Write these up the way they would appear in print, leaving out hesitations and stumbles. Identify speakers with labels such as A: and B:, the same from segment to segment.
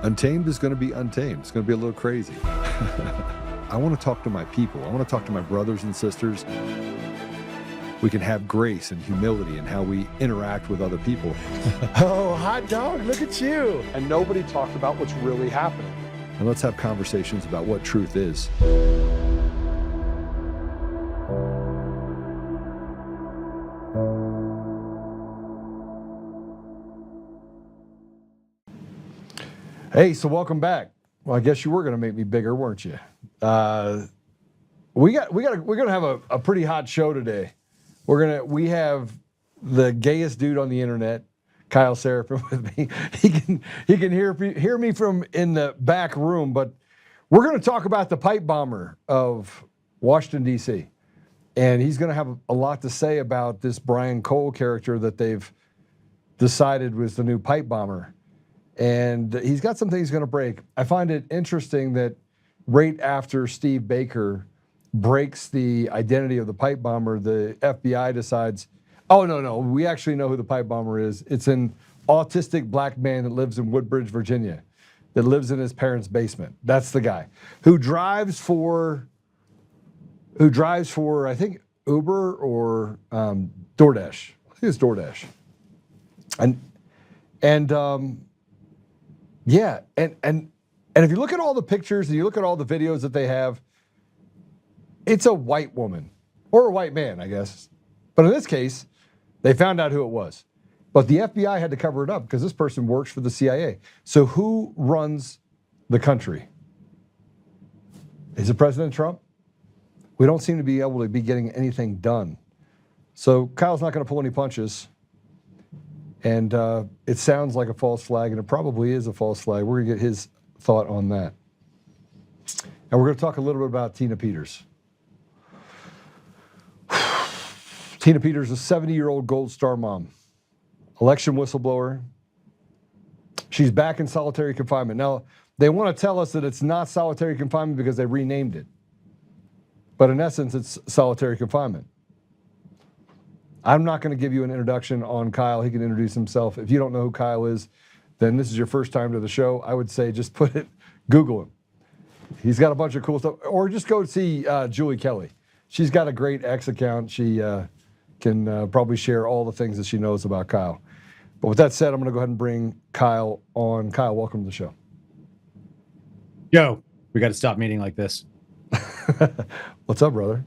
A: Untamed is going to be untamed. It's going to be a little crazy. I want to talk to my people. I want to talk to my brothers and sisters. We can have grace and humility in how we interact with other people.
B: Oh, hot dog, look at you.
C: And nobody talked about what's really happening.
A: And let's have conversations about what truth is. Hey, so welcome back. Well, I guess you were going to make me bigger, weren't you? We're going to have a pretty hot show today. We have the gayest dude on the internet, Kyle Seraphin, with me. He can hear me from in the back room, but we're going to talk about the pipe bomber of Washington, D.C. And he's going to have a lot to say about this Brian Cole character that they've decided was the new pipe bomber. And he's got some things going to break. I find it interesting that right after Steve Baker breaks the identity of the pipe bomber, the FBI decides, oh, no, we actually know who the pipe bomber is. It's an autistic black man that lives in Woodbridge, Virginia, that lives in his parents' basement. That's the guy who drives for, I think, Uber or DoorDash. I think it's DoorDash. Yeah, and if you look at all the pictures and you look at all the videos that they have, it's a white woman or a white man, I guess. But in this case, they found out who it was. But the FBI had to cover it up because this person works for the CIA. So who runs the country? Is it President Trump? We don't seem to be able to be getting anything done. So Kyle's not going to pull any punches. And it sounds like a false flag, and it probably is a false flag. We're going to get his thought on that. And we're going to talk a little bit about Tina Peters. Tina Peters, a 70-year-old Gold Star mom, election whistleblower. She's back in solitary confinement. Now, they want to tell us that it's not solitary confinement because they renamed it. But in essence, it's solitary confinement. I'm not going to give you an introduction on Kyle. He can introduce himself. If you don't know who Kyle is, then this is your first time to the show. I would say just Google him. He's got a bunch of cool stuff. Or just go see Julie Kelly. She's got a great X account. She can probably share all the things that she knows about Kyle. But with that said, I'm going to go ahead and bring Kyle on. Kyle, welcome to the show.
D: Yo, we got to stop meeting like this.
A: What's up, brother?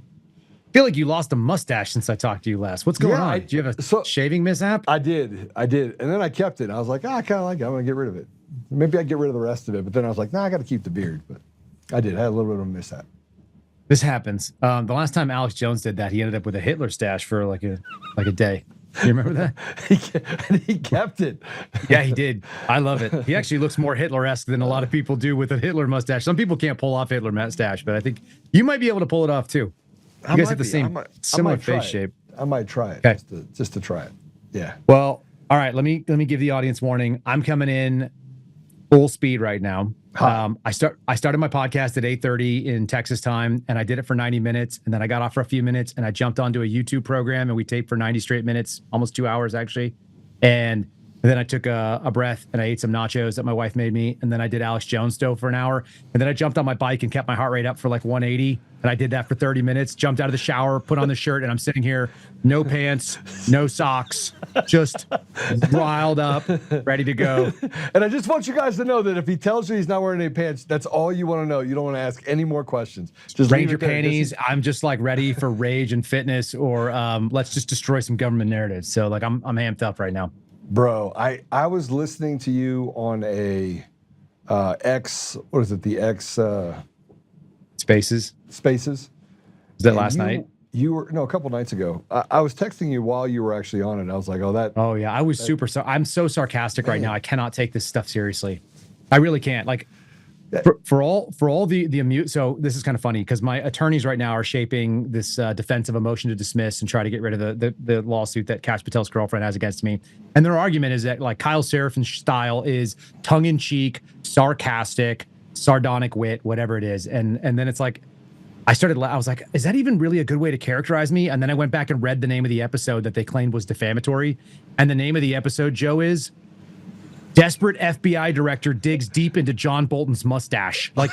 D: I feel like you lost a mustache since I talked to you last. What's going on? Do you have a shaving mishap?
A: I did. And then I kept it. I was like, I kind of like it. I'm going to get rid of it. Maybe I'd get rid of the rest of it. But then I was like, I got to keep the beard. But I did. I had a little bit of a mishap.
D: This happens. The last time Alex Jones did that, he ended up with a Hitler stash for like a day. You remember that?
A: He kept it.
D: Yeah, he did. I love it. He actually looks more Hitler-esque than a lot of people do with a Hitler mustache. Some people can't pull off Hitler mustache, but I think you might be able to pull it off too. You guys have the same similar face shape.
A: I might try it.
D: Okay.
A: Just to try it. Yeah.
D: Well, all right. Let me give the audience warning. I'm coming in full speed right now. I started my podcast at 8:30 in Texas time, and I did it for 90 minutes, and then I got off for a few minutes, and I jumped onto a YouTube program, and we taped for 90 straight minutes, almost 2 hours actually. And then I took a breath, and I ate some nachos that my wife made me, and then I did Alex Jones Stowe for an hour, and then I jumped on my bike and kept my heart rate up for like 180. And I did that for 30 minutes, jumped out of the shower, put on the shirt, and I'm sitting here, no pants, no socks, just riled up, ready to go.
A: And I just want you guys to know that if he tells you he's not wearing any pants, that's all you want to know. You don't want to ask any more questions. Just
D: range your panties. I'm just like ready for rage and fitness, or let's just destroy some government narratives. So like I'm amped up right now.
A: Bro, I was listening to you on a X, what is it, the X...
D: Spaces.
A: Was
D: that last night?
A: You were a couple nights ago. I was texting you while you were actually on it. I was like, oh
D: yeah, I was I'm so sarcastic right now. I cannot take this stuff seriously. I really can't. Like for all the so this is kind of funny because my attorneys right now are shaping this defense of a motion to dismiss and try to get rid of the lawsuit that Kash Patel's girlfriend has against me. And their argument is that like Kyle Seraphin's style is tongue-in-cheek, sarcastic, sardonic wit, whatever it is. And then it's like, I was like, is that even really a good way to characterize me? And then I went back and read the name of the episode that they claimed was defamatory. And the name of the episode, Joe, is Desperate FBI director digs deep into John Bolton's mustache. Like,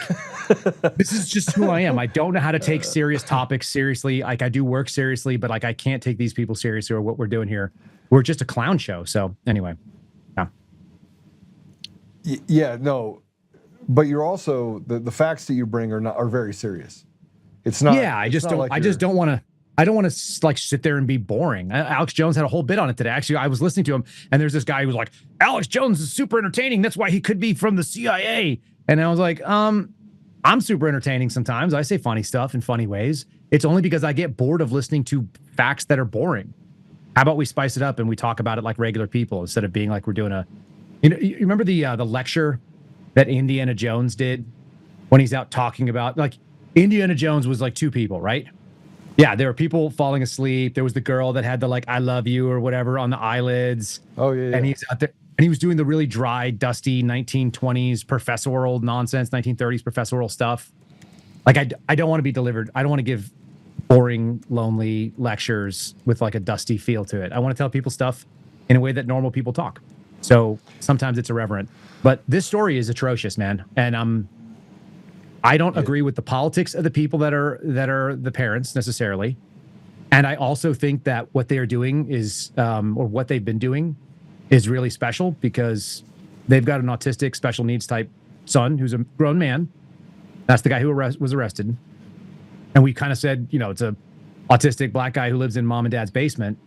D: this is just who I am. I don't know how to take serious topics seriously. Like, I do work seriously, but like, I can't take these people seriously or what we're doing here. We're just a clown show. So anyway, yeah.
A: Yeah, no, but you're also the facts that you bring are very serious. It's not.
D: Yeah, I just don't want to. I don't want to like sit there and be boring. Alex Jones had a whole bit on it today. Actually, I was listening to him, and there's this guy who was like, "Alex Jones is super entertaining. That's why he could be from the CIA." And I was like, I'm super entertaining sometimes. I say funny stuff in funny ways. It's only because I get bored of listening to facts that are boring. How about we spice it up and we talk about it like regular people instead of being like we're doing a. You remember the lecture that Indiana Jones did when he's out talking about like Indiana Jones was like two people, right? Yeah, there were people falling asleep. There was the girl that had the like "I love you" or whatever on the eyelids.
A: Oh yeah.
D: And he's out there and he was doing the really dry, dusty 1920s professorial nonsense, 1930s professorial stuff. Like I don't want to be delivered. I don't want to give boring, lonely lectures with like a dusty feel to it. I want to tell people stuff in a way that normal people talk. So sometimes it's irreverent. But this story is atrocious, man. And I don't agree with the politics of the people that are the parents necessarily. And I also think that what they are doing is, or what they've been doing is really special because they've got an autistic special needs type son who's a grown man. That's the guy who was arrested. And we kind of said, you know, it's a autistic black guy who lives in mom and dad's basement.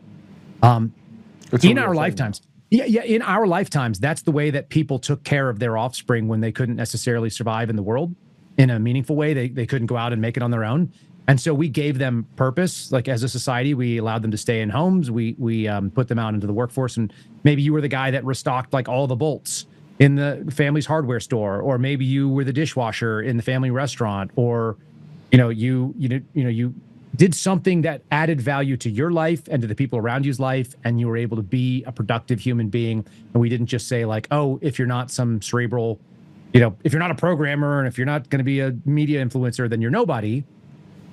D: In our lifetimes. Yeah, in our lifetimes, that's the way that people took care of their offspring when they couldn't necessarily survive in the world. In a meaningful way, they couldn't go out and make it on their own, and so we gave them purpose. Like as a society, we allowed them to stay in homes. We put them out into the workforce, and maybe you were the guy that restocked like all the bolts in the family's hardware store, or maybe you were the dishwasher in the family restaurant, or you did something that added value to your life and to the people around you's life, and you were able to be a productive human being. And we didn't just say like, oh, if you're not some cerebral. If you're not a programmer and if you're not going to be a media influencer, then you're nobody.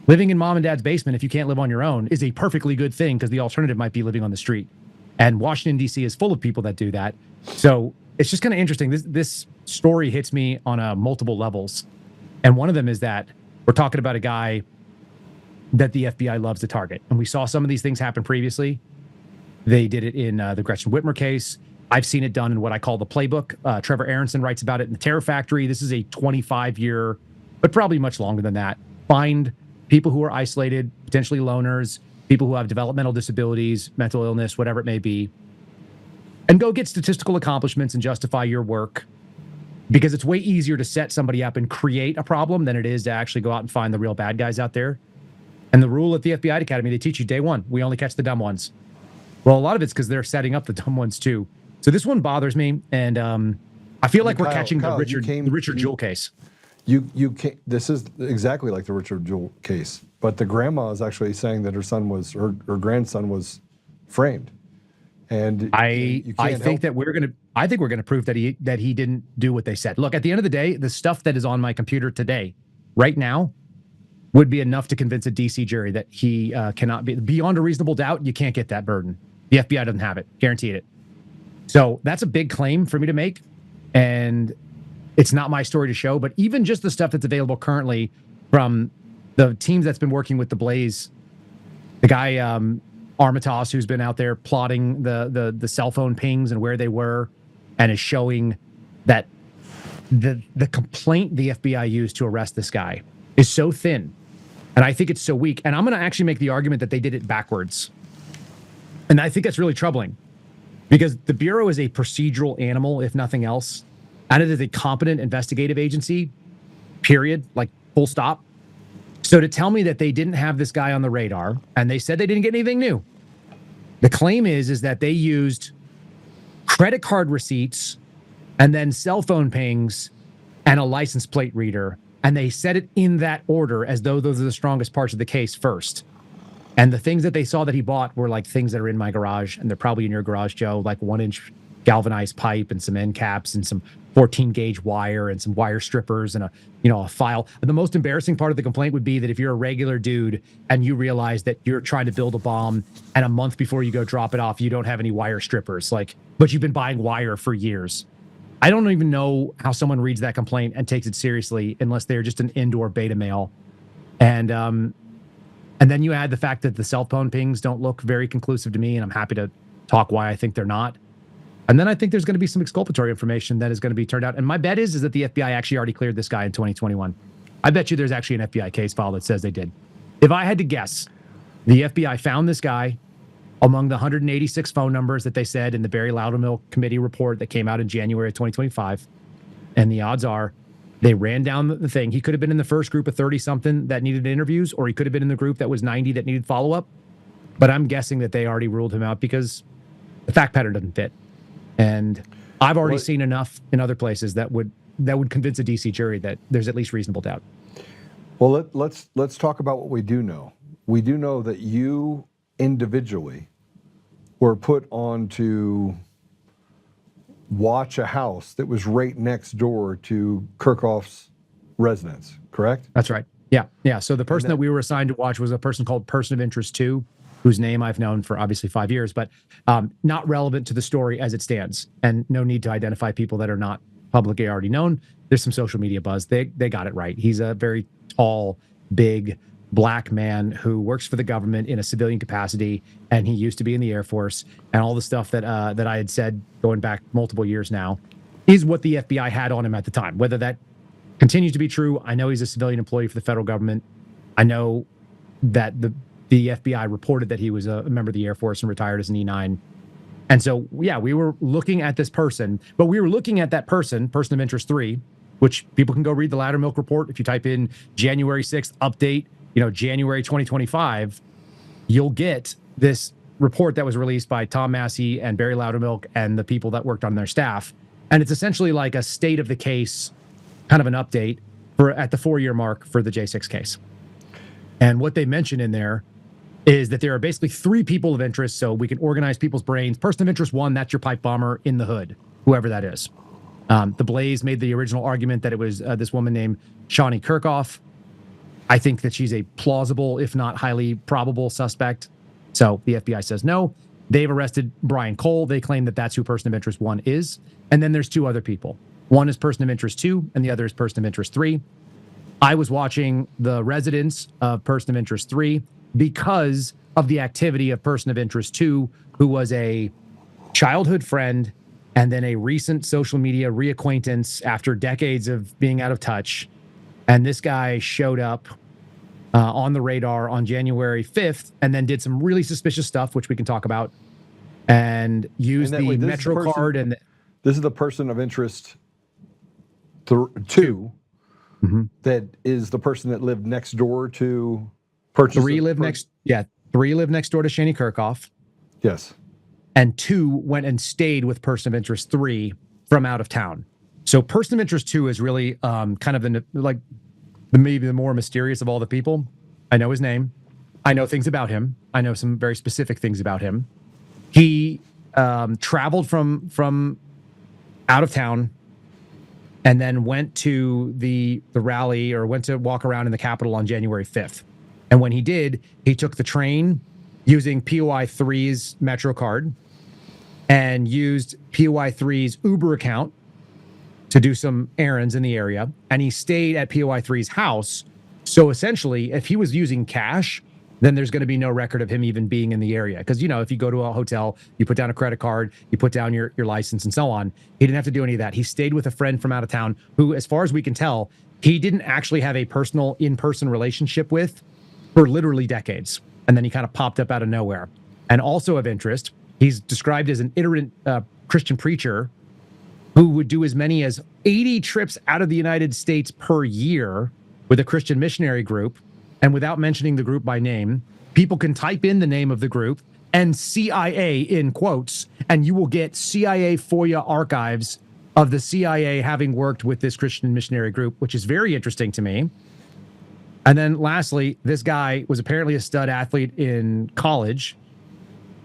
D: Living in mom and dad's basement, if you can't live on your own, is a perfectly good thing because the alternative might be living on the street. And Washington, D.C. is full of people that do that. So it's just kind of interesting. This story hits me on multiple levels. And one of them is that we're talking about a guy that the FBI loves to target. And we saw some of these things happen previously. They did it in the Gretchen Whitmer case. I've seen it done in what I call the playbook. Trevor Aronson writes about it in The Terror Factory. This is a 25-year, but probably much longer than that. Find people who are isolated, potentially loners, people who have developmental disabilities, mental illness, whatever it may be, and go get statistical accomplishments and justify your work, because it's way easier to set somebody up and create a problem than it is to actually go out and find the real bad guys out there. And the rule at the FBI Academy, they teach you day one, we only catch the dumb ones. Well, a lot of it's because they're setting up the dumb ones too. So this one bothers me, and I feel like we're catching the Richard Jewell case.
A: This is exactly like the Richard Jewell case, but the grandma is actually saying that her grandson was framed, and I
D: think we're gonna prove that he didn't do what they said. Look, at the end of the day, the stuff that is on my computer today, right now, would be enough to convince a DC jury that he cannot be beyond a reasonable doubt. You can't get that burden. The FBI doesn't have it, guaranteed it. So that's a big claim for me to make, and it's not my story to show, but even just the stuff that's available currently from the teams that's been working with the Blaze, the guy Armitage, who's been out there plotting the cell phone pings and where they were, and is showing that the complaint the FBI used to arrest this guy is so thin, and I think it's so weak. And I'm going to actually make the argument that they did it backwards, and I think that's really troubling. Because the Bureau is a procedural animal, if nothing else, and it is a competent investigative agency, period, like full stop. So to tell me that they didn't have this guy on the radar, and they said they didn't get anything new, the claim is that they used credit card receipts and then cell phone pings and a license plate reader, and they said it in that order as though those are the strongest parts of the case first. And the things that they saw that he bought were like things that are in my garage, and they're probably in your garage, Joe, like 1-inch galvanized pipe and some end caps and some 14 gauge wire and some wire strippers and a file. And the most embarrassing part of the complaint would be that if you're a regular dude and you realize that you're trying to build a bomb and a month before you go drop it off, you don't have any wire strippers, but you've been buying wire for years. I don't even know how someone reads that complaint and takes it seriously unless they're just an indoor beta male. And then you add the fact that the cell phone pings don't look very conclusive to me, and I'm happy to talk why I think they're not. And then I think there's going to be some exculpatory information that is going to be turned out. And my bet is that the FBI actually already cleared this guy in 2021. I bet you there's actually an FBI case file that says they did. If I had to guess, the FBI found this guy among the 186 phone numbers that they said in the Barry Loudermilk committee report that came out in January of 2025. And the odds are they ran down the thing. He could have been in the first group of 30-something that needed interviews, or he could have been in the group that was 90 that needed follow-up. But I'm guessing that they already ruled him out because the fact pattern doesn't fit. And I've already seen enough in other places that would convince a DC jury that there's at least reasonable doubt.
A: Well, let's talk about what we do know. We do know that you individually were put on to watch a house that was right next door to Kerkhoff's residence, correct?
D: That's right. Yeah. So the person that we were assigned to watch was a person called Person of Interest 2, whose name I've known for obviously 5 years, but not relevant to the story as it stands, and no need to identify people that are not publicly already known. There's some social media buzz. They got it right. He's a very tall, big, black man who works for the government in a civilian capacity, and he used to be in the Air Force, and all the stuff that I had said going back multiple years now is what the FBI had on him at the time. Whether that continues to be true, I know he's a civilian employee for the federal government. I know that the FBI reported that he was a member of the Air Force and retired as an E9. And so, yeah, we were looking at this person, but we were looking at that person of interest 3, which people can go read the Loudermilk report. If you type in January 6th update, January 2025, you'll get this report that was released by Tom Massey and Barry Loudermilk and the people that worked on their staff. And it's essentially like a state of the case, kind of an update at the 4-year mark for the J6 case. And what they mention in there is that there are basically 3 people of interest, so we can organize people's brains. Person of interest 1, that's your pipe bomber in the hood, whoever that is. The Blaze made the original argument that it was this woman named Shauni Kerkhoff. I think that she's a plausible, if not highly probable suspect. So the FBI says no. They've arrested Brian Cole. They claim that that's who person of interest 1 is. And then there's 2 other people. One is person of interest 2, and the other is person of interest 3. I was watching the residence of person of interest 3 because of the activity of person of interest 2, who was a childhood friend and then a recent social media reacquaintance after decades of being out of touch. And this guy showed up on the radar on January 5th and then did some really suspicious stuff, which we can talk about, and used the Metro card. And
A: this is the person of interest 2. Mm-hmm. That is the person that lived next door to purchase.
D: 3 live next door to Shauni Kerkhoff.
A: Yes.
D: And 2 went and stayed with person of interest 3 from out of town. So person of interest 2 is really kind of maybe the more mysterious of all the people. I know his name. I know things about him. I know some very specific things about him. He traveled from out of town and then went to the rally, or went to walk around in the Capitol on January 5th. And when he did, he took the train using POI 3's Metro card and used POI 3's Uber account to do some errands in the area. And he stayed at POI 3's house. So essentially, if he was using cash, then there's going to be no record of him even being in the area. Because, if you go to a hotel, you put down a credit card, you put down your license and so on. He didn't have to do any of that. He stayed with a friend from out of town who, as far as we can tell, he didn't actually have a personal in-person relationship with for literally decades. And then he kind of popped up out of nowhere. And also of interest, he's described as an itinerant Christian preacher who would do as many as 80 trips out of the United States per year with a Christian missionary group. And without mentioning the group by name, people can type in the name of the group and CIA in quotes, and you will get CIA FOIA archives of the CIA having worked with this Christian missionary group, which is very interesting to me. And then lastly, this guy was apparently a stud athlete in college.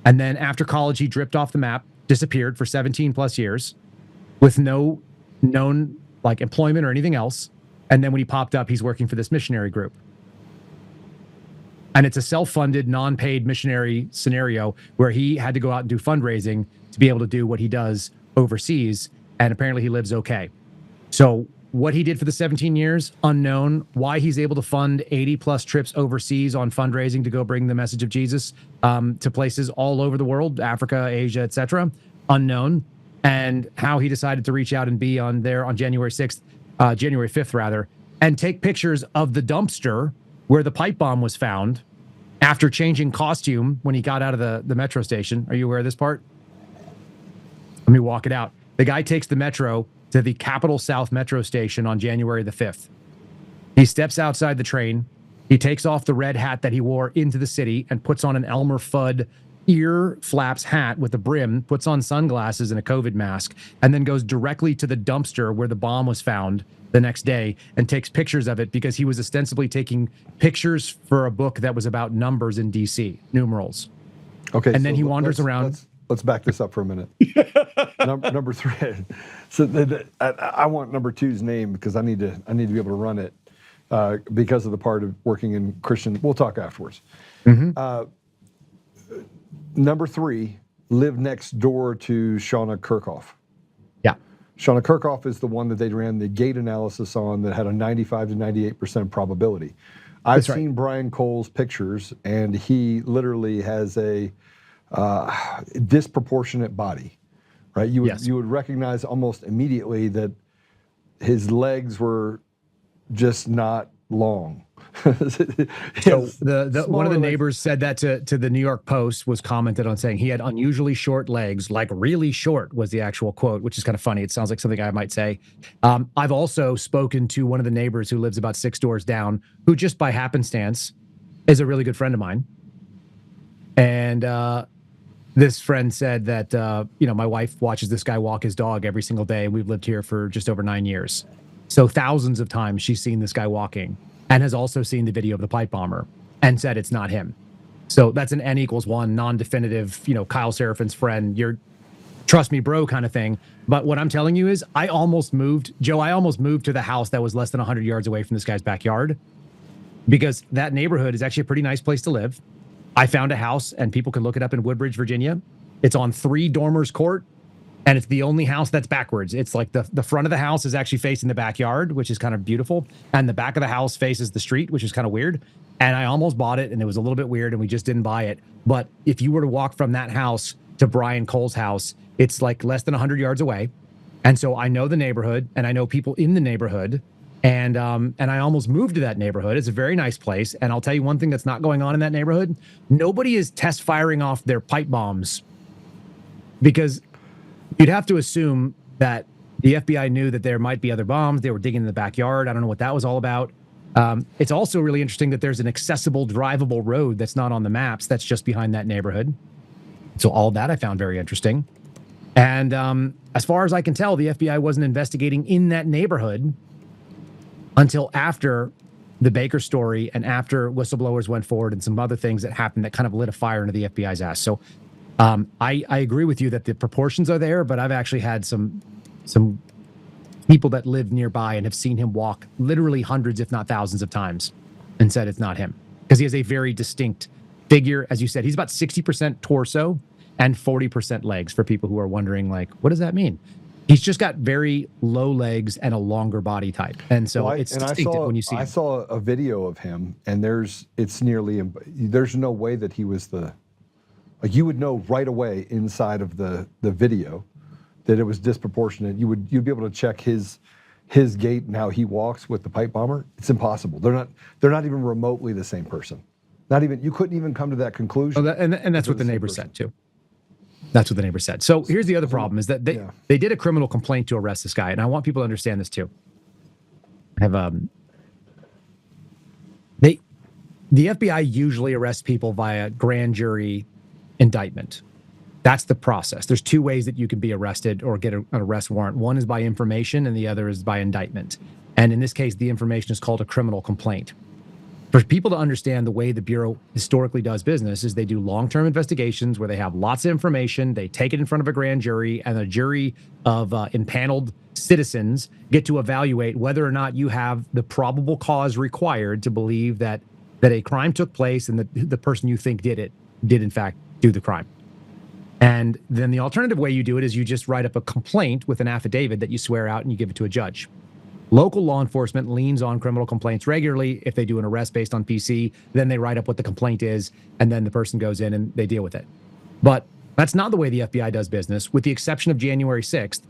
D: And then after college, he dripped off the map, disappeared for 17 plus years with no known employment or anything else. And then when he popped up, he's working for this missionary group. And it's a self-funded, non-paid missionary scenario where he had to go out and do fundraising to be able to do what he does overseas. and apparently he lives okay. So what he did for the 17 years, unknown. Why he's able to fund 80 plus trips overseas on fundraising to go bring the message of Jesus to places all over the world, Africa, Asia, etc., unknown. And how he decided to reach out and be on there on January 5th rather, and take pictures of the dumpster where the pipe bomb was found after changing costume when he got out of the metro station. Are you aware of this part? Let me walk it out. The guy takes the metro to the Capital South metro station on January the 5th. He steps outside the train. He takes off the red hat that he wore into the city and puts on an Elmer Fudd ear flaps hat with a brim, puts on sunglasses and a COVID mask, and then goes directly to the dumpster where the bomb was found the next day and takes pictures of it because he was ostensibly taking pictures for a book that was about numbers in DC, numerals.
A: Okay.
D: And then he wanders around.
A: Let's back this up for a minute. Number 3. So I want number 2's name because I need to be able to run it because of the part of working in Christian. We'll talk afterwards. Number 3 lived next door to Shauni Kerkhoff.
D: Yeah.
A: Shauni Kerkhoff is the one that they ran the gait analysis on that had a 95 to 98% probability. I've seen Brian Cole's pictures, and he literally has a disproportionate body, right? You would recognize almost immediately that his legs were just not long.
D: So one of the neighbors said that to the New York Post, was commented on saying he had unusually short legs, like really short was the actual quote, which is kind of funny. It sounds like something I might say. I've also spoken to one of the neighbors who lives about 6 doors down, who just by happenstance is a really good friend of mine. And this friend said that, my wife watches this guy walk his dog every single day. We've lived here for just over 9 years. So thousands of times she's seen this guy walking, and has also seen the video of the pipe bomber and said it's not him. So that's an N=1 non-definitive, Kyle Seraphin's friend, you're trust me bro kind of thing. But what I'm telling you is I almost moved to the house that was less than 100 yards away from this guy's backyard, because that neighborhood is actually a pretty nice place to live. I found a house, and people can look it up, in Woodbridge, Virginia. It's on 3 dormers court, and it's the only house that's backwards. It's like the front of the house is actually facing the backyard, which is kind of beautiful, and the back of the house faces the street, which is kind of weird. And I almost bought it, and it was a little bit weird, and we just didn't buy it. But if you were to walk from that house to Brian Cole's house, it's like less than 100 yards away. And so I know the neighborhood, and I know people in the neighborhood. And I almost moved to that neighborhood. It's a very nice place. And I'll tell you one thing that's not going on in that neighborhood. Nobody is test firing off their pipe bombs, because you'd have to assume that the FBI knew that there might be other bombs. They were digging in the backyard. I don't know what that was all about. It's also really interesting that there's an accessible, drivable road that's not on the maps that's just behind that neighborhood. So all that I found very interesting. And as far as I can tell, the FBI wasn't investigating in that neighborhood until after the Baker story and after whistleblowers went forward and some other things that happened that kind of lit a fire into the FBI's ass. So I agree with you that the proportions are there, but I've actually had some people that live nearby and have seen him walk literally hundreds, if not thousands of times, and said it's not him, because he has a very distinct figure. As you said, he's about 60% torso and 40% legs, for people who are wondering, like, what does that mean? He's just got very low legs and a longer body type. And so it's distinctive when you see him.
A: I saw a video of him, and there's no way that he was you would know right away inside of the video that it was disproportionate. You'd be able to check his gait and how he walks with the pipe bomber. It's impossible. They're not even remotely the same person. You couldn't even come to that conclusion.
D: And that's what the neighbor said too. That's what the neighbor said. So here's the other problem, is that they did a criminal complaint to arrest this guy. And I want people to understand this too. I have the FBI usually arrests people via grand jury indictment. That's the process. There's 2 ways that you can be arrested or get an arrest warrant. One is by information, and the other is by indictment. And in this case, the information is called a criminal complaint. For people to understand the way the Bureau historically does business is they do long-term investigations where they have lots of information, they take it in front of a grand jury, and a jury of impaneled citizens get to evaluate whether or not you have the probable cause required to believe that a crime took place and that the person you think did in fact do the crime. And then the alternative way you do it is you just write up a complaint with an affidavit that you swear out and you give it to a judge. Local law enforcement leans on criminal complaints regularly. If they do an arrest based on PC, then they write up what the complaint is, and then the person goes in and they deal with it. But that's not the way the FBI does business. With the exception of January 6th,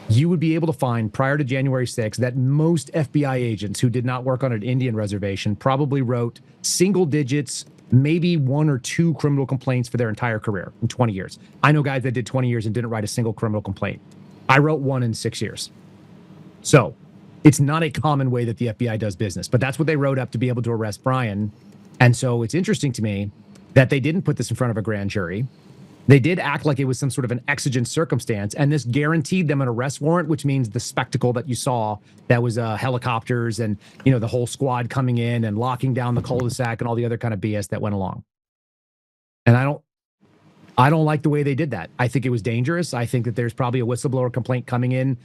D: you would be able to find prior to January 6th that most FBI agents who did not work on an Indian reservation probably wrote single digits, maybe 1 or 2 criminal complaints for their entire career in 20 years. I know guys that did 20 years and didn't write a single criminal complaint. I wrote 1 in 6 years. So it's not a common way that the FBI does business, but that's what they wrote up to be able to arrest Brian. And so it's interesting to me that they didn't put this in front of a grand jury. They did act like it was some sort of an exigent circumstance, and this guaranteed them an arrest warrant, which means the spectacle that you saw, that was helicopters and, you know, the whole squad coming in and locking down the cul-de-sac and all the other kind of BS that went along. And I don't like the way they did that. I think it was dangerous. I think that there's probably a whistleblower complaint coming in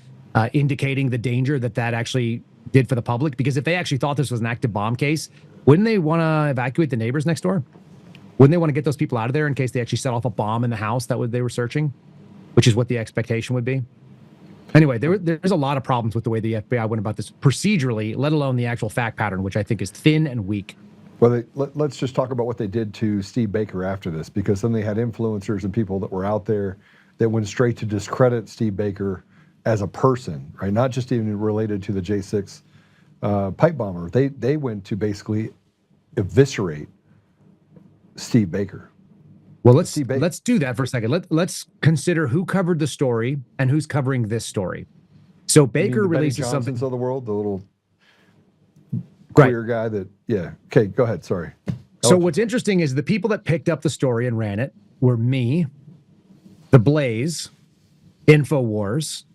D: indicating the danger that actually did for the public. Because if they actually thought this was an active bomb case, wouldn't they want to evacuate the neighbors next door? Wouldn't they want to get those people out of there in case they actually set off a bomb in the house that they were searching, which is what the expectation would be? Anyway, there's a lot of problems with the way the FBI went about this procedurally, let alone the actual fact pattern, which I think is thin and weak.
A: Well, let's just talk about what they did to Steve Baker after this, because then they had influencers and people that were out there that went straight to discredit Steve Baker as a person, right? Not just even related to the J6 pipe bomber. They went to basically eviscerate Steve Baker.
D: Well, let's do that for a second. Let's consider who covered the story and who's covering this story. So Baker releases something.
A: Of the world, the little queer guy that, yeah. Okay, go ahead. Sorry.
D: So what's interesting is the people that picked up the story and ran it were me, The Blaze, InfoWars,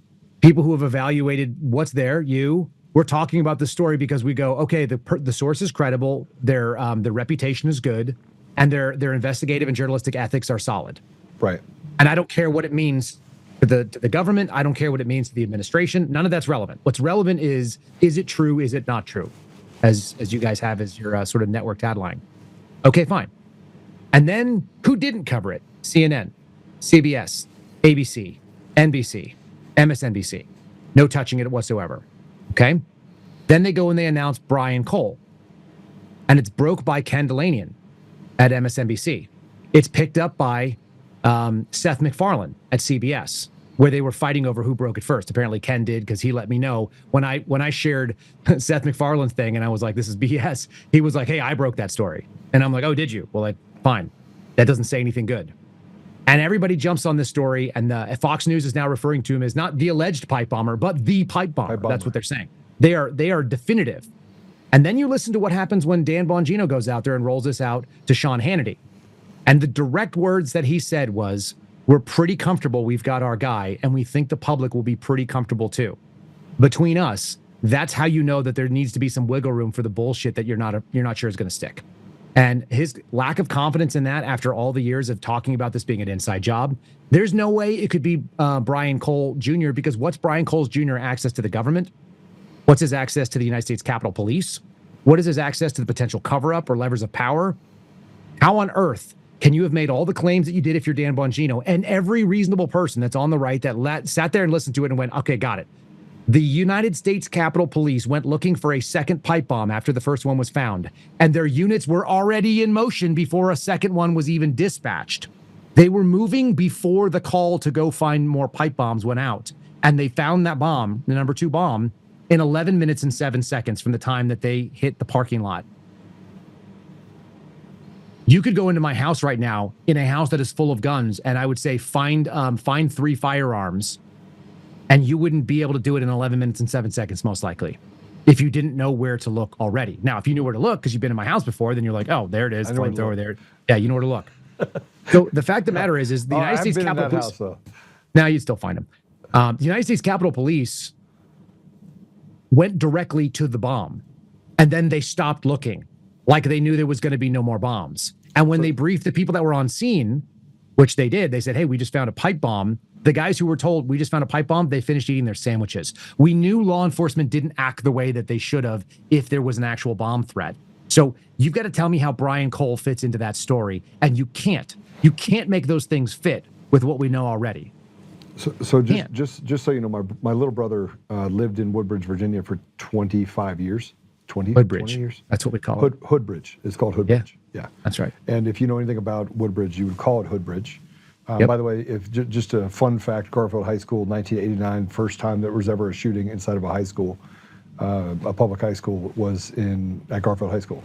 D: people who have evaluated what's there, you. We're talking about the story because we go, okay, the source is credible, their reputation is good, and their investigative and journalistic ethics are solid.
A: Right.
D: And I don't care what it means to the government. I don't care what it means to the administration. None of that's relevant. What's relevant is it true? Is it not true? As you guys have as your sort of network tagline. Okay, fine. And then who didn't cover it? CNN, CBS, ABC, NBC, MSNBC. No touching it whatsoever. Okay. Then they go and they announce Brian Cole. And it's broke by Ken Delanian at MSNBC. It's picked up by Seth MacFarlane at CBS, where they were fighting over who broke it first. Apparently Ken did, because he let me know when I shared Seth MacFarlane's thing and I was like, this is BS. He was like, hey, I broke that story. And I'm like, oh, did you? Well, fine. That doesn't say anything good. And everybody jumps on this story, and Fox News is now referring to him as not the alleged pipe bomber, but the pipe bomber. That's what they're saying. They are definitive. And then you listen to what happens when Dan Bongino goes out there and rolls this out to Sean Hannity. And the direct words that he said was, we're pretty comfortable we've got our guy, and we think the public will be pretty comfortable too. Between us, that's how you know that there needs to be some wiggle room for the bullshit that you're not sure is going to stick. And his lack of confidence in that after all the years of talking about this being an inside job, there's no way it could be Brian Cole Jr., because what's Brian Cole Jr. access to the government? What's his access to the United States Capitol Police? What is his access to the potential cover-up or levers of power? How on earth can you have made all the claims that you did if you're Dan Bongino, and every reasonable person that's on the right that sat there and listened to it and went, okay, got it. The United States Capitol Police went looking for a second pipe bomb after the first one was found, and their units were already in motion before a second one was even dispatched. They were moving before the call to go find more pipe bombs went out, and they found that bomb, the number 2 bomb, in 11 minutes and 7 seconds from the time that they hit the parking lot. You could go into my house right now, in a house that is full of guns, and I would say find 3 firearms, and you wouldn't be able to do it in 11 minutes and 7 seconds, most likely, if you didn't know where to look already. Now, if you knew where to look because you've been in my house before, then you're like, oh, there it is, flamethrower there. Yeah, you know where to look. So the fact of the matter is the United States Capitol Police. Now you'd still find them. The United States Capitol Police went directly to the bomb, and then they stopped looking, like they knew there was going to be no more bombs. And when they briefed the people that were on scene, which they did, they said, hey, we just found a pipe bomb. The guys who were told we just found a pipe bomb, they finished eating their sandwiches. We knew law enforcement didn't act the way that they should have if there was an actual bomb threat. So you've got to tell me how Brian Cole fits into that story. And you can't make those things fit with what we know already.
A: So just so you know, my little brother lived in Woodbridge, Virginia for 25 years. 20 years.
D: That's what we call it.
A: Hoodbridge. It's called Hoodbridge. Yeah.
D: That's right.
A: And if you know anything about Woodbridge, you would call it Hoodbridge.
D: Yep.
A: By the way, if just a fun fact, Garfield High School, 1989, first time there was ever a shooting inside of a high school, a public high school, was at Garfield High School.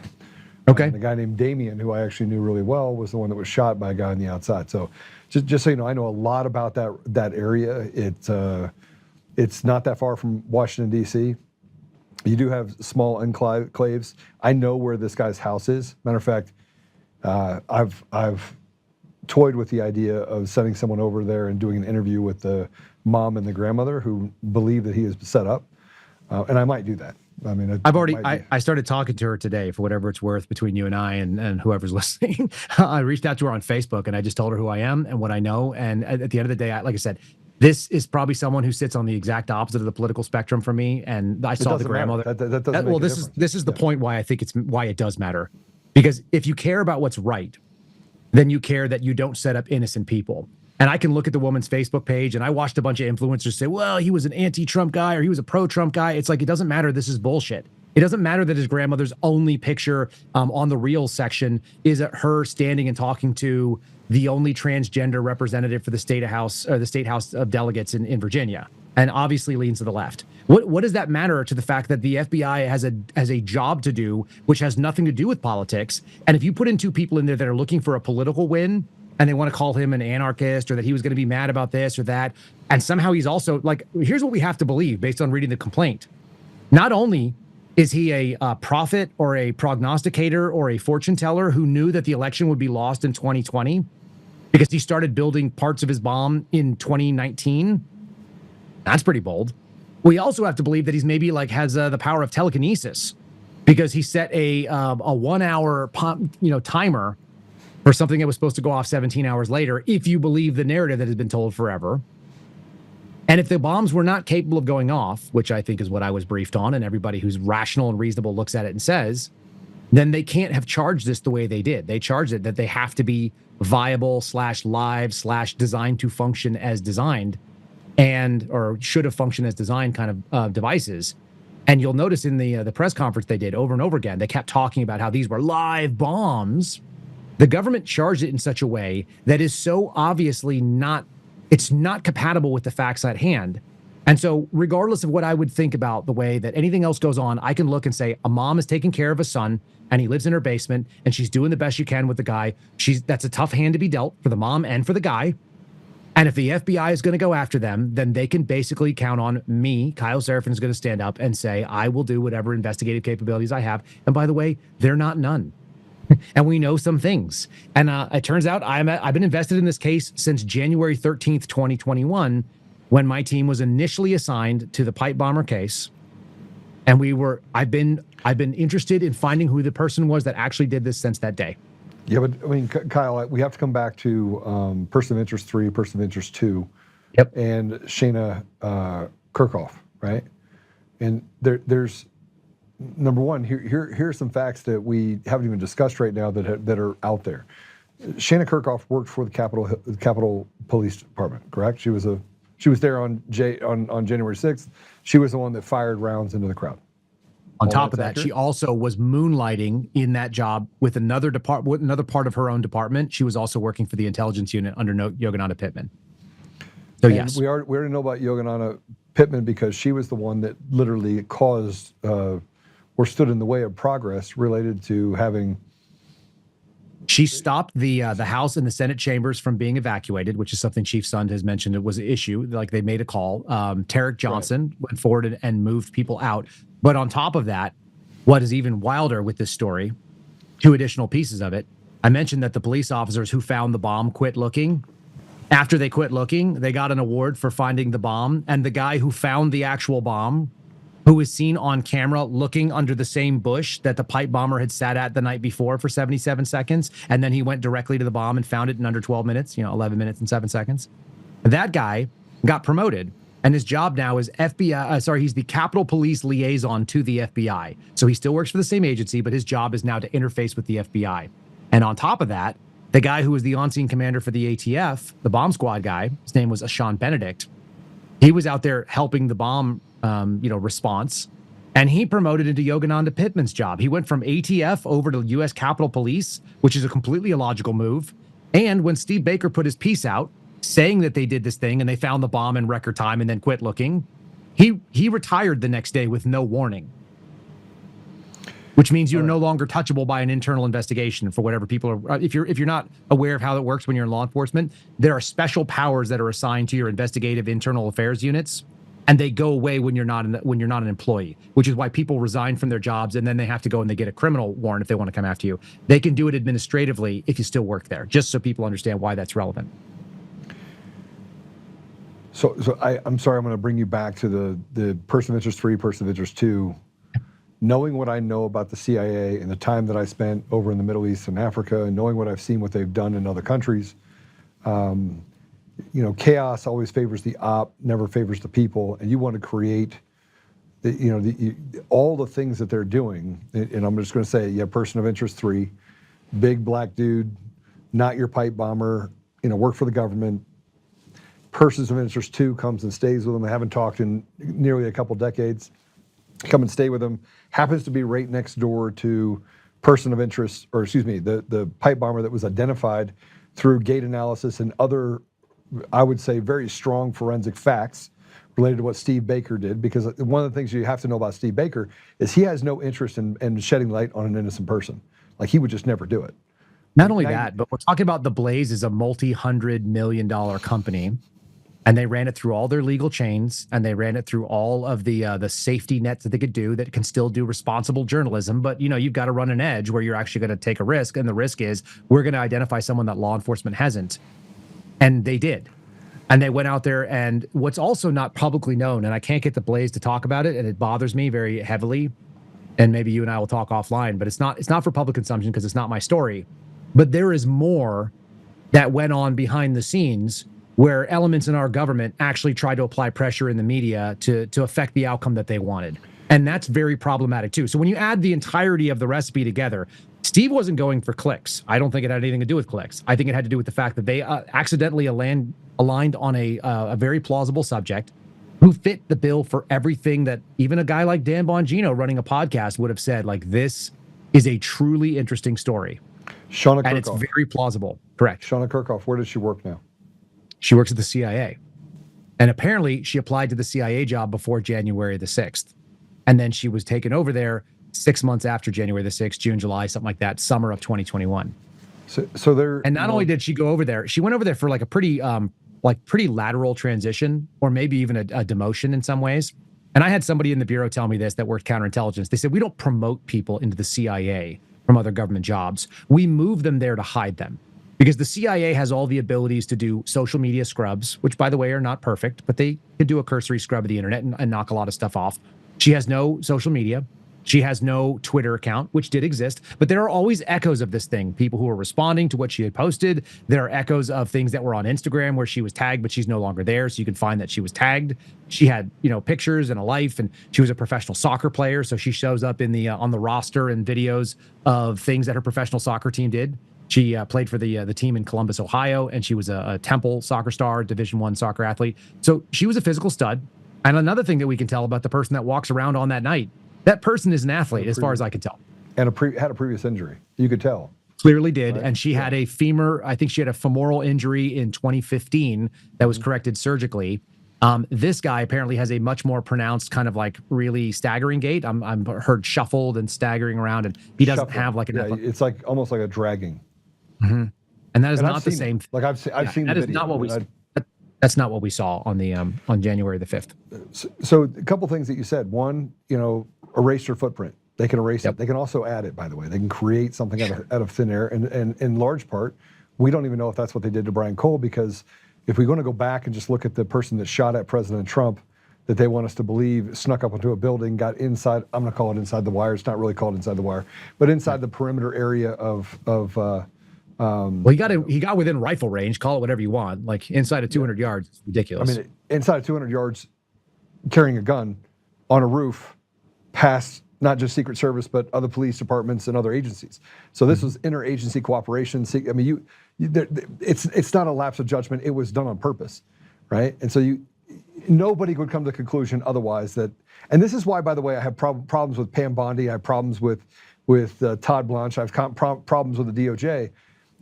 D: Okay.
A: And a guy named Damien, who I actually knew really well, was the one that was shot by a guy on the outside. So just so you know, I know a lot about that area. It's not that far from Washington, D.C. You do have small enclaves. I know where this guy's house is. Matter of fact, I've toyed with the idea of sending someone over there and doing an interview with the mom and the grandmother who believe that he is set up, and I might do that. I mean,
D: I started talking to her today, for whatever it's worth, between you and I and whoever's listening. I reached out to her on Facebook and I just told her who I am and what I know. And at the end of the day, like I said, this is probably someone who sits on the exact opposite of the political spectrum from me. And I saw the grandmother.
A: That doesn't make a difference.
D: This is the point why I think why it does matter. Because if you care about what's right, then you care that you don't set up innocent people. And I can look at the woman's Facebook page, and I watched a bunch of influencers say, well, he was an anti-Trump guy or he was a pro-Trump guy. It's like, it doesn't matter. This is bullshit. It doesn't matter that his grandmother's only picture on the Reels section is her standing and talking to the only transgender representative for the state house of delegates in Virginia, and obviously leans to the left. What does that matter to the fact that the FBI has a job to do, which has nothing to do with politics? And if you put in two people in there that are looking for a political win, and they want to call him an anarchist or that he was going to be mad about this or that, and somehow he's also like, here's what we have to believe based on reading the complaint. Not only is he a prophet or a prognosticator or a fortune teller who knew that the election would be lost in 2020 because he started building parts of his bomb in 2019. That's pretty bold. We also have to believe that he's maybe has the power of telekinesis because he set a 1 hour timer for something that was supposed to go off 17 hours later, if you believe the narrative that has been told forever. And if the bombs were not capable of going off, which I think is what I was briefed on, and everybody who's rational and reasonable looks at it and says, then they can't have charged this the way they did. They charged it that they have to be viable /live /designed to function as designed, or should have functioned as designed kind of devices. And you'll notice in the press conference they did over and over again, they kept talking about how these were live bombs. The government charged it in such a way that is so obviously not compatible with the facts at hand. And so regardless of what I would think about the way that anything else goes on, I can look and say a mom is taking care of a son and he lives in her basement and she's doing the best she can with the guy. That's a tough hand to be dealt for the mom and for the guy. And if the FBI is going to go after them, then they can basically count on me. Kyle Seraphin is going to stand up and say, I will do whatever investigative capabilities I have. And by the way, they're not none. And we know some things. And it turns out I've been invested in this case since January 13th, 2021, when my team was initially assigned to the pipe bomber case. And I've been interested in finding who the person was that actually did this since that day.
A: Yeah, but I mean, Kyle, we have to come back to person of interest 3, person of interest 2,
D: yep,
A: and Shauni Kerkhoff, right? And there's number one, here are some facts that we haven't even discussed right now that are out there. Shauni Kerkhoff worked for the Capitol Police Department, correct? She was there on January 6th. She was the one that fired rounds into the crowd.
D: On top of that, she also was moonlighting in that job with another part of her own department. She was also working for the intelligence unit under Yogananda Pittman. So yes,
A: we already know about Yogananda Pittman because she was the one that literally caused or stood in the way of progress related to having.
D: She stopped the House and the Senate chambers from being evacuated, which is something Chief Sund has mentioned. It was an issue. Like they made a call. Tarek Johnson went forward and moved people out. But on top of that, what is even wilder with this story, 2 additional pieces of it. I mentioned that the police officers who found the bomb quit looking. After they quit looking, they got an award for finding the bomb. And the guy who found the actual bomb, who was seen on camera looking under the same bush that the pipe bomber had sat at the night before for 77 seconds. And then he went directly to the bomb and found it in under 12 minutes, 11 minutes and 7 seconds. That guy got promoted. And his job now is he's the Capitol Police liaison to the FBI. So he still works for the same agency, but his job is now to interface with the FBI. And on top of that, The guy who was the on-scene commander for the ATF, the bomb squad guy, his name was Sean Benedict. He was out there helping the bomb, response, and he promoted into Yogananda Pittman's job. He went from ATF over to U.S. Capitol Police, which is a completely illogical move. And when Steve Baker put his piece out saying that they did this thing and they found the bomb in record time and then quit looking, he retired the next day with no warning. Which means you're no longer touchable by an internal investigation for whatever people are. If you're not aware of how it works when you're in law enforcement, there are special powers that are assigned to your investigative internal affairs units, and they go away when you're not an employee. Which is why people resign from their jobs and then they have to go and they get a criminal warrant if they want to come after you. They can do it administratively if you still work there, just so people understand why that's relevant.
A: So I'm sorry, I'm going to bring you back to the person of interest 3, person of interest 2. Knowing what I know about the CIA and the time that I spent over in the Middle East and Africa, and knowing what I've seen, what they've done in other countries, chaos always favors the op, never favors the people. And you want to create, all the things that they're doing. And I'm just going to say, person of interest 3, big black dude, not your pipe bomber, work for the government. Persons of interest 2 comes and stays with them. I haven't talked in nearly a couple decades. Come and stay with them. Happens to be right next door to person of interest, or excuse me, the pipe bomber that was identified through gait analysis and other, I would say, very strong forensic facts related to what Steve Baker did. Because one of the things you have to know about Steve Baker is he has no interest in shedding light on an innocent person. Like, he would just never do it.
D: Not only that, but we're talking about the Blaze is a multi-$100-million company. And they ran it through all their legal chains, and they ran it through all of the safety nets that they could do that can still do responsible journalism. But, you've got to run an edge where you're actually going to take a risk. And the risk is we're going to identify someone that law enforcement hasn't. And they did. And they went out there. And what's also not publicly known, and I can't get the Blaze to talk about it, and it bothers me very heavily. And maybe you and I will talk offline, but it's not for public consumption because it's not my story. But there is more that went on behind the scenes where elements in our government actually tried to apply pressure in the media to affect the outcome that they wanted. And that's very problematic too. So when you add the entirety of the recipe together, Steve wasn't going for clicks. I don't think it had anything to do with clicks. I think it had to do with the fact that they accidentally aligned on a very plausible subject who fit the bill for everything that even a guy like Dan Bongino running a podcast would have said, like, this is a truly interesting story.
A: Shauni Kerkhoff.
D: And it's very plausible. Correct.
A: Shauni Kerkhoff, where does she work now?
D: She works at the CIA. And apparently she applied to the CIA job before January the 6th. And then she was taken over there 6 months after January the 6th, June, July, something like that, summer of 2021.
A: So there.
D: And not only did she go over there, she went over there for like a pretty lateral transition, or maybe even a demotion in some ways. And I had somebody in the Bureau tell me this that worked counterintelligence. They said, we don't promote people into the CIA from other government jobs. We move them there to hide them. Because the CIA has all the abilities to do social media scrubs, which, by the way, are not perfect, but they could do a cursory scrub of the internet and knock a lot of stuff off. She has no social media. She has no Twitter account, which did exist, but there are always echoes of this thing. People who are responding to what she had posted. There are echoes of things that were on Instagram where she was tagged, but she's no longer there. So you can find that she was tagged. She had, pictures and a life, and she was a professional soccer player. So she shows up in the on the roster and videos of things that her professional soccer team did. She played for the team in Columbus, Ohio, and she was a Temple soccer star, Division I soccer athlete. So she was a physical stud. And another thing that we can tell about the person that walks around on that night, that person is an athlete, as far as I can tell.
A: And had a previous injury. You could tell.
D: Clearly did.
A: Right?
D: And she had a I think she had a femoral injury in 2015 that was corrected surgically. This guy apparently has a much more pronounced kind of like really staggering gait. I'm heard shuffled and staggering around, and he doesn't have like
A: it's like almost like a dragging.
D: Mm-hmm. And that is not the same.
A: Like I've seen
D: that
A: the
D: is
A: video.
D: not what we. That's not what we saw on the on January the 5th.
A: So a couple things that you said. One, erase your footprint. They can erase it. They can also add it. By the way, they can create something out of thin air. And in large part, we don't even know if that's what they did to Brian Cole, because if we're going to go back and just look at the person that shot at President Trump, that they want us to believe snuck up into a building, got inside. I'm going to call it inside the wire. It's not really called inside the wire, but inside the perimeter area of.
D: Well, he got within rifle range. Call it whatever you want. Like inside of 200 yards, it's ridiculous.
A: I mean, inside of 200 yards, carrying a gun on a roof, past not just Secret Service, but other police departments and other agencies. So this was interagency cooperation. I mean, it's not a lapse of judgment. It was done on purpose, right? And so nobody would come to the conclusion otherwise that. And this is why, by the way, I have problems with Pam Bondi. I have problems with Todd Blanche. I have problems with the DOJ,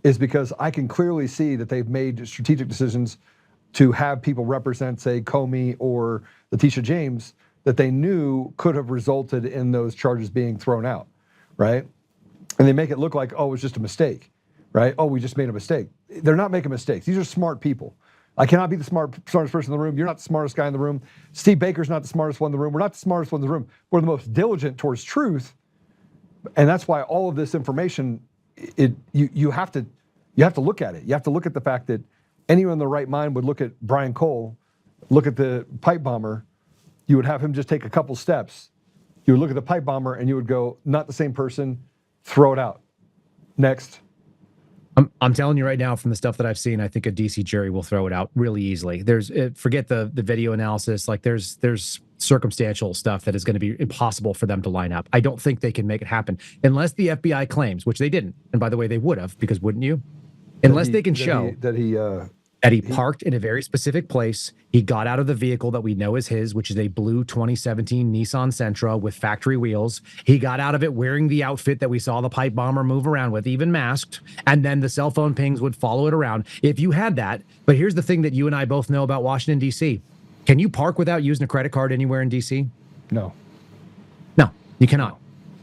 A: is because I can clearly see that they've made strategic decisions to have people represent, say, Comey or Letitia James, that they knew could have resulted in those charges being thrown out, right? And they make it look like, oh, it was just a mistake, right? Oh, we just made a mistake. They're not making mistakes. These are smart people. I cannot be the smartest person in the room. You're not the smartest guy in the room. Steve Baker's not the smartest one in the room. We're not the smartest one in the room. We're the most diligent towards truth. And that's why all of this information, you have to look at it. You have to look at the fact that anyone in the right mind would look at Brian Cole, look at the pipe bomber. You would have him just take a couple steps. You would look at the pipe bomber and you would go, not the same person, throw it out. Next.
D: I'm telling you right now, from the stuff that I've seen, I think a DC jury will throw it out really easily. Forget the video analysis. Like there's circumstantial stuff that is going to be impossible for them to line up. I don't think they can make it happen unless the FBI claims, which they didn't. And by the way, they would have, because wouldn't you? Unless they can show that he parked in a very specific place. He got out of the vehicle that we know is his, which is a blue 2017 Nissan Sentra with factory wheels. He got out of it wearing the outfit that we saw the pipe bomber move around with, even masked. And then the cell phone pings would follow it around. If you had that, but here's the thing that you and I both know about Washington, D.C. Can you park without using a credit card anywhere in D.C.?
A: No.
D: No, you cannot.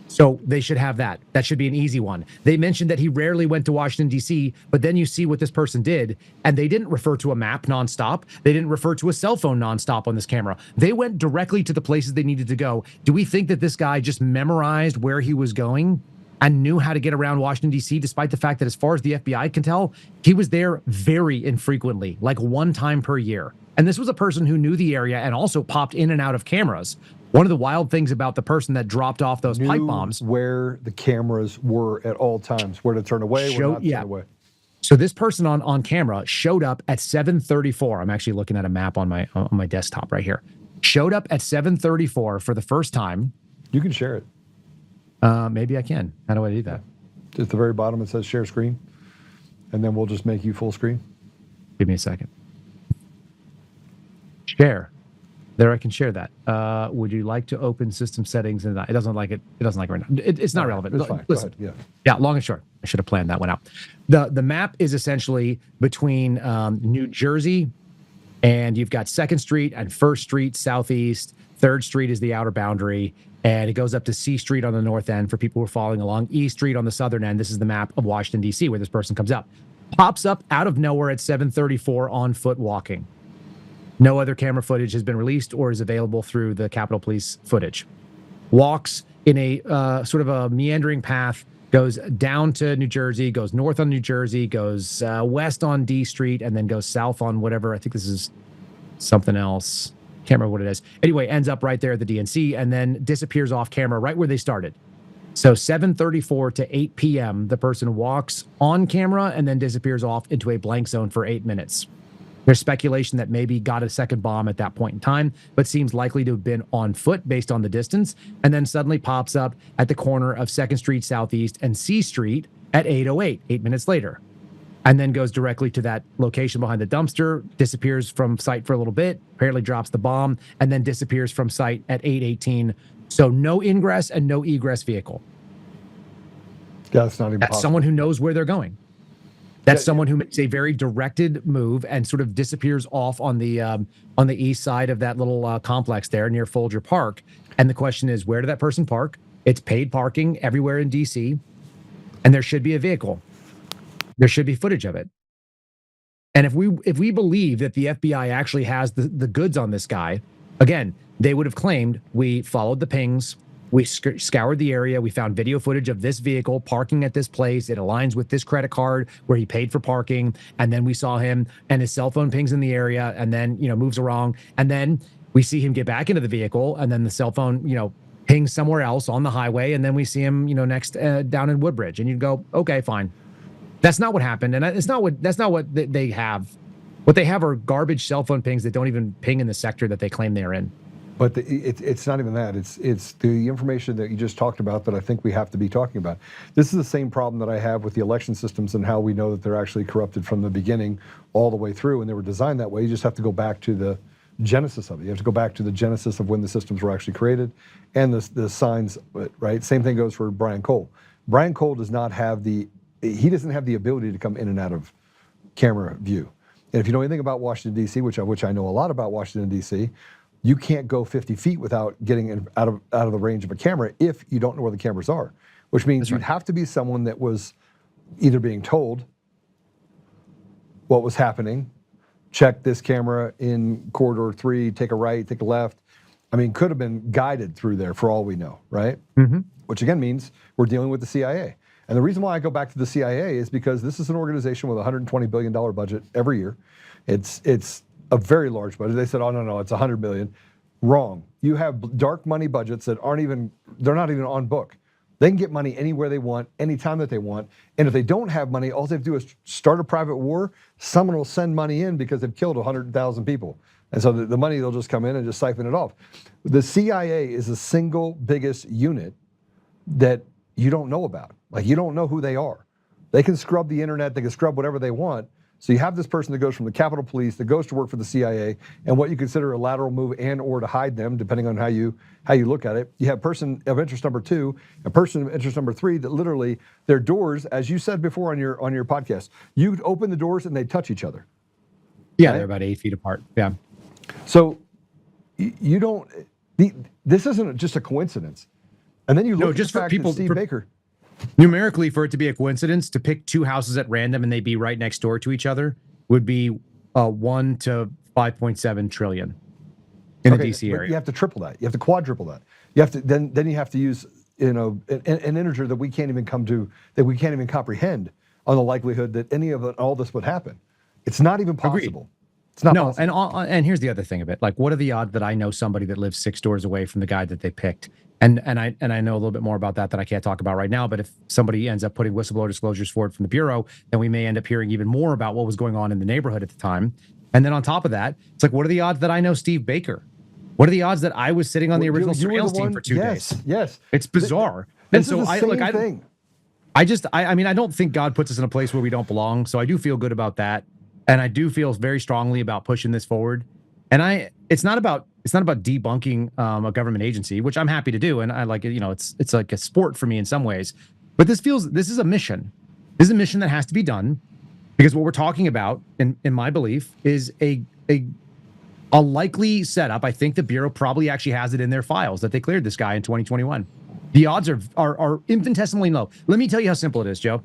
D: So they should have that. That should be an easy one. They mentioned that he rarely went to Washington, D.C., but then you see what this person did, and they didn't refer to a map nonstop. They didn't refer to a cell phone nonstop on this camera. They went directly to the places they needed to go. Do we think that this guy just memorized where he was going and knew how to get around Washington, D.C., despite the fact that, as far as the FBI can tell, he was there very infrequently, like one time per year? And this was a person who knew the area and also popped in and out of cameras. One of the wild things about the person that dropped off those pipe bombs,
A: where the cameras were at all times, where to turn away, where not to turn away.
D: So this person on camera showed up at 7:34. I'm actually looking at a map on my desktop right here. Showed up at 7:34 for the first time.
A: You can share it.
D: Maybe I can. How do I do that?
A: At the very bottom it says share screen, and then we'll just make you full screen.
D: Give me a second. Share. There, I can share that. Would you like to open system settings? And it doesn't like it. It doesn't like it right now. It's not relevant.
A: It's fine.
D: Listen,
A: go ahead. Yeah.
D: Long and short. I should have planned that one out. The map is essentially between New Jersey, and you've got 2nd Street and 1st Street southeast. 3rd Street is the outer boundary, and it goes up to C Street on the north end for people who are following along. E Street on the southern end. This is the map of Washington, D.C., where this person comes up. Pops up out of nowhere at 7:34 on foot walking. No other camera footage has been released or is available through the Capitol Police footage. Walks in a sort of a meandering path, goes down to New Jersey, goes north on New Jersey, goes west on D Street, and then goes south on whatever. I think this is something else. Can't remember what it is. Anyway, ends up right there at the DNC and then disappears off camera right where they started. So 7:34 to 8 p.m., the person walks on camera and then disappears off into a blank zone for 8 minutes. There's speculation that maybe got a second bomb at that point in time, but seems likely to have been on foot based on the distance, and then suddenly pops up at the corner of 2nd Street Southeast and C Street at 8:08, 8 minutes later, and then goes directly to that location behind the dumpster, disappears from sight for a little bit, apparently drops the bomb, and then disappears from sight at 8:18. So no ingress and no egress vehicle.
A: Yeah, that's not even
D: That's
A: possible.
D: someone who knows where they're going. That's someone who makes a very directed move and sort of disappears off on the east side of that little complex there near Folger Park. And the question is, where did that person park? It's paid parking everywhere in DC, and there should be a vehicle. There should be footage of it. And if we believe that the FBI actually has the goods on this guy, again, they would have claimed we followed the pings. We scoured the area. We found video footage of this vehicle parking at this place. It aligns with this credit card where he paid for parking. And then we saw him and his cell phone pings in the area and then, moves around. And then we see him get back into the vehicle and then the cell phone, pings somewhere else on the highway. And then we see him, next down in Woodbridge. And you'd go, okay, fine. That's not what happened. And that's not what they have. What they have are garbage cell phone pings that don't even ping in the sector that they claim they're in.
A: But it's not even that. It's the information that you just talked about that I think we have to be talking about. This is the same problem that I have with the election systems and how we know that they're actually corrupted from the beginning all the way through, and they were designed that way. You just have to go back to the genesis of it. You have to go back to the genesis of when the systems were actually created and the signs, right? Same thing goes for Brian Cole. Brian Cole doesn't have the ability to come in and out of camera view. And if you know anything about Washington, D.C., which I know a lot about Washington, D.C., you can't go 50 feet without getting out of the range of a camera if you don't know where the cameras are, which means you'd have to be someone that was either being told what was happening, check this camera in corridor 3, take a right, take a left. I mean, could have been guided through there for all we know, right? Mm-hmm. Which again means we're dealing with the CIA. And the reason why I go back to the CIA is because this is an organization with a $120 billion budget every year. It's a very large budget. They said, oh, no, it's $100 billion. Wrong. You have dark money budgets that they're not even on book. They can get money anywhere they want, anytime that they want. And if they don't have money, all they have to do is start a private war. Someone will send money in because they've killed 100,000 people. And so the money, they'll just come in and just siphon it off. The CIA is the single biggest unit that you don't know about. Like, you don't know who they are. They can scrub the internet, they can scrub whatever they want. So you have this person that goes from the Capitol Police, that goes to work for the CIA, and what you consider a lateral move and or to hide them, depending on how you look at it. You have person of interest number 2, a person of interest number 3 that literally, their doors, as you said before on your podcast, you open the doors and they touch each other.
D: Yeah,
A: right?
D: They're about 8 feet apart. Yeah.
A: So you don't, this isn't just a coincidence. And then you look
D: just
A: at the fact
D: for people,
A: that Steve Baker.
D: Numerically, for it to be a coincidence, to pick 2 houses at random and they be right next door to each other would be 1 to 5.7 trillion in the DC area.
A: You have to triple that. You have to quadruple that. You have to then you have to use an integer that we can't even comprehend on the likelihood that any of all this would happen. It's not even possible.
D: Agreed.
A: It's not possible.
D: And here's the other thing of it. Like, what are the odds that I know somebody that lives 6 doors away from the guy that they picked? And I know a little bit more about that I can't talk about right now. But if somebody ends up putting whistleblower disclosures forward from the Bureau, then we may end up hearing even more about what was going on in the neighborhood at the time. And then on top of that, it's like, what are the odds that I know Steve Baker? What are the odds that I was sitting on the original surveillance team for 2 days?
A: Yes.
D: It's bizarre.
A: This is the same thing.
D: I mean, I don't think God puts us in a place where we don't belong. So I do feel good about that. And I do feel very strongly about pushing this forward. And it's not about debunking a government agency, which I'm happy to do. And I like it, it's like a sport for me in some ways. But this is a mission. This is a mission that has to be done, because what we're talking about, in my belief, is a likely setup. I think the Bureau probably actually has it in their files that they cleared this guy in 2021. The odds are infinitesimally low. Let me tell you how simple it is, Joe.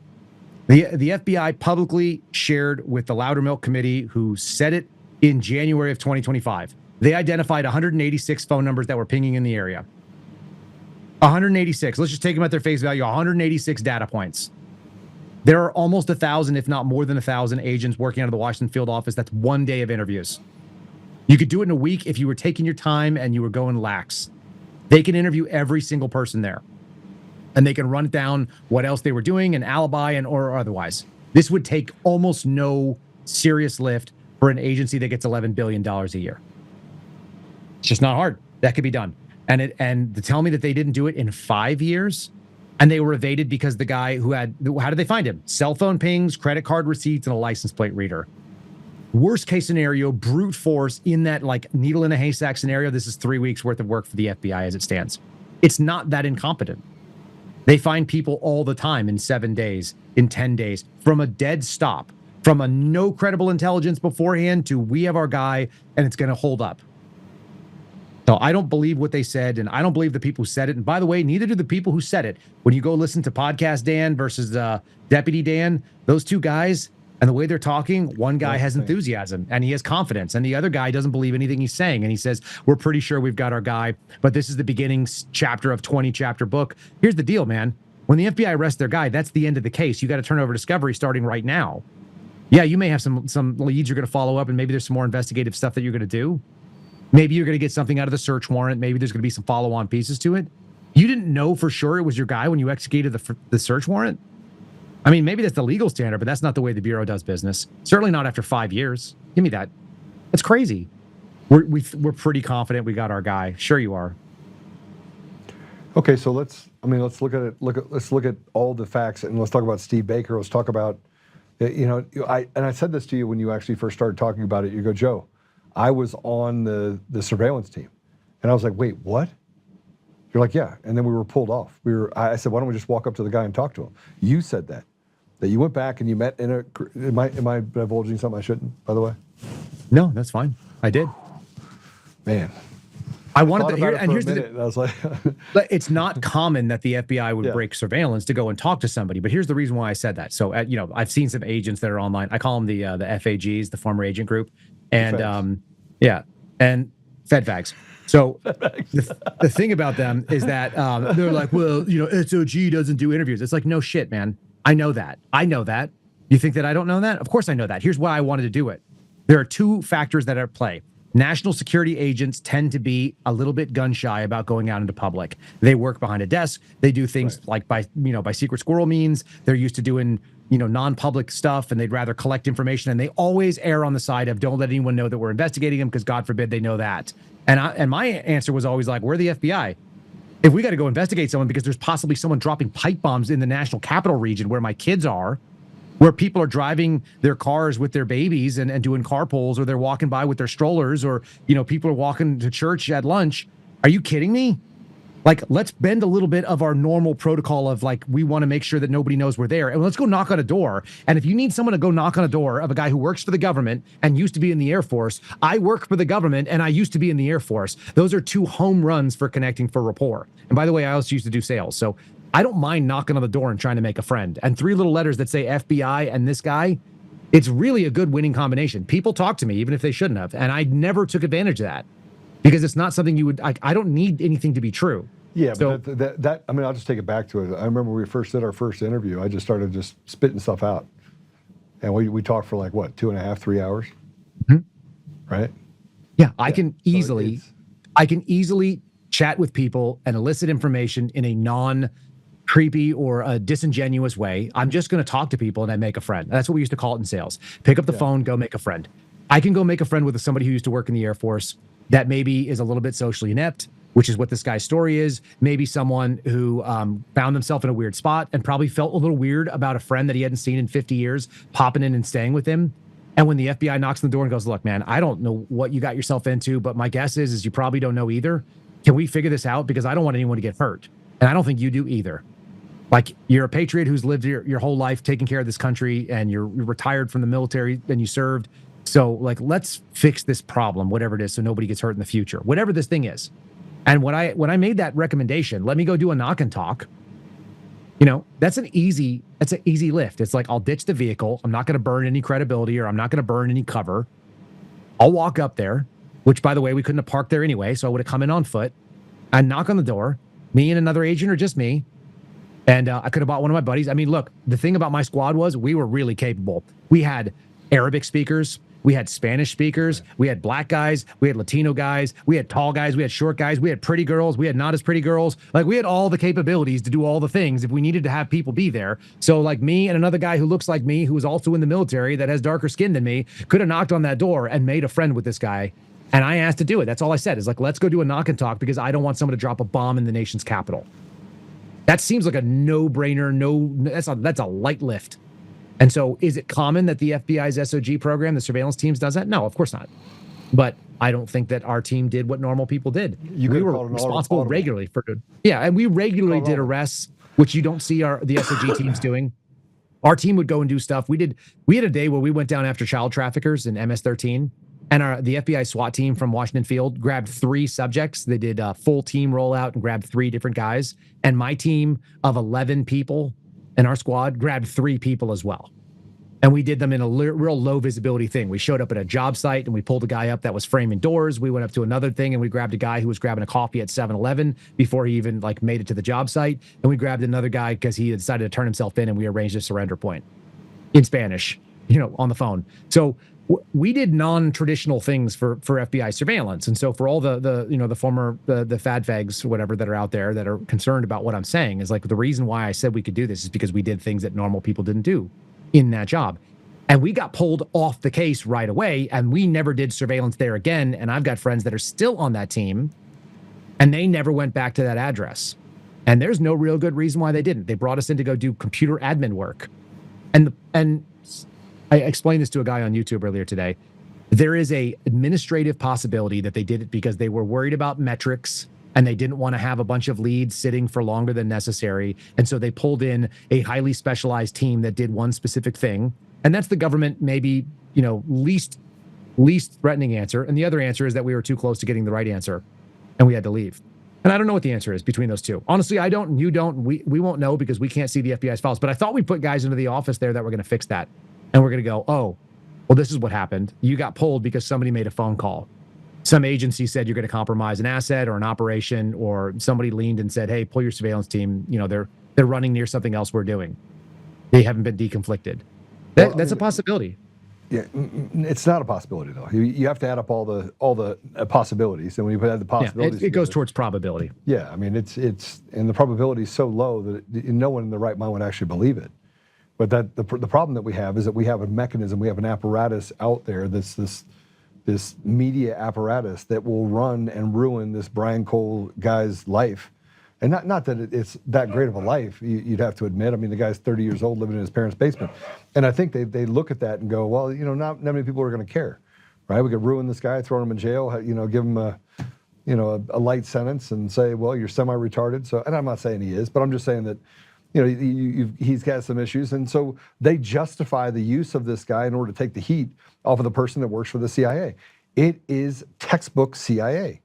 D: The FBI publicly shared with the Loudermilk Committee, who said it in January of 2025. They identified 186 phone numbers that were pinging in the area. 186. Let's just take them at their face value. 186 data points. There are almost 1,000, if not more than 1,000 agents working out of the Washington field office. That's 1 day of interviews. You could do it in a week if you were taking your time and you were going lax. They can interview every single person there. And they can run down what else they were doing, an alibi or otherwise. This would take almost no serious lift for an agency that gets $11 billion a year. It's just not hard. That could be done. And to tell me that they didn't do it in 5 years, and they were evaded because the guy how did they find him? Cell phone pings, credit card receipts, and a license plate reader. Worst case scenario, brute force in that like needle in a haystack scenario. This is 3 weeks worth of work for the FBI as it stands. It's not that incompetent. They find people all the time in 7 days, in 10 days, from a dead stop, from a no credible intelligence beforehand to we have our guy and it's going to hold up. So I don't believe what they said, and I don't believe the people who said it. And by the way, neither do the people who said it. When you go listen to Podcast Dan versus Deputy Dan, those two guys and the way they're talking, one guy has enthusiasm and he has confidence, and the other guy doesn't believe anything he's saying. And he says, we're pretty sure we've got our guy, but this is the beginning chapter of 20-chapter book. Here's the deal, man. When the FBI arrests their guy, that's the end of the case. You got to turn over discovery starting right now. Yeah, you may have some leads you're going to follow up, and maybe there's some more investigative stuff that you're going to do. Maybe you're going to get something out of the search warrant. Maybe there's going to be some follow-on pieces to it. You didn't know for sure it was your guy when you executed the search warrant? I mean, maybe that's the legal standard, but that's not the way the Bureau does business. Certainly not after 5 years. Give me that. That's crazy. We're pretty confident we got our guy. Sure, you are.
A: Okay, so let's look at it. Let's look at all the facts, and let's talk about Steve Baker. Let's talk about, I said this to you when you actually first started talking about it. You go, Joe, I was on the surveillance team, and I was like, wait, what? You're like, yeah, and then we were pulled off. I said, why don't we just walk up to the guy and talk to him? You said that you went back and you met in a. Am I divulging something I shouldn't? By the way.
D: No, that's fine. I did.
A: Man.
D: I wanted to hear, and here's
A: the. I was like,
D: it's not common that the FBI would break surveillance to go and talk to somebody. But here's the reason why I said that. So, I've seen some agents that are online. I call them the FAGs, the former agent group, and and FedFags. So the thing about them is that they're like, well, SOG doesn't do interviews. It's like, no shit, man. I know that. You think that I don't know that? Of course I know that. Here's why I wanted to do it. There are two factors that are at play. National security agents tend to be a little bit gun shy about going out into public. They work behind a desk. They do things like by secret squirrel means. They're used to doing, non-public stuff, and they'd rather collect information. And they always err on the side of don't let anyone know that we're investigating them, because God forbid they know that. And my answer was always like, we're the FBI. If we got to go investigate someone because there's possibly someone dropping pipe bombs in the national capital region where my kids are, where people are driving their cars with their babies and doing carpools, or they're walking by with their strollers, or, people are walking to church at lunch. Are you kidding me? Like, let's bend a little bit of our normal protocol of like, we want to make sure that nobody knows we're there. And let's go knock on a door. And if you need someone to go knock on a door of a guy who works for the government and used to be in the Air Force, I work for the government and I used to be in the Air Force. Those are two home runs for connecting for rapport. And by the way, I also used to do sales. So I don't mind knocking on the door and trying to make a friend. And 3 little letters that say FBI and this guy, it's really a good winning combination. People talk to me, even if they shouldn't have. And I never took advantage of that, because it's not something you would, I don't need anything to be true.
A: Yeah,
D: so,
A: but I'll just take it back to it. I remember when we first did our first interview, I just started just spitting stuff out. And we talked for like, what, 2.5, 3 hours?
D: Mm-hmm.
A: Right?
D: Yeah, I can easily chat with people and elicit information in a non-creepy or a disingenuous way. I'm just going to talk to people and I make a friend. That's what we used to call it in sales. Pick up the phone, go make a friend. I can go make a friend with somebody who used to work in the Air Force that maybe is a little bit socially inept, which is what this guy's story is. Maybe someone who found himself in a weird spot and probably felt a little weird about a friend that he hadn't seen in 50 years popping in and staying with him. And when the FBI knocks on the door and goes, look, man, I don't know what you got yourself into, but my guess is you probably don't know either. Can we figure this out? Because I don't want anyone to get hurt. And I don't think you do either. Like, you're a patriot who's lived your whole life taking care of this country, and you're retired from the military and you served. So, like, let's fix this problem, whatever it is, so nobody gets hurt in the future, whatever this thing is. And when I made that recommendation, let me go do a knock and talk. That's an easy lift. It's like, I'll ditch the vehicle. I'm not going to burn any credibility, or I'm not going to burn any cover. I'll walk up there, which, by the way, we couldn't have parked there anyway. So I would have come in on foot and knock on the door, me and another agent, or just me. And I could have bought one of my buddies. I mean, look, the thing about my squad was we were really capable. We had Arabic speakers. We had Spanish speakers. We had black guys. We had Latino guys. We had tall guys. We had short guys. We had pretty girls. We had not as pretty girls. Like, we had all the capabilities to do all the things if we needed to have people be there. So, like, me and another guy who looks like me, who was also in the military, that has darker skin than me, could have knocked on that door and made a friend with this guy. And I asked to do it. That's all I said, is like, let's go do a knock and talk, because I don't want someone to drop a bomb in the nation's capital. That seems like a no-brainer. That's a light lift. And so, is it common that the FBI's SOG program, the surveillance teams, does that? No, of course not. But I don't think that our team did what normal people did. We were responsible regularly for good. Yeah, and we regularly did arrests, which you don't see the SOG teams doing. Our team would go and do stuff. We had a day where we went down after child traffickers in MS-13, and the FBI SWAT team from Washington Field grabbed 3 subjects. They did a full team rollout and grabbed 3 different guys. And my team of 11 people in our squad grabbed 3 people as well. And we did them in a real low visibility thing. We showed up at a job site and we pulled a guy up that was framing doors. We went up to another thing and we grabbed a guy who was grabbing a coffee at 7-Eleven before he even made it to the job site. And we grabbed another guy because he had decided to turn himself in, and we arranged a surrender point in Spanish, on the phone. So we did non-traditional things for FBI surveillance. And so for all the former fad fags or whatever that are out there that are concerned about what I'm saying, is like, the reason why I said we could do this is because we did things that normal people didn't do in that job. And we got pulled off the case right away, and we never did surveillance there again. And I've got friends that are still on that team, and they never went back to that address. And there's no real good reason why they didn't. They brought us in to go do computer admin work. And I explained this to a guy on YouTube earlier today. There is a administrative possibility that they did it because they were worried about metrics and they didn't want to have a bunch of leads sitting for longer than necessary. And so they pulled in a highly specialized team that did one specific thing. And that's the government maybe, least threatening answer. And the other answer is that we were too close to getting the right answer and we had to leave. And I don't know what the answer is between those two. Honestly, I don't, you don't, we won't know because we can't see the FBI's files. But I thought we put guys into the office there that were going to fix that. And we're going to go, oh, well, this is what happened. You got pulled because somebody made a phone call. Some agency said you're going to compromise an asset or an operation, or somebody leaned and said, hey, pull your surveillance team. They're running near something else we're doing. They haven't been deconflicted. That's a possibility.
A: Yeah, it's not a possibility though. You have to add up all the possibilities, and when you add the possibilities,
D: it goes towards probability.
A: Yeah, I mean it's and the probability is so low that no one in the right mind would actually believe it. But the problem that we have is that we have a mechanism, we have an apparatus out there that's this media apparatus that will run and ruin this Brian Cole guy's life. And not that it's that great of a life, you'd have to admit. I mean, the guy's 30 years old living in his parents' basement. And I think they look at that and go, well, not many people are going to care, right? We could ruin this guy, throw him in jail, give him a light sentence and say, well, you're semi-retarded. So, and I'm not saying he is, but I'm just saying that, he's got some issues. And so they justify the use of this guy in order to take the heat off of the person that works for the CIA. It is textbook CIA.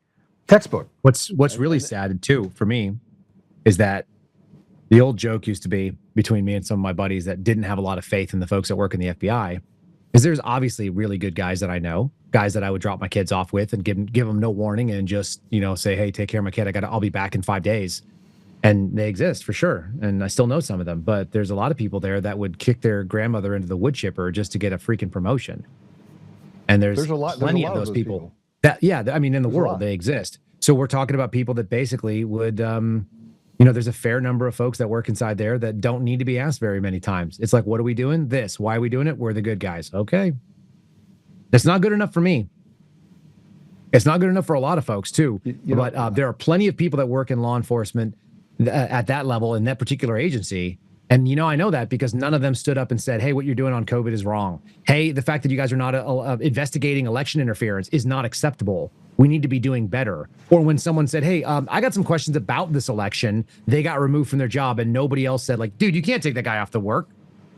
A: Textbook.
D: What's really sad too for me is that the old joke used to be between me and some of my buddies that didn't have a lot of faith in the folks that work in the FBI is there's obviously really good guys that I know, guys that I would drop my kids off with and give them no warning and just, say, hey, take care of my kid. I'll be back in 5 days. And they exist for sure. And I still know some of them, but there's a lot of people there that would kick their grandmother into the wood chipper just to get a freaking promotion. And there's plenty of those people. In the world, they exist. So we're talking about people that basically would, there's a fair number of folks that work inside there that don't need to be asked very many times. It's like, what are we doing? This. Why are we doing it? We're the good guys. Okay. It's not good enough for me. It's not good enough for a lot of folks too. But there are plenty of people that work in law enforcement at that level in that particular agency. And, I know that because none of them stood up and said, hey, what you're doing on COVID is wrong. Hey, the fact that you guys are not investigating election interference is not acceptable. We need to be doing better. Or when someone said, hey, I got some questions about this election, they got removed from their job and nobody else said, like, dude, you can't take that guy off the work.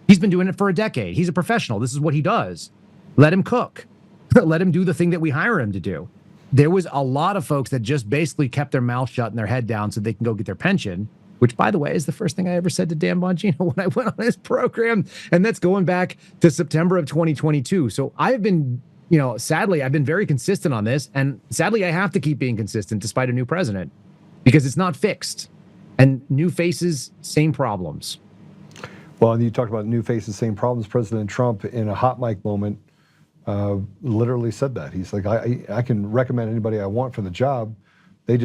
D: He's been doing it for a decade. He's a professional. This is what he does. Let him cook. Let him do the thing that we hire him to do. There was a lot of folks that just basically kept their mouth shut and their head down so they can go get their pension, which, by the way, is the first thing I ever said to Dan Bongino when I went on his program. And that's going back to September of 2022. So I've been, sadly, I've been very consistent on this. And sadly, I have to keep being consistent despite a new president because it's not fixed. And new faces, same problems.
A: Well, and you talked about new faces, same problems. President Trump, in a hot mic moment, literally said that. He's like, I can recommend anybody I want for the job. They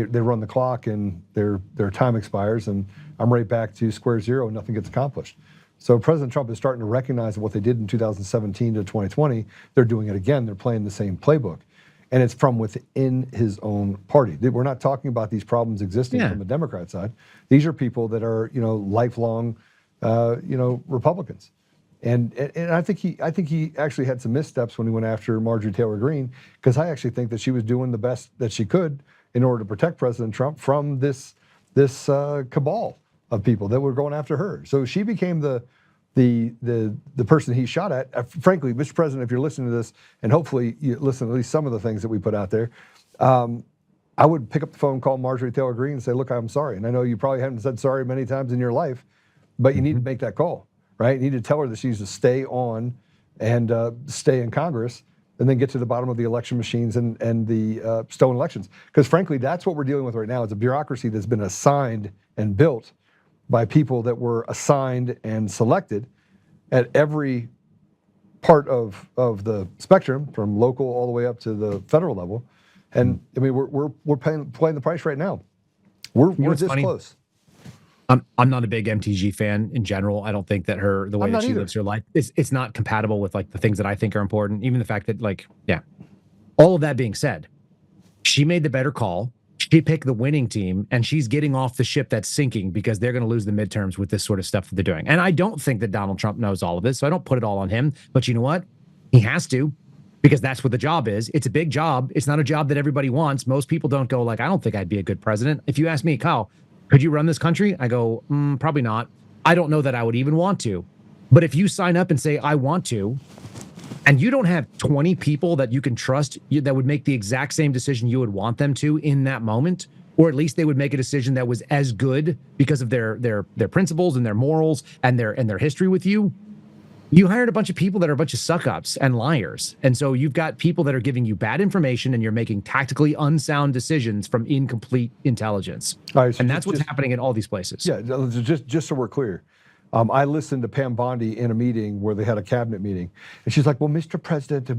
A: run the clock and their time expires and I'm right back to square zero and nothing gets accomplished. So President Trump is starting to recognize what they did in 2017 to 2020. They're doing it again. They're playing the same playbook. And it's from within his own party. We're not talking about these problems existing from the Democrat side. These are people that are, lifelong, Republicans. And I think he actually had some missteps when he went after Marjorie Taylor Greene, because I actually think that she was doing the best that she could in order to protect President Trump from this cabal of people that were going after her. So she became the person he shot at. Frankly, Mr. President, if you're listening to this, and hopefully you listen to at least some of the things that we put out there, I would pick up the phone, call Marjorie Taylor Greene and say, look, I'm sorry. And I know you probably haven't said sorry many times in your life, but you need to make that call. Right? You need to tell her that she needs to stay on and stay in Congress and then get to the bottom of the election machines and the stolen elections. Because frankly, that's what we're dealing with right now. It's a bureaucracy that's been assigned and built by people that were assigned and selected at every part of the spectrum, from local all the way up to the federal level. And I mean, we're paying the price right now. We're this close.
D: I'm not a big MTG fan in general. I don't think that the way that she lives her life, it's not compatible with like the things that I think are important. Even the fact that like, yeah, all of that being said, she made the better call. She picked the winning team, and she's getting off the ship that's sinking because they're going to lose the midterms with this sort of stuff that they're doing. And I don't think that Donald Trump knows all of this, so I don't put it all on him. But you know what? He has to, because that's what the job is. It's a big job. It's not a job that everybody wants. Most people don't go like, I don't think I'd be a good president. If you ask me, Kyle, could you run this country? I go, probably not. I don't know that I would even want to. But if you sign up and say, I want to, and you don't have 20 people that you can trust that would make the exact same decision you would want them to in that moment, or at least they would make a decision that was as good because of their principles and their morals and their history with you. You hired a bunch of people that are a bunch of suck-ups and liars. And so you've got people that are giving you bad information, and you're making tactically unsound decisions from incomplete intelligence.
A: All right, so
D: and that's what's happening in all these places.
A: Yeah, just so we're clear. I listened to Pam Bondi in a meeting where they had a cabinet meeting, and she's like, "Well, Mr. President,"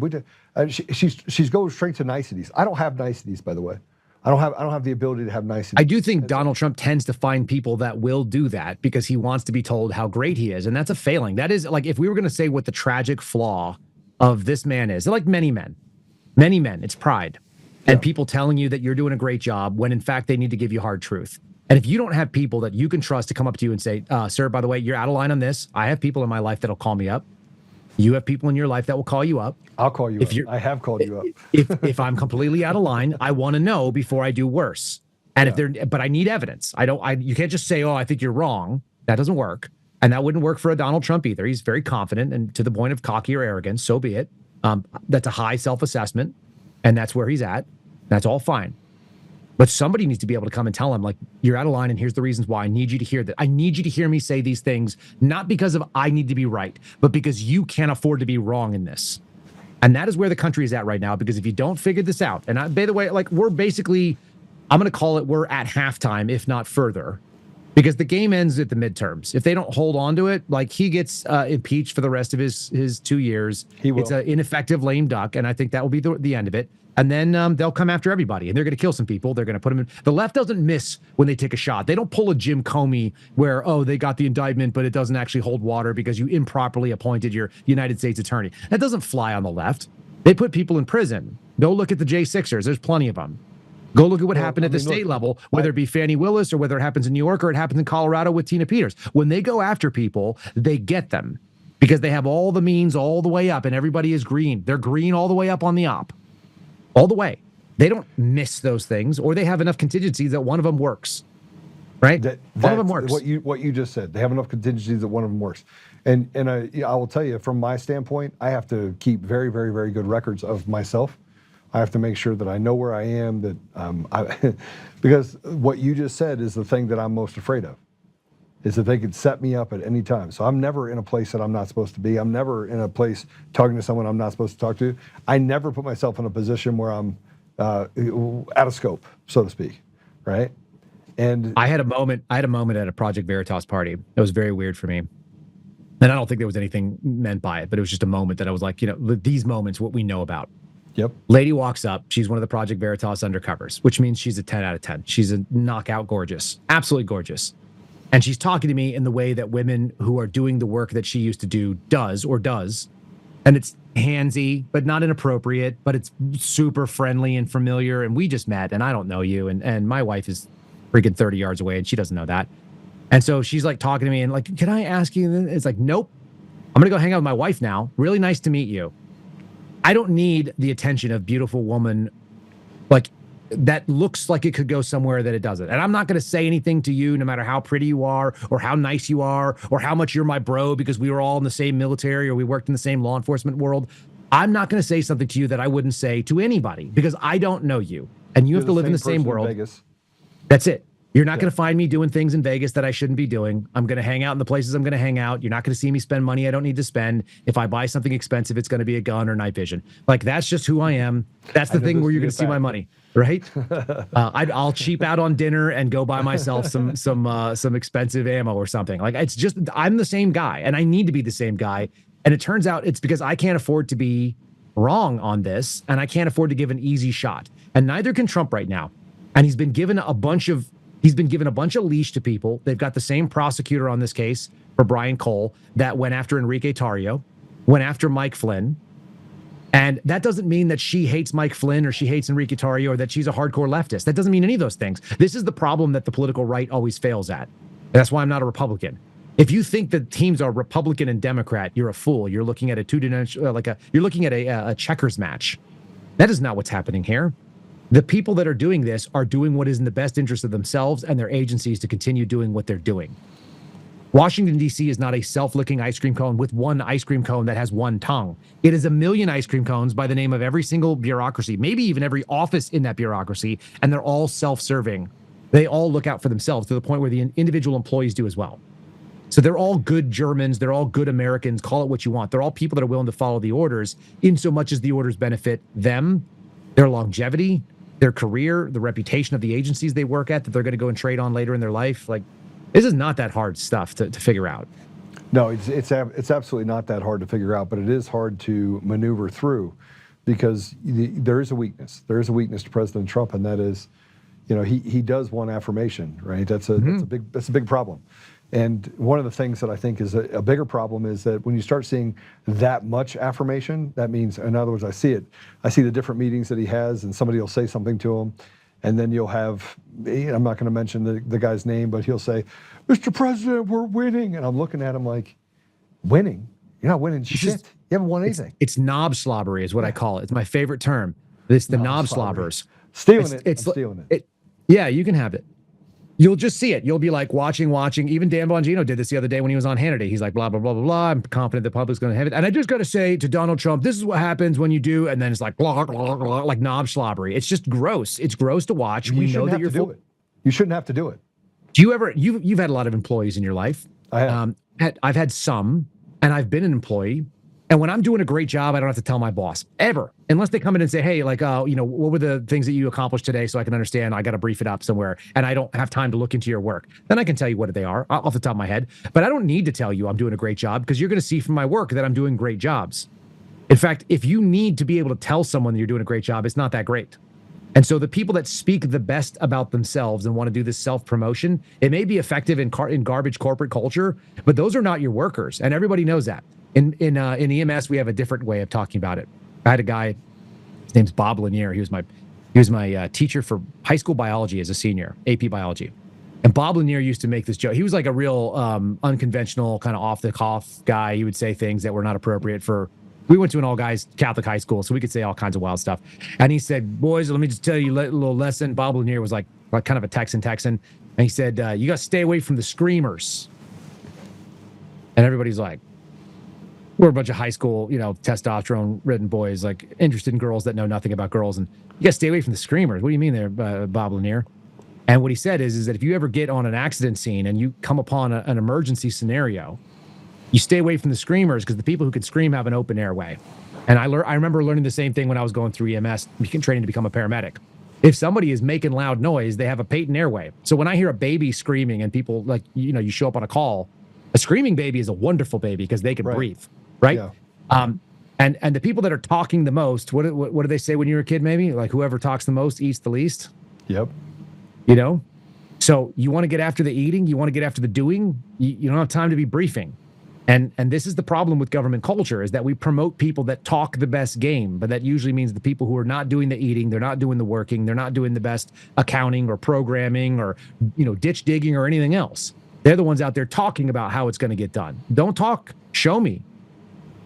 A: she's going straight to niceties. I don't have niceties, by the way. I don't have the ability to have niceties.
D: I do think Donald Trump tends to find people that will do that because he wants to be told how great he is, and that's a failing. That is like if we were going to say what the tragic flaw of this man is, like many men, it's pride, and people telling you that you're doing a great job when in fact they need to give you hard truth. And if you don't have people that you can trust to come up to you and say, sir, by the way, you're out of line on this. I have people in my life that'll call me up. You have people in your life that will call you up.
A: I'll call you up. I have called you up.
D: If I'm completely out of line, I want to know before I do worse. And but I need evidence. You can't just say, oh, I think you're wrong. That doesn't work. And that wouldn't work for a Donald Trump either. He's very confident and to the point of cocky or arrogance. So be it. That's a high self-assessment. And that's where he's at. That's all fine. But somebody needs to be able to come and tell him, like, you're out of line, and here's the reasons why. I need you to hear that. I need you to hear me say these things, not because of I need to be right, but because you can't afford to be wrong in this. And that is where the country is at right now, because if you don't figure this out, and by the way, like, we're basically, I'm going to call it, we're at halftime, if not further, because the game ends at the midterms. If they don't hold on to it, like, he gets impeached for the rest of his 2 years.
A: He will.
D: It's an ineffective lame duck, and I think that will be the end of it. And then they'll come after everybody, and they're going to kill some people. They're going to put them in. The left doesn't miss when they take a shot. They don't pull a Jim Comey where, oh, they got the indictment, but it doesn't actually hold water because you improperly appointed your United States attorney. That doesn't fly on the left. They put people in prison. Go look at the J6ers. There's plenty of them. Go look at what happened at the state level, whether it be Fannie Willis or whether it happens in New York or it happens in Colorado with Tina Peters. When they go after people, they get them because they have all the means all the way up, and everybody is green. They're green all the way up on the op. All the way. They don't miss those things, or they have enough contingencies that one of them works. Right? One of them works.
A: What you just said. They have enough contingencies that one of them works. And I will tell you, from my standpoint, I have to keep very, very, very good records of myself. I have to make sure that I know where I am, that because what you just said is the thing that I'm most afraid of, is that they could set me up at any time. So I'm never in a place that I'm not supposed to be. I'm never in a place talking to someone I'm not supposed to talk to. I never put myself in a position where I'm out of scope, so to speak, right? And
D: I had a moment at a Project Veritas party. It was very weird for me. And I don't think there was anything meant by it, but it was just a moment that I was like, these moments, what we know about.
A: Yep.
D: Lady walks up. She's one of the Project Veritas undercovers, which means she's a 10 out of 10. She's a knockout gorgeous, absolutely gorgeous. And she's talking to me in the way that women who are doing the work that she used to do does. And it's handsy, but not inappropriate, but it's super friendly and familiar. And we just met, and I don't know you. And my wife is freaking 30 yards away, and she doesn't know that. And so she's like talking to me and like, can I ask you? It's like, nope. I'm going to go hang out with my wife now. Really nice to meet you. I don't need the attention of beautiful woman like that looks like it could go somewhere that it doesn't. And I'm not going to say anything to you, no matter how pretty you are or how nice you are or how much you're my bro because we were all in the same military or we worked in the same law enforcement world. I'm not going to say something to you that I wouldn't say to anybody because I don't know you. And you have to live in the same world.
A: Vegas.
D: That's it. You're not going to find me doing things in Vegas that I shouldn't be doing. I'm going to hang out in the places I'm going to hang out. You're not going to see me spend money I don't need to spend. If I buy something expensive, it's going to be a gun or night vision. Like, that's just who I am. That's the thing where you're going to see my money, right? I'll cheap out on dinner and go buy myself some expensive ammo or something. Like, it's just, I'm the same guy and I need to be the same guy. And it turns out it's because I can't afford to be wrong on this and I can't afford to give an easy shot. And neither can Trump right now. And he's been given a bunch of He's been given a bunch of leash to people. They've got the same prosecutor on this case for Brian Cole that went after Enrique Tarrio, went after Mike Flynn. And that doesn't mean that she hates Mike Flynn or she hates Enrique Tarrio or that she's a hardcore leftist. That doesn't mean any of those things. This is the problem that the political right always fails at. That's why I'm not a Republican. If you think that teams are Republican and Democrat, you're a fool. You're looking at a two-dimensional, you're looking at a checkers match. That is not what's happening here. The people that are doing this are doing what is in the best interest of themselves and their agencies to continue doing what they're doing. Washington, D.C. is not a self-licking ice cream cone with one ice cream cone that has one tongue. It is a million ice cream cones by the name of every single bureaucracy, maybe even every office in that bureaucracy, and they're all self-serving. They all look out for themselves to the point where the individual employees do as well. So they're all good Germans. They're all good Americans. Call it what you want. They're all people that are willing to follow the orders in so much as the orders benefit them, their longevity, their career, the reputation of the agencies they work at that they're going to go and trade on later in their life. Like, this is not that hard stuff to figure out.
A: No, it's absolutely not that hard to figure out, but it is hard to maneuver through because there is a weakness. There is a weakness to President Trump, and that is, he does want affirmation, right? That's a big problem. And one of the things that I think is a bigger problem is that when you start seeing that much affirmation, that means, in other words, I see the different meetings that he has, and somebody will say something to him, and then you'll have, I'm not going to mention the guy's name, but he'll say, "Mr. President, we're winning." And I'm looking at him like, winning? You're not winning shit. You haven't won anything.
D: It's knob slobbery is what I call it. It's my favorite term. It's the knob slobbers.
A: Stealing it. I'm stealing it.
D: Yeah, you can have it. You'll just see it. You'll be like watching. Even Dan Bongino did this the other day when he was on Hannity. He's like, blah, blah, blah, blah, blah. I'm confident the public's going to have it. And I just got to say to Donald Trump, this is what happens when you do. And then it's like, blah, blah, blah, like knob slobbery. It's just gross. It's gross to watch. We know that you're
A: do it. You shouldn't have to do it.
D: Do you ever, you've had a lot of employees in your life.
A: I have.
D: I've had some, and I've been an employee. And when I'm doing a great job, I don't have to tell my boss ever, unless they come in and say, hey, like, what were the things that you accomplished today so I can understand? I got to brief it up somewhere and I don't have time to look into your work. Then I can tell you what they are off the top of my head. But I don't need to tell you I'm doing a great job because you're going to see from my work that I'm doing great jobs. In fact, if you need to be able to tell someone that you're doing a great job, it's not that great. And so the people that speak the best about themselves and want to do this self-promotion, it may be effective in garbage corporate culture, but those are not your workers. And everybody knows that. In EMS, we have a different way of talking about it. I had a guy, his name's Bob Lanier. He was my teacher for high school biology as a senior, AP biology. And Bob Lanier used to make this joke. He was like a real unconventional, kind of off the cuff guy. He would say things that were not appropriate for. We went to an all guys Catholic high school, so we could say all kinds of wild stuff. And he said, "Boys, let me just tell you a little lesson." Bob Lanier was like kind of a Texan, and he said, "You got to stay away from the screamers." And everybody's like, we're a bunch of high school, testosterone-ridden boys, like interested in girls that know nothing about girls, and you got to stay away from the screamers. What do you mean there, Bob Lanier? And what he said is that if you ever get on an accident scene and you come upon an emergency scenario, you stay away from the screamers because the people who can scream have an open airway. And I remember learning the same thing when I was going through EMS, training to become a paramedic. If somebody is making loud noise, they have a patent airway. So when I hear a baby screaming and people you show up on a call, a screaming baby is a wonderful baby because they can breathe, right? Yeah. And the people that are talking the most, what do they say when you're a kid? Maybe like whoever talks the most eats the least.
A: Yep.
D: So you want to get after the eating, you want to get after the doing. You don't have time to be briefing. And this is the problem with government culture, is that we promote people that talk the best game, but that usually means the people who are not doing the eating, they're not doing the working, they're not doing the best accounting or programming or ditch digging or anything else. They're the ones out there talking about how it's going to get done. Don't talk, show me.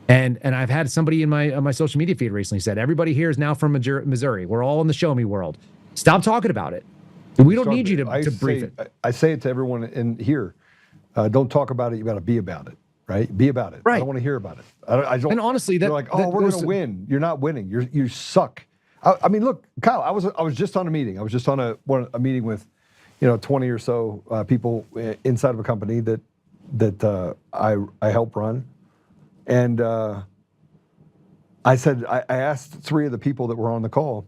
D: And I've had somebody in my social media feed recently said, everybody here is now from Missouri. We're all in the show me world. Stop talking about it. We don't need you to brief it.
A: I say it to everyone in here. Don't talk about it. You got to be about it. Right? Be about it.
D: Right.
A: I don't want to hear about it. I don't.
D: And honestly,
A: they're like, oh, we're going to win. You're not winning. You suck. I mean, look, Kyle. I was just on a meeting. I was just on a meeting with, 20 or so people inside of a company that I help run, and I said I asked 3 of the people that were on the call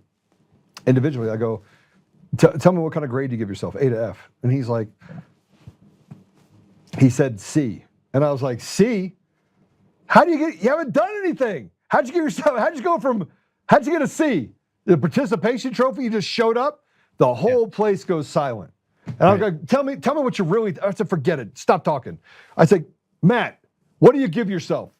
A: individually. I go, tell me what kind of grade you give yourself, A to F, and he said C. And I was like, C? You haven't done anything. How'd you get a C? The participation trophy, you just showed up? The whole place goes silent. And I'll go, tell me what you really, I said, forget it. Stop talking. I said, Matt, what do you give yourself?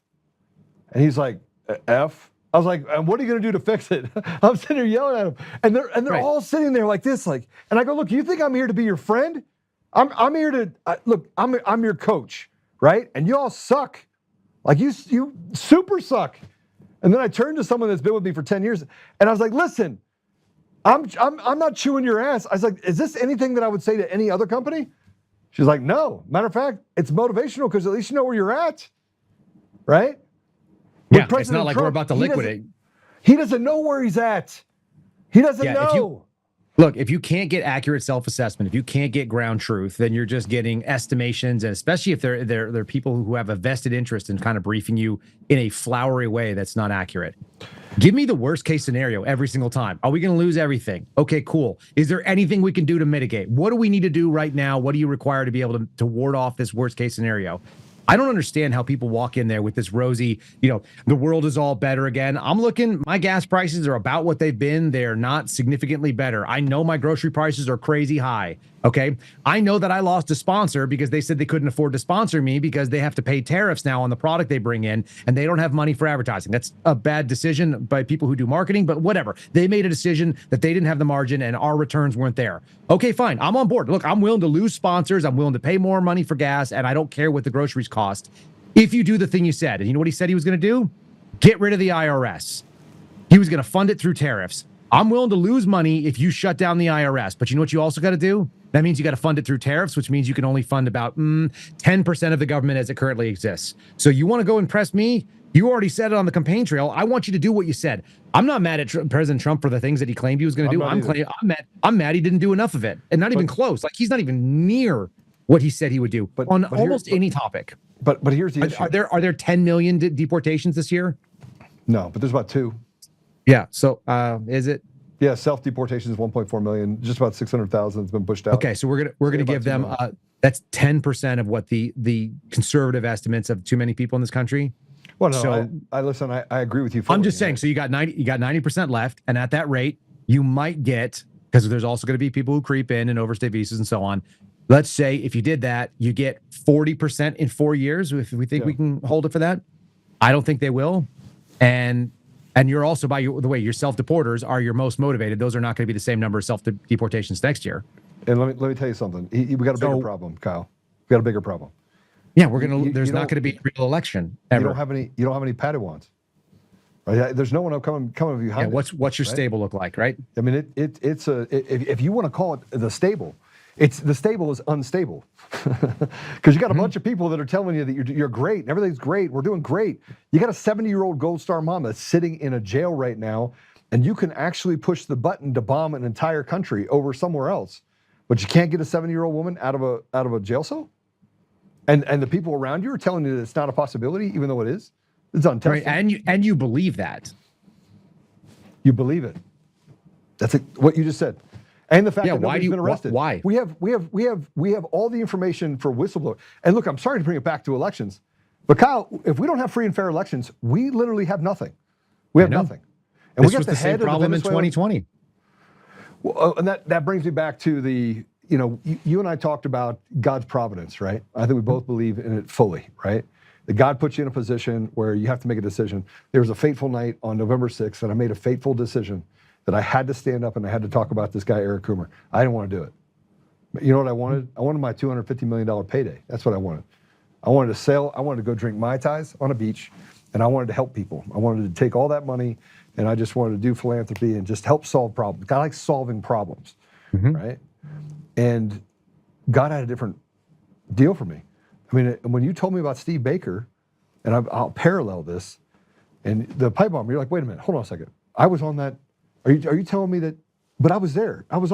A: And he's like, F. I was like, and what are you going to do to fix it? I'm sitting there yelling at him. And they're all sitting there like this, like, and I go, look, you think I'm here to be your friend? I'm here to, look, I'm your coach, right? And you all suck. Like you super suck. And then I turned to someone that's been with me for 10 years and I was like, listen, I'm not chewing your ass. I was like, is this anything that I would say to any other company? She's like, no. Matter of fact, it's motivational because at least you know where you're at, right?
D: Yeah, it's not like Trump, we're about to liquidate.
A: He doesn't know where he's at. He doesn't know.
D: If you can't get accurate self-assessment, if you can't get ground truth, then you're just getting estimations, and especially if they're people who have a vested interest in kind of briefing you in a flowery way that's not accurate. Give me the worst case scenario every single time. Are we going to lose everything? Okay, cool. Is there anything we can do to mitigate? What do we need to do right now? What do you require to be able to ward off this worst case scenario? I don't understand how people walk in there with this rosy, the world is all better again. I'm looking, my gas prices are about what they've been. They're not significantly better. I know my grocery prices are crazy high. Okay. I know that I lost a sponsor because they said they couldn't afford to sponsor me because they have to pay tariffs now on the product they bring in and they don't have money for advertising. That's a bad decision by people who do marketing, but whatever. They made a decision that they didn't have the margin and our returns weren't there. Okay, fine. I'm on board. Look, I'm willing to lose sponsors. I'm willing to pay more money for gas and I don't care what the groceries cost. If you do the thing you said, and you know what he said he was going to do? Get rid of the IRS. He was going to fund it through tariffs. I'm willing to lose money if you shut down the IRS. But you know what you also got to do? That means you got to fund it through tariffs, which means you can only fund about 10% of the government as it currently exists. So you want to go impress me? You already said it on the campaign trail. I want you to do what you said. I'm not mad at President Trump for the things that he claimed he was going to do. I'm mad he didn't do enough of it, and not even close. Like he's not even near what he said he would do on almost any topic.
A: But here's the issue.
D: Are there 10 million deportations this year?
A: No, but there's about 2.
D: Yeah. So is it?
A: Yeah, self-deportation is 1.4 million. Just about 600,000 has been pushed out.
D: Okay, so we're gonna give them that's 10% of what the conservative estimates of too many people in this country.
A: Well, no, so I listen. I agree with you.
D: I'm just saying. So you got 90% left, and at that rate, you might get, because there's also going to be people who creep in and overstay visas and so on. Let's say if you did that, you get 40% in 4 years. If we think we can hold it for that, I don't think they will, and you're also, by the way, your self-deporters are your most motivated. Those are not going to be the same number of self-deportations next year.
A: And let me tell you something. We got a bigger problem, Kyle. We got a bigger problem.
D: Yeah, there's not going to be a real election ever.
A: You don't have any Padawans. Right? There's no one coming behind.
D: Yeah, what's your stable look like, right?
A: I mean, if you want to call it the stable, the stable is unstable because you got a bunch of people that are telling you that you're great and everything's great. We're doing great. You got a 70-year-old Gold Star mom that's sitting in a jail right now, and you can actually push the button to bomb an entire country over somewhere else, but you can't get a 70-year-old woman out of a jail cell. And the people around you are telling you that it's not a possibility, even though it is. It's untested.
D: Right, and you believe that.
A: You believe it. That's what you just said. And the fact that nobody's been arrested.
D: Why?
A: We have all the information for whistleblower. And look, I'm sorry to bring it back to elections, but Kyle, if we don't have free and fair elections, we literally have nothing. We have nothing.
D: And we got the same problem in 2020.
A: Well, and that brings me back to the, you and I talked about God's providence, right? I think we both believe in it fully, right? That God puts you in a position where you have to make a decision. There was a fateful night on November 6th, and I made a fateful decision that I had to stand up and I had to talk about this guy, Eric Coomer. I didn't want to do it. But you know what I wanted? I wanted my $250 million payday. That's what I wanted. I wanted to sail. I wanted to go drink Mai Tais on a beach, and I wanted to help people. I wanted to take all that money, and I just wanted to do philanthropy and just help solve problems. God likes solving problems, right? And God had a different deal for me. I mean, when you told me about Steve Baker, and I'll parallel this, and the pipe bomb, you're like, wait a minute, hold on a second. I was on that. Are you telling me that? But I was there. I was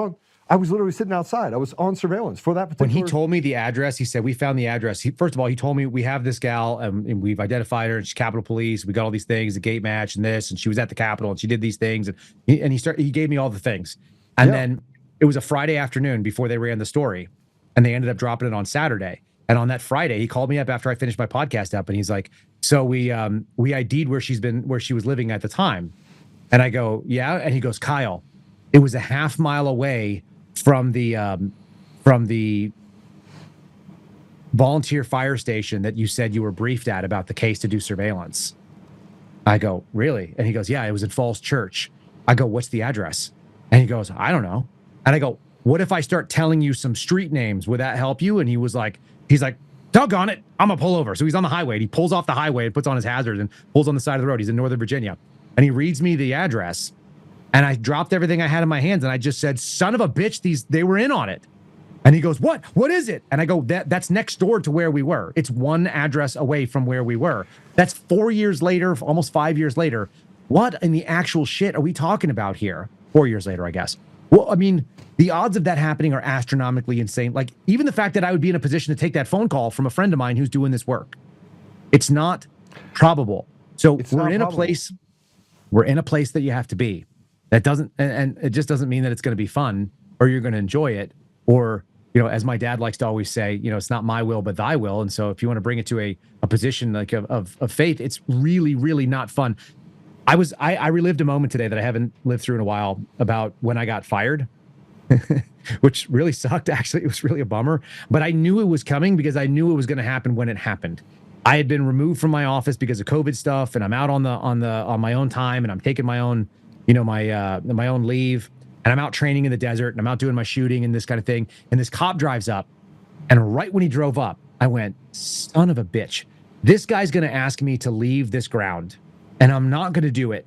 A: literally sitting outside. I was on surveillance for that particular.
D: When he told me the address, he said, we found the address. First of all, he told me we have this gal and we've identified her and she's Capitol Police. We got all these things, the gate match and this, and she was at the Capitol and she did these things. And he gave me all the things. And then it was a Friday afternoon before they ran the story, and they ended up dropping it on Saturday. And on that Friday, he called me up after I finished my podcast up, and he's like, so we ID'd where she was living at the time. And I go, yeah. And he goes, Kyle, it was a half mile away from the from the volunteer fire station that you said you were briefed at about the case to do surveillance. I go, really? And he goes, yeah, it was in Falls Church. I go, what's the address? And he goes, I don't know. And I go, what if I start telling you some street names? Would that help you? And he's like, doggone it, I'm gonna pull over. So he's on the highway and he pulls off the highway and puts on his hazards and pulls on the side of the road. He's in Northern Virginia. And he reads me the address. And I dropped everything I had in my hands and I just said, son of a bitch, they were in on it. And he goes, what is it? And I go, that's next door to where we were. It's one address away from where we were. That's 4 years later, almost 5 years later. What in the actual shit are we talking about here? 4 years later, I guess. Well, I mean, the odds of that happening are astronomically insane. Like, even the fact that I would be in a position to take that phone call from a friend of mine who's doing this work, it's not probable. So we're in a place that you have to be. That doesn't, and it just doesn't mean that it's going to be fun or you're going to enjoy it, or, you know, as my dad likes to always say, you know, it's not my will, but thy will. And so if you want to bring it to a position like of faith, it's really, really not fun. I relived a moment today that I haven't lived through in a while about when I got fired, which really sucked. Actually, it was really a bummer, but I knew it was coming because I knew it was going to happen when it happened. I had been removed from my office because of COVID stuff, and I'm out on my own time, and I'm taking my own, you know, my own leave, and I'm out training in the desert, and I'm out doing my shooting and this kind of thing. And this cop drives up, and right when he drove up, I went, son of a bitch, this guy's going to ask me to leave this ground. And I'm not going to do it.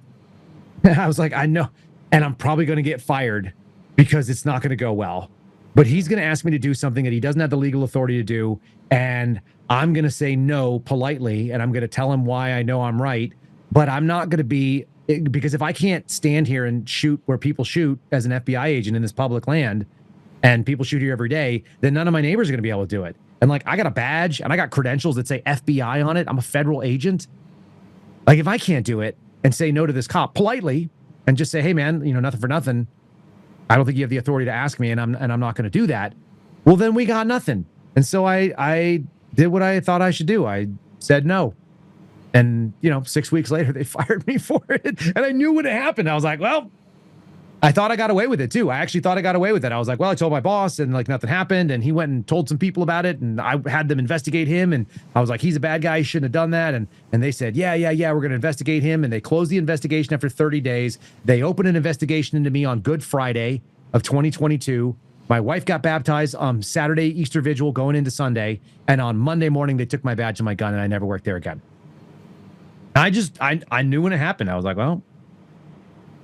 D: I was like, I know. And I'm probably going to get fired because it's not going to go well. But he's going to ask me to do something that he doesn't have the legal authority to do. And I'm going to say no politely. And I'm going to tell him why I know I'm right. But I'm not going to be, because if I can't stand here and shoot where people shoot as an FBI agent in this public land, and people shoot here every day, then none of my neighbors are going to be able to do it. And like, I got a badge and I got credentials that say FBI on it. I'm a federal agent. Like, if I can't do it and say no to this cop politely and just say, hey, man, you know, nothing for nothing, I don't think you have the authority to ask me, and I'm not going to do that. Well, then we got nothing. And so I did what I thought I should do. I said no. And, you know, 6 weeks later, they fired me for it. And I knew what had happened. I was like, well, I thought I got away with it too. I actually thought I got away with it. I was like, well, I told my boss and like nothing happened. And he went and told some people about it. And I had them investigate him. And I was like, he's a bad guy. He shouldn't have done that. And they said, yeah, we're going to investigate him. And they closed the investigation after 30 days. They opened an investigation into me on Good Friday of 2022. My wife got baptized on Saturday, Easter Vigil, going into Sunday. And on Monday morning, they took my badge and my gun, and I never worked there again. I knew when it happened. I was like, well,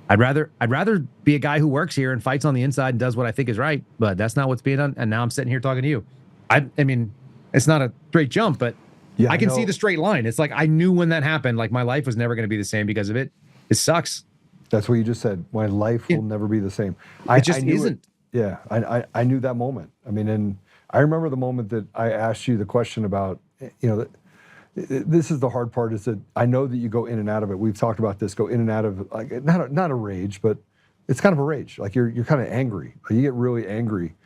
D: I'd rather be a guy who works here and fights on the inside and does what I think is right, but that's not what's being done. And now I'm sitting here talking to you. I mean, it's not a straight jump, but yeah, I can see the straight line. It's like, I knew when that happened, like my life was never going to be the same because of it. It sucks.
A: That's what you just said. My life will never be the same.
D: It just isn't.
A: Yeah. I knew that moment. I mean, and I remember the moment that I asked you the question about, you know, this is the hard part, is that I know that you go in and out of it. We've talked about this, go in and out of, like, not a rage, but it's kind of a rage. Like you're kind of angry. You get really angry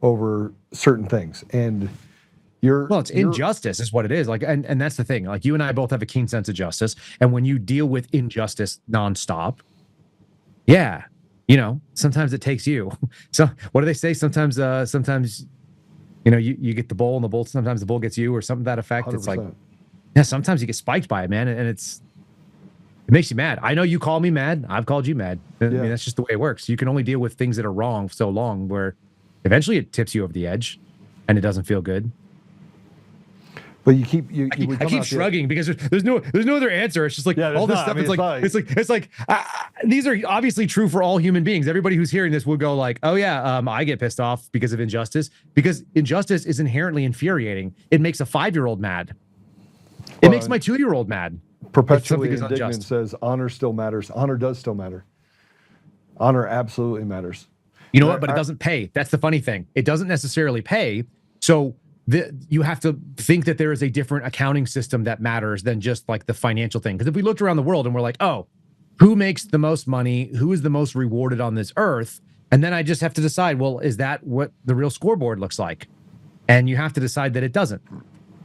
A: over certain things, and
D: it's injustice is what it is. Like, and that's the thing. Like, you and I both have a keen sense of justice, and when you deal with injustice nonstop, yeah, you know, sometimes it takes you. So what do they say? Sometimes, you know, you get the bull, and the bull, sometimes the bull gets you, or something to that effect. 100%. It's like, yeah, sometimes you get spiked by it, man, and it makes you mad. I know you call me mad. I've called you mad. I mean, that's just the way it works. You can only deal with things that are wrong so long, where eventually it tips you over the edge, and it doesn't feel good.
A: But you keep
D: I keep shrugging because there's no other answer. It's just like all this stuff. I mean, it's like these are obviously true for all human beings. Everybody who's hearing this would go like, oh yeah, I get pissed off because of injustice, because injustice is inherently infuriating. It makes a 5-year-old mad. It makes my 2-year-old mad.
A: Perpetually Indignant says honor still matters. Honor does still matter. Honor absolutely matters.
D: You know what? But it doesn't pay. That's the funny thing. It doesn't necessarily pay. So you have to think that there is a different accounting system that matters than just like the financial thing. Because if we looked around the world and we're like, oh, who makes the most money? Who is the most rewarded on this earth? And then I just have to decide, well, is that what the real scoreboard looks like? And you have to decide that it doesn't.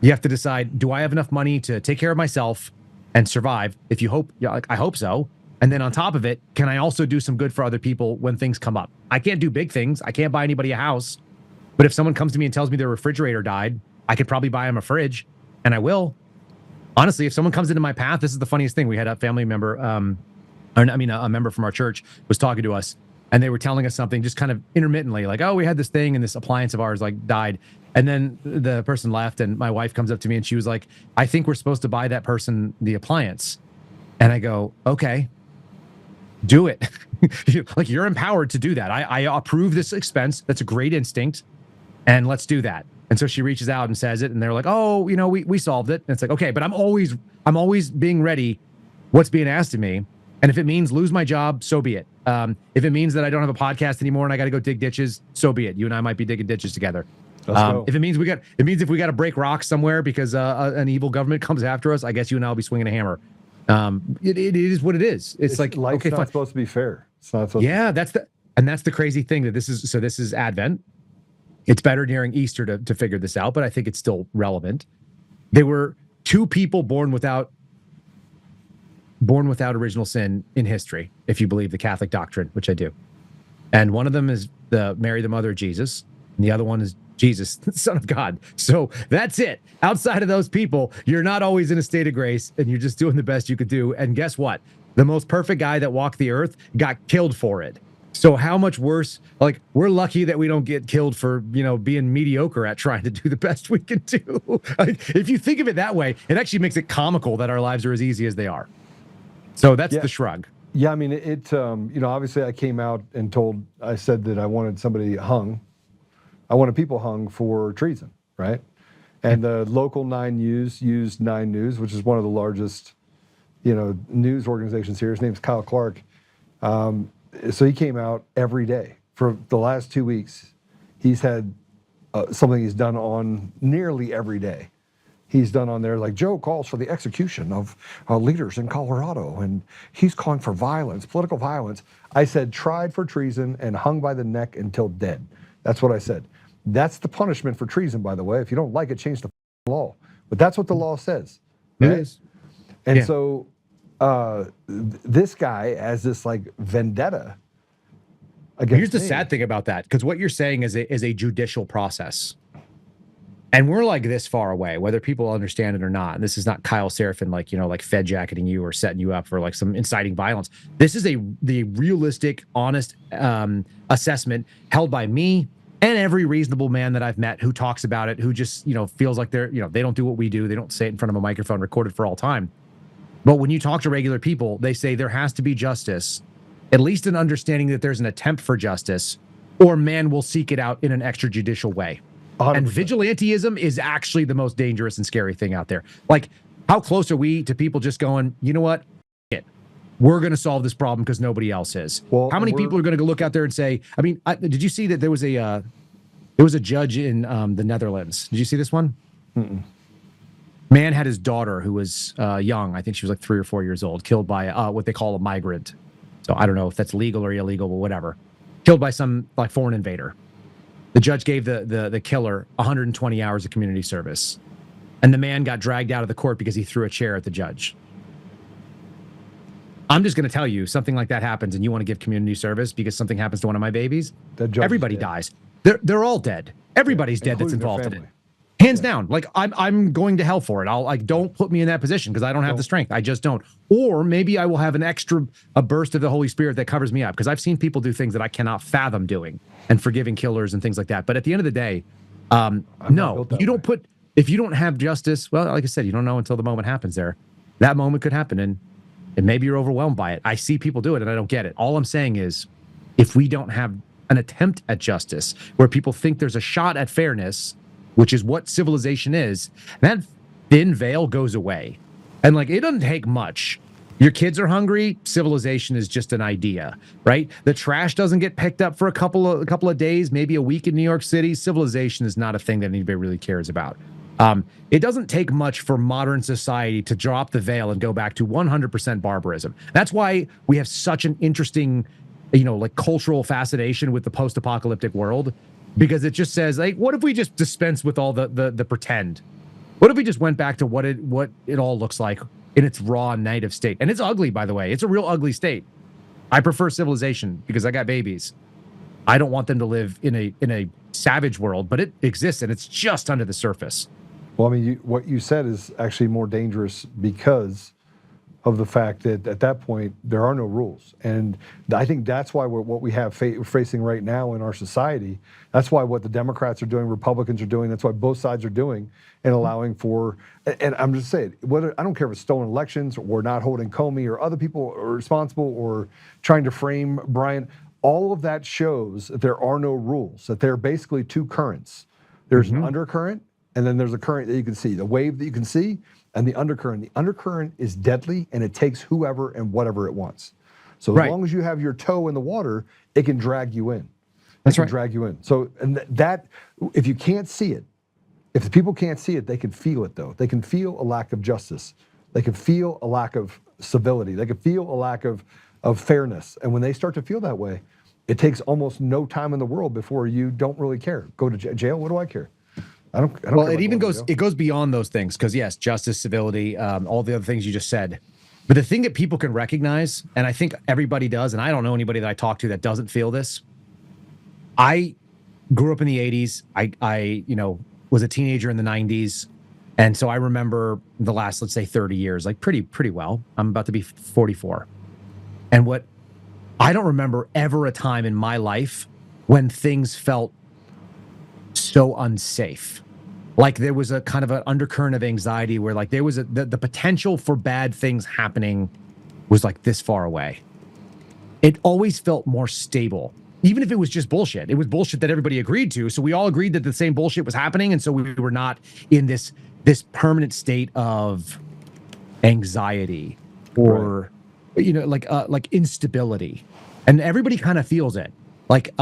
D: You have to decide, do I have enough money to take care of myself and survive? If you hope, I hope so. And then on top of it, can I also do some good for other people when things come up? I can't do big things. I can't buy anybody a house. But if someone comes to me and tells me their refrigerator died, I could probably buy them a fridge, and I will. Honestly, if someone comes into my path, this is the funniest thing. We had a family member, a member from our church was talking to us, and they were telling us something just kind of intermittently, like, oh, we had this thing and this appliance of ours like died. And then the person left, and my wife comes up to me and she was like, I think we're supposed to buy that person the appliance. And I go, okay, do it. Like, you're empowered to do that. I approve this expense. That's a great instinct. And let's do that. And so she reaches out and says it, and they're like, oh, we solved it. And it's like, okay, but I'm always being ready what's being asked of me. And if it means lose my job, so be it. If it means that I don't have a podcast anymore and I got to go dig ditches, so be it. You and I might be digging ditches together. If it means if we got to break rocks somewhere because an evil government comes after us, I guess you and I'll be swinging a hammer. It is what it is. It's like,
A: life's
D: okay,
A: not
D: fine.
A: supposed to be fair. It's not supposed
D: that's the crazy thing that this is Advent. It's better during Easter to figure this out, but I think it's still relevant. There were 2 people born without original sin in history, if you believe the Catholic doctrine, which I do. And one of them is Mary, the mother of Jesus, and the other one is Jesus, the Son of God. So that's it. Outside of those people, you're not always in a state of grace, and you're just doing the best you could do. And guess what? The most perfect guy that walked the earth got killed for it. So how much worse? Like, we're lucky that we don't get killed for, being mediocre at trying to do the best we can do. Like, if you think of it that way, it actually makes it comical that our lives are as easy as they are. So that's the shrug.
A: Yeah, I mean, obviously I came out and I said that I wanted somebody hung. I wanted people hung for treason, right? And the local 9 News used 9 News, which is one of the largest, news organizations here. His name's Kyle Clark. So he came out every day for the last 2 weeks. He's had something he's done on nearly every day. He's done on there, like, Joe calls for the execution of leaders in Colorado, and he's calling for violence, political violence. I said tried for treason and hung by the neck until dead. That's what I said. That's the punishment for treason, by the way. If you don't like it, change the law. But that's what the law says. Right?
D: It is.
A: And so this guy has this, like, vendetta against
D: Here's the
A: me.
D: sad thing about that, because what you're saying is a judicial process. And we're like this far away, whether people understand it or not. And this is not Kyle Seraphin, like fed jacketing you or setting you up for like some inciting violence. This is the realistic, honest assessment held by me and every reasonable man that I've met who talks about it, who just, feels like they don't do what we do. They don't say it in front of a microphone recorded for all time. But when you talk to regular people, they say there has to be justice, at least an understanding that there's an attempt for justice, or man will seek it out in an extrajudicial way.
A: 100%.
D: And vigilantism is actually the most dangerous and scary thing out there. Like, how close are we to people just going, you know what? We're going to solve this problem because nobody else is.
A: Well,
D: how many people are going to go look out there and say, I mean, did you see that there was a judge in the Netherlands? Did you see this one?
A: Mm-mm.
D: Man had his daughter, who was young. I think she was like 3 or 4 years old, killed by what they call a migrant. So I don't know if that's legal or illegal, but whatever. Killed by some like foreign invader. The judge gave the killer 120 hours of community service. And the man got dragged out of the court because he threw a chair at the judge. I'm just going to tell you, something like that happens and you want to give community service because something happens to one of my babies, everybody dies. They're all dead. Everybody's dead that's involved in it. Hands down. Like, I'm going to hell for it. Don't put me in that position because I don't have the strength. I just don't. Or maybe I will have a burst of the Holy Spirit that covers me up, because I've seen people do things that I cannot fathom doing and forgiving killers and things like that. But at the end of the day, no, if you don't have justice, well, like I said, you don't know until the moment happens there. That moment could happen and maybe you're overwhelmed by it. I see people do it and I don't get it. All I'm saying is, if we don't have an attempt at justice where people think there's a shot at fairness, which is what civilization is, that thin veil goes away. And like, it doesn't take much. Your kids are hungry, civilization is just an idea, right? The trash doesn't get picked up for a couple of days, maybe a week in New York City. Civilization is not a thing that anybody really cares about. It doesn't take much for modern society to drop the veil and go back to 100% barbarism. That's why we have such an interesting, like, cultural fascination with the post-apocalyptic world, because it just says, like, what if we just dispense with all the pretend? What if we just went back to what it all looks like in its raw native state? And it's ugly, by the way. It's a real ugly state. I prefer civilization because I got babies. I don't want them to live in a savage world, but it exists and it's just under the surface.
A: Well, I mean, what you said is actually more dangerous because of the fact that at that point there are no rules, and I think that's why what we have facing right now in our society. That's why what the Democrats are doing, Republicans are doing. That's why both sides are doing and allowing for. And I'm just saying, whether I don't care if it's stolen elections or not holding Comey or other people are responsible or trying to frame Brian. All of that shows that there are no rules. That there are basically two currents. There's an undercurrent, and then there's a current that you can see, the wave that you can see. And the undercurrent. The undercurrent is deadly, and it takes whoever and whatever it wants. So as long as you have your toe in the water, it can drag you in. It can drag you in. So, and that, if you can't see it, if the people can't see it, they can feel it though. They can feel a lack of justice. They can feel a lack of civility. They can feel a lack of fairness. And when they start to feel that way, it takes almost no time in the world before you don't really care. Go to jail. What do I care? I don't
D: well, it even goes beyond those things because yes, justice, civility, all the other things you just said. But the thing that people can recognize, and I think everybody does, and I don't know anybody that I talk to that doesn't feel this. I grew up in the 80s. I was a teenager in the 90s. And so I remember the last, let's say 30 years, like pretty well. I'm about to be 44. And I don't remember ever a time in my life when things felt so unsafe. Like there was a kind of an undercurrent of anxiety where like there was the potential for bad things happening was like this far away. It always felt more stable, even if it was just bullshit. It was bullshit that everybody agreed to. So we all agreed that the same bullshit was happening. And so we were not in this permanent state of anxiety or, like instability. And everybody kind of feels it. Like,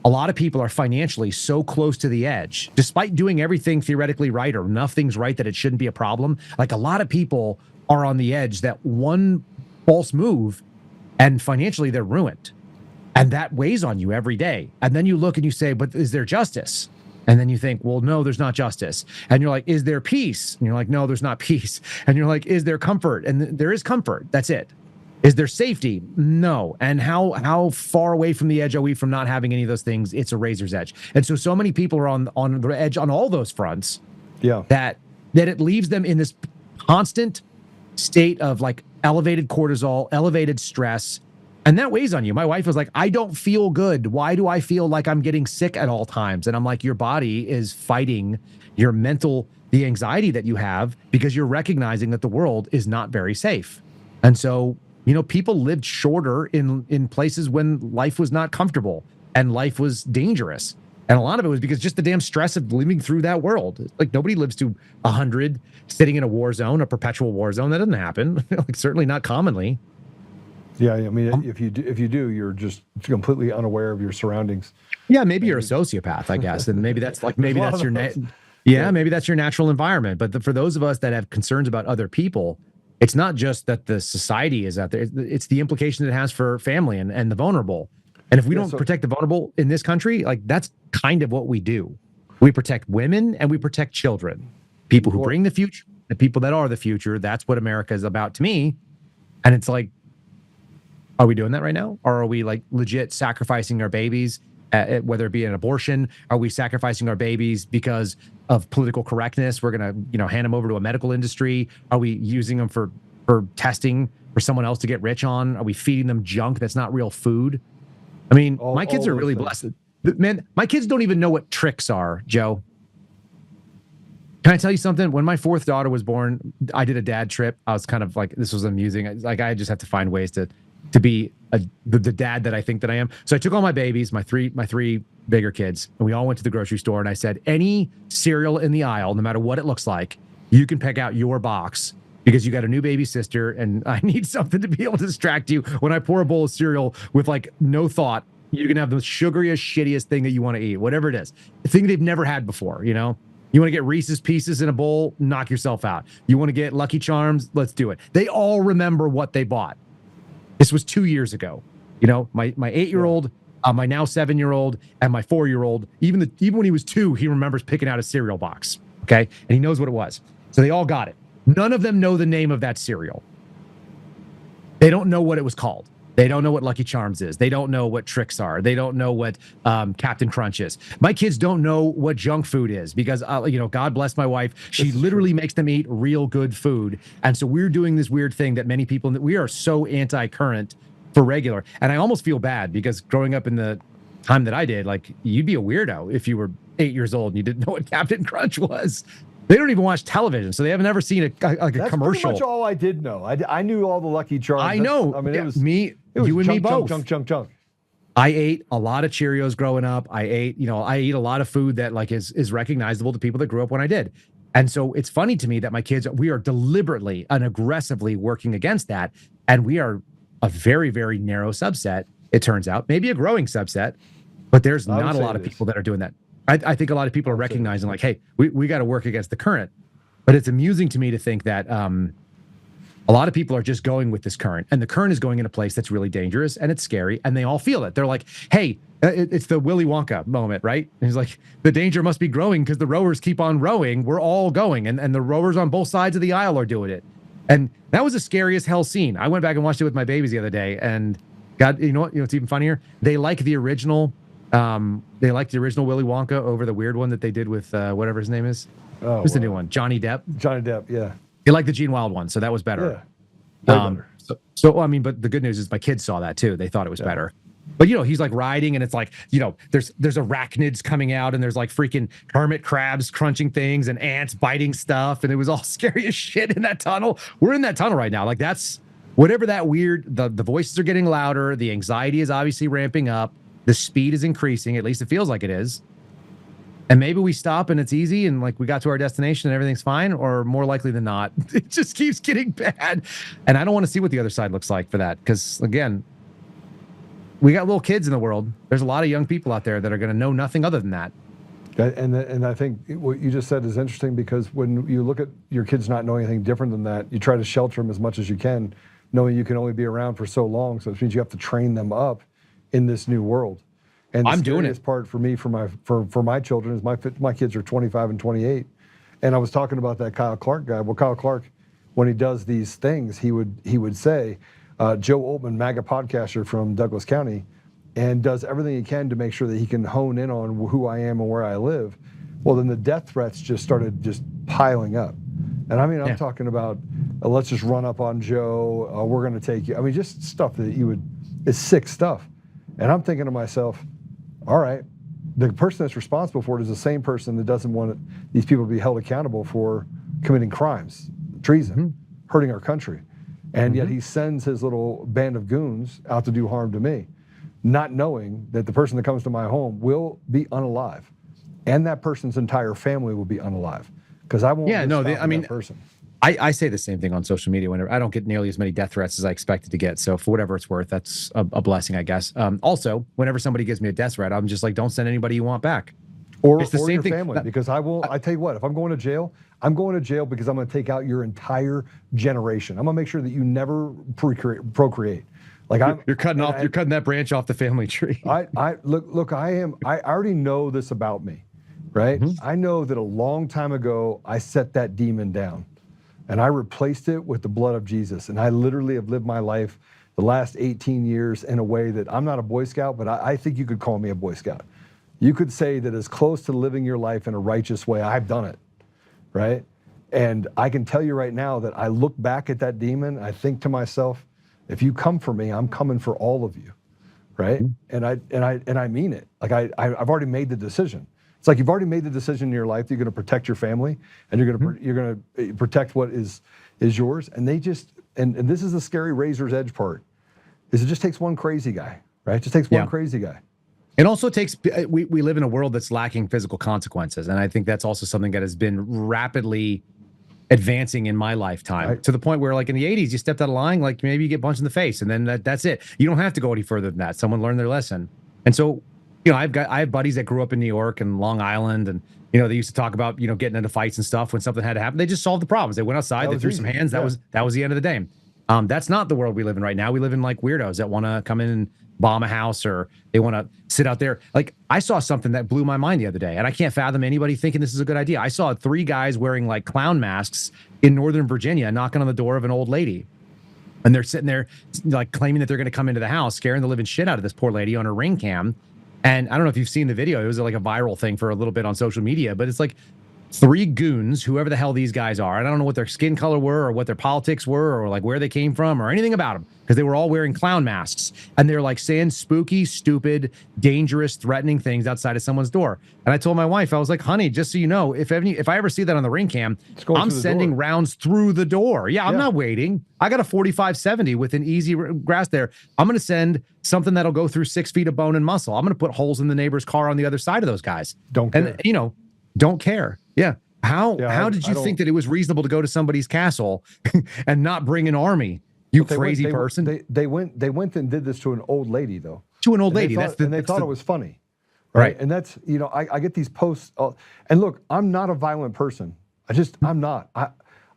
D: a lot of people are financially so close to the edge, despite doing everything theoretically right or enough things right that it shouldn't be a problem. Like a lot of people are on the edge that one false move and financially they're ruined. And that weighs on you every day. And then you look and you say, but is there justice? And then you think, well, no, there's not justice. And you're like, is there peace? And you're like, no, there's not peace. And you're like, is there comfort? And there is comfort. That's it. Is there safety? No. And how far away from the edge are we from not having any of those things? It's a razor's edge. And so many people are on the edge on all those fronts. Yeah. That it leaves them in this constant state of like elevated cortisol, elevated stress. And that weighs on you. My wife was like, I don't feel good. Why do I feel like I'm getting sick at all times? And I'm like, your body is fighting your the anxiety that you have because you're recognizing that the world is not very safe. And so, people lived shorter in places when life was not comfortable and life was dangerous. And a lot of it was because just the damn stress of living through that world. Like nobody lives to 100 sitting in a war zone, a perpetual war zone. That doesn't happen. Like certainly not commonly.
A: Yeah, I mean, if you do, you're just completely unaware of your surroundings.
D: Yeah, maybe you're a sociopath, I guess, and maybe that's maybe that's your natural environment. But for those of us that have concerns about other people, it's not just that the society is out there; it's the implication it has for family and the vulnerable. And if we don't protect the vulnerable in this country, like that's kind of what we do. We protect women and we protect children, people who bring the future, the people that are the future. That's what America is about to me. And it's like, are we doing that right now? Or are we like legit sacrificing our babies, whether it be an abortion? Are we sacrificing our babies because of political correctness? We're going to, hand them over to a medical industry. Are we using them for testing for someone else to get rich on? Are we feeding them junk that's not real food? I mean, my kids are really blessed. Man, my kids don't even know what tricks are, Joe. Can I tell you something? When my fourth daughter was born, I did a dad trip. I was kind of like, this was amusing. Like, I just have to find ways to be the dad that I think that I am. So I took all my babies, my three bigger kids, and we all went to the grocery store. And I said, any cereal in the aisle, no matter what it looks like, you can pick out your box because you got a new baby sister, and I need something to be able to distract you. When I pour a bowl of cereal with like no thought, you can have the sugariest, shittiest thing that you want to eat, whatever it is, a thing they've never had before. You want to get Reese's Pieces in a bowl, knock yourself out. You want to get Lucky Charms, let's do it. They all remember what they bought. This was 2 years ago. My 8-year-old, my now 7-year-old, and my 4-year-old. Even when he was 2, he remembers picking out a cereal box. Okay, and he knows what it was. So they all got it. None of them know the name of that cereal. They don't know what it was called. They don't know what Lucky Charms is. They don't know what tricks are. They don't know what Captain Crunch is. My kids don't know what junk food is because, God bless my wife. She literally makes them eat real good food. And so we're doing this weird thing that many people, we are so anti-current for regular. And I almost feel bad because growing up in the time that I did, like, you'd be a weirdo if you were 8 years old and you didn't know what Captain Crunch was. They don't even watch television, so they have never seen a commercial.
A: That's pretty much all I did know. I knew all the Lucky Charms.
D: I know.
A: I mean, it was
D: you and me both.
A: Junk.
D: I ate a lot of Cheerios growing up. I eat a lot of food that like is recognizable to people that grew up when I did. And so it's funny to me that my kids, we are deliberately and aggressively working against that. And we are a very, very narrow subset, it turns out, maybe a growing subset, but there's not a lot of people that are doing that. I think a lot of people are recognizing like, hey, we got to work against the current. But it's amusing to me to think that a lot of people are just going with this current, and the current is going in a place that's really dangerous and it's scary, and they all feel it. They're like, hey, it's the Willy Wonka moment, right? And he's like, the danger must be growing because the rowers keep on rowing. We're all going, and the rowers on both sides of the aisle are doing it. And that was a scary as hell scene. I went back and watched it with my babies the other day, and God, you know what's even funnier? They like the original. They like the original Willy Wonka over the weird one that they did with whatever his name is. Who's the new one? Johnny Depp.
A: Johnny Depp, yeah.
D: They like the Gene Wild one, so that was better.
A: Yeah.
D: So I mean, but the good news is my kids saw that too. They thought it was better. But he's like riding, and it's like there's arachnids coming out, and there's like freaking hermit crabs crunching things and ants biting stuff, and it was all scary as shit in that tunnel. We're in that tunnel right now. Like that's whatever that weird. The voices are getting louder. The anxiety is obviously ramping up. The speed is increasing. At least it feels like it is. And maybe we stop and it's easy and like we got to our destination and everything's fine, or more likely than not, it just keeps getting bad. And I don't want to see what the other side looks like for that. Because again, we got little kids in the world. There's a lot of young people out there that are going to know nothing other than that.
A: And I think what you just said is interesting, because when you look at your kids not knowing anything different than that, you try to shelter them as much as you can, knowing you can only be around for so long. So it means you have to train them up in this new world. And the scariest part for me, for my children, is my kids are 25 and 28. And I was talking about that Kyle Clark guy. Well, Kyle Clark, when he does these things, he would say, Joe Oltmann, MAGA podcaster from Douglas County, and does everything he can to make sure that he can hone in on who I am and where I live. Well, then the death threats just started piling up. And I mean, I'm talking about, let's just run up on Joe. We're going to take you. I mean, just stuff that it's sick stuff. And I'm thinking to myself, all right, the person that's responsible for it is the same person that doesn't want these people to be held accountable for committing crimes, treason, hurting our country. And yet he sends his little band of goons out to do harm to me, not knowing that the person that comes to my home will be unalive, and that person's entire family will be unalive, because I won't that person.
D: I say the same thing on social media whenever I don't get nearly as many death threats as I expected to get. So for whatever it's worth, that's a blessing, I guess. Also, whenever somebody gives me a death threat, I'm just like, don't send anybody you want back.
A: Or your family, because I tell you what, if I'm going to jail, I'm going to jail because I'm going to take out your entire generation. I'm going to make sure that you never procreate. Like
D: you're cutting that branch off the family tree.
A: I already know this about me, right? I know that a long time ago, I set that demon down. And I replaced it with the blood of Jesus. And I literally have lived my life the last 18 years in a way that I'm not a Boy Scout, but I think you could call me a Boy Scout. You could say that as close to living your life in a righteous way, I've done it, right? And I can tell you right now that I look back at that demon, I think to myself, if you come for me, I'm coming for all of you, right? And I mean it. Like I've already made the decision. It's like you've already made the decision in your life that you're going to protect your family, and you're going to protect what is yours. And they just and this is the scary razor's edge part, is it just takes one crazy guy, right? It just takes one crazy guy.
D: It also takes we live in a world that's lacking physical consequences, and I think that's also something that has been rapidly advancing in my lifetime, to the point where, like in the 80s, you stepped out of line, like maybe you get punched in the face, and then that's it. You don't have to go any further than that. Someone learned their lesson, and so. I have buddies that grew up in New York and Long Island, and they used to talk about getting into fights and stuff when something had to happen. They just solved the problems. They went outside, they threw some hands. That was the end of the day. That's not the world we live in right now. We live in like weirdos that want to come in and bomb a house, or they want to sit out there. Like I saw something that blew my mind the other day, and I can't fathom anybody thinking this is a good idea. I saw 3 guys wearing like clown masks in Northern Virginia knocking on the door of an old lady. And they're sitting there like claiming that they're going to come into the house, scaring the living shit out of this poor lady on her Ring cam. And I don't know if you've seen the video. It was like a viral thing for a little bit on social media, but it's like 3 goons, whoever the hell these guys are. And I don't know what their skin color were or what their politics were or like where they came from or anything about them, because they were all wearing clown masks. And they're like saying spooky, stupid, dangerous, threatening things outside of someone's door. And I told my wife, I was like, honey, just so you know, if I ever see that on the Ring cam, I'm sending rounds through the door. Yeah, I'm not waiting. I got a 45-70 with an easy grasp there. I'm going to send something that'll go through 6 feet of bone and muscle. I'm going to put holes in the neighbor's car on the other side of those guys.
A: Don't care.
D: And, you know, don't care. Yeah. How did you think that it was reasonable to go to somebody's castle and not bring an army? You crazy person.
A: They went and did this to an old lady, though.
D: To an old lady.
A: They thought it was funny. Right. And that's, you know, I get these posts. And look, I'm not a violent person. I'm not.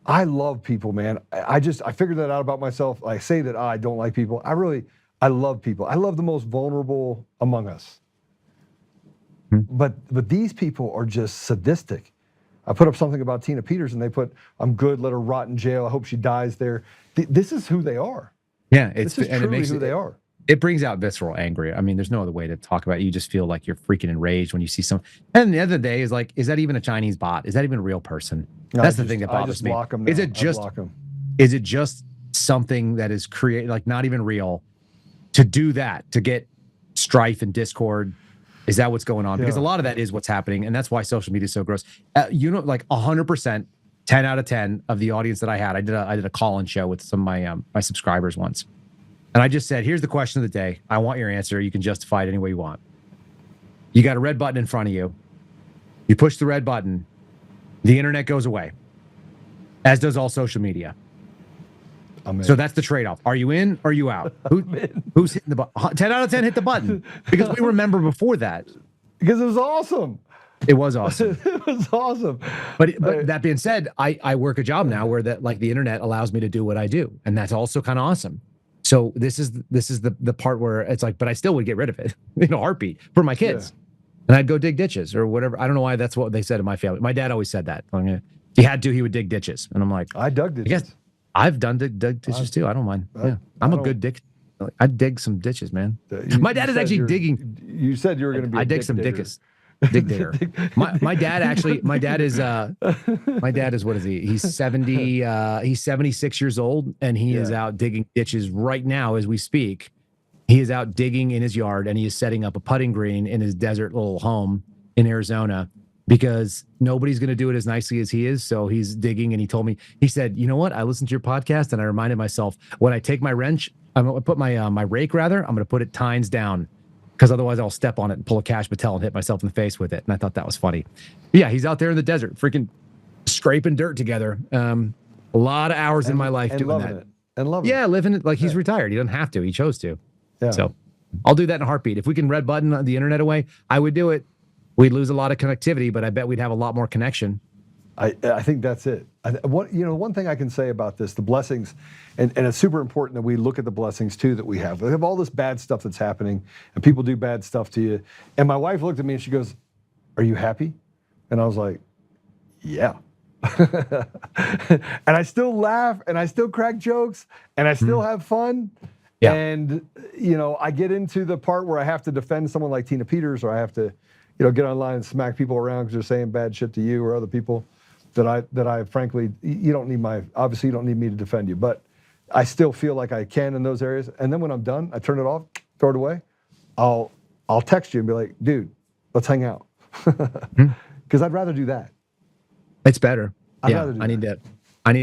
A: I love people, man. I figured that out about myself. I say that I don't like people. I love people. I love the most vulnerable among us. But these people are just sadistic. I put up something about Tina Peters and they put, I'm good, let her rot in jail. I hope she dies there. This is who they are.
D: Yeah.
A: This is truly who they are.
D: It brings out visceral anger. I mean, there's no other way to talk about it. You just feel like you're freaking enraged when you see some. And the other day is like, is that even a Chinese bot? Is that even a real person?
A: No,
D: That's the thing that bothers me. Is it just something that is created, like not even real, to do that, to get strife and discord? Is that what's going on? Because a lot of that is what's happening. And that's why social media is so gross. You know, like 100%, 10 out of 10 of the audience that I had, I did a call-in show with some of my subscribers once. And I just said, here's the question of the day. I want your answer. You can justify it any way you want. You got a red button in front of you. You push the red button. The internet goes away, as does all social media. So that's the trade-off. Are you in or are you out? Who's hitting the button? 10 out of 10 hit the button. Because we remember before that.
A: Because it was awesome.
D: It was awesome.
A: It was awesome.
D: But that being said, I work a job now where that like the internet allows me to do what I do. And that's also kind of awesome. So this is the part where it's like, but I still would get rid of it in a heartbeat for my kids. Yeah. And I'd go dig ditches or whatever. I don't know why that's what they said in my family. My dad always said that. If he had to, he would dig ditches. And I'm like,
A: I dug ditches.
D: I guess I've done dig ditches too. I don't mind. I'm a good dick. I dig some ditches, man. My dad is actually digging.
A: You said you were going to be.
D: I dig some dickus. Dig digger. My dad is what is he? He's 70. He's 76 years old, and he is out digging ditches right now as we speak. He is out digging in his yard, and he is setting up a putting green in his desert little home in Arizona because nobody's going to do it as nicely as he is. So he's digging, and he told me, he said, you know what? I listened to your podcast, and I reminded myself when I take my wrench, I'm going to put my rake rather. I'm going to put it tines down. Because otherwise I'll step on it and pull a Cash Patel and hit myself in the face with it. And I thought that was funny. But yeah, he's out there in the desert, freaking scraping dirt together. A lot of hours in my life doing that.
A: And loving it.
D: Yeah, living it like he's retired. He doesn't have to. He chose to. Yeah. So I'll do that in a heartbeat. If we can red button the internet away, I would do it. We'd lose a lot of connectivity, but I bet we'd have a lot more connection.
A: I think that's it. One thing I can say about this, the blessings, and it's super important that we look at the blessings too that we have. We have all this bad stuff that's happening, and people do bad stuff to you. And my wife looked at me and she goes, "Are you happy?" And I was like, "Yeah." And I still laugh, and I still crack jokes, and I still have fun. Yeah. And I get into the part where I have to defend someone like Tina Peters, or I have to, get online and smack people around because they're saying bad shit to you or other people. That I frankly, you don't need me to defend you, but I still feel like I can in those areas. And then when I'm done, I turn it off, throw it away. I'll text you and be like, dude, let's hang out. Because I'd rather do that.
D: It's better. I need to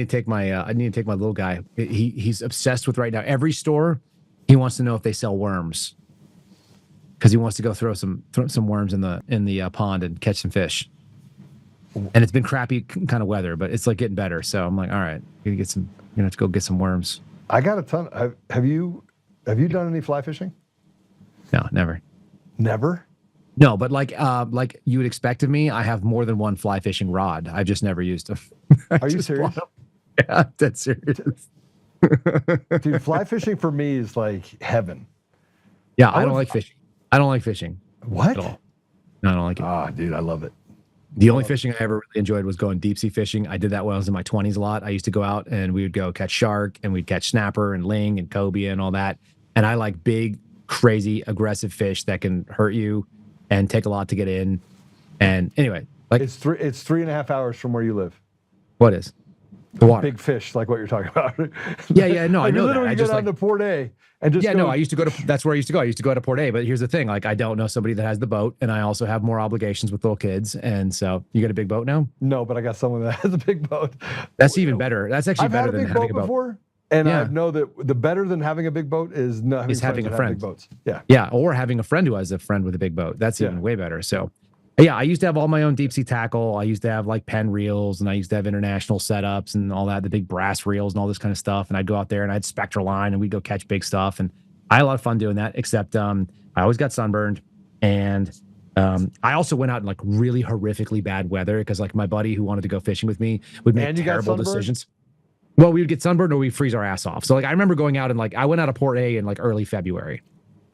D: take my little guy. He's obsessed with right now. Every store, he wants to know if they sell worms. Because he wants to go throw some worms in the pond and catch some fish. And it's been crappy kind of weather, but it's like getting better. So I'm like, all right, you're gonna have to go get some worms.
A: I got a ton. Have you done any fly fishing?
D: No, never.
A: Never?
D: No, but like you would expect of me, I have more than one fly fishing rod. I've just never used them.
A: Are you serious?
D: Yeah, that's serious.
A: Dude, fly fishing for me is like heaven.
D: Yeah, I don't like fishing. I don't like fishing.
A: What?
D: At all. No, I don't like it.
A: Ah, dude, I love it.
D: The only fishing I ever really enjoyed was going deep sea fishing. I did that when I was in my 20s a lot. I used to go out and we would go catch shark and we'd catch snapper and ling and cobia and all that. And I like big, crazy, aggressive fish that can hurt you and take a lot to get in. And anyway, like
A: It's 3.5 hours from where you live.
D: what is the water?
A: Big fish, like what you're talking about.
D: Yeah, no, I
A: Like, you
D: know that.
A: literally
D: I
A: go
D: just
A: down to Port A and just
D: yeah,
A: go,
D: no, I used to go to, that's where I used to go. I used to go to Port A, but here's the thing. Like, I don't know somebody that has the boat and I also have more obligations with little kids. And so you got a big boat now?
A: No, but I got someone that has a big boat.
D: That's even better. That's actually
A: I've
D: better
A: had a
D: than
A: big
D: having
A: boat
D: a boat.
A: before, and
D: Yeah.
A: I know that the better than having a big boat is not having
D: having a
A: friends that have
D: friend.
A: big boats. Yeah.
D: Yeah, or having a friend who has a friend with a big boat. That's even way better. So, yeah, I used to have all my own deep sea tackle. I used to have like Penn reels, and I used to have international setups and all that, the big brass reels and all this kind of stuff. And I'd go out there and I'd spectral line and we'd go catch big stuff. And I had a lot of fun doing that. Except I always got sunburned, and I also went out in like really horrifically bad weather because like my buddy who wanted to go fishing with me would make
A: And you got
D: terrible
A: sunburned?
D: decisions. Well, we would get sunburned or we'd freeze our ass off. So like I remember going out and like I went out of Port A in like early February.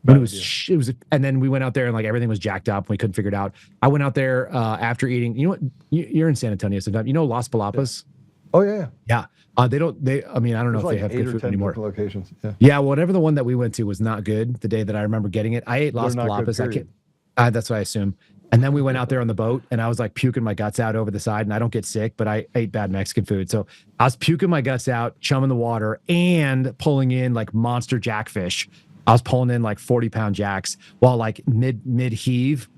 D: When it was, and then we went out there and like everything was jacked up. And we couldn't figure it out. I went out there after eating. You know what? You're in San Antonio sometimes. You know Las Palapas?
A: Oh yeah.
D: Yeah. I mean, I don't know if
A: Like
D: they have
A: 8
D: good
A: or
D: food
A: 10
D: anymore.
A: different locations. Yeah.
D: Yeah, whatever the one that we went to was not good. The day that I remember getting it, I ate Las
A: They're not good,
D: Palapas. I
A: period.
D: can't. That's what I assume. And then we went out there on the boat, and I was like puking my guts out over the side. And I don't get sick, but I ate bad Mexican food, so I was puking my guts out, chumming the water, and pulling in like monster jackfish. I was pulling in like 40-pound jacks while like mid heave.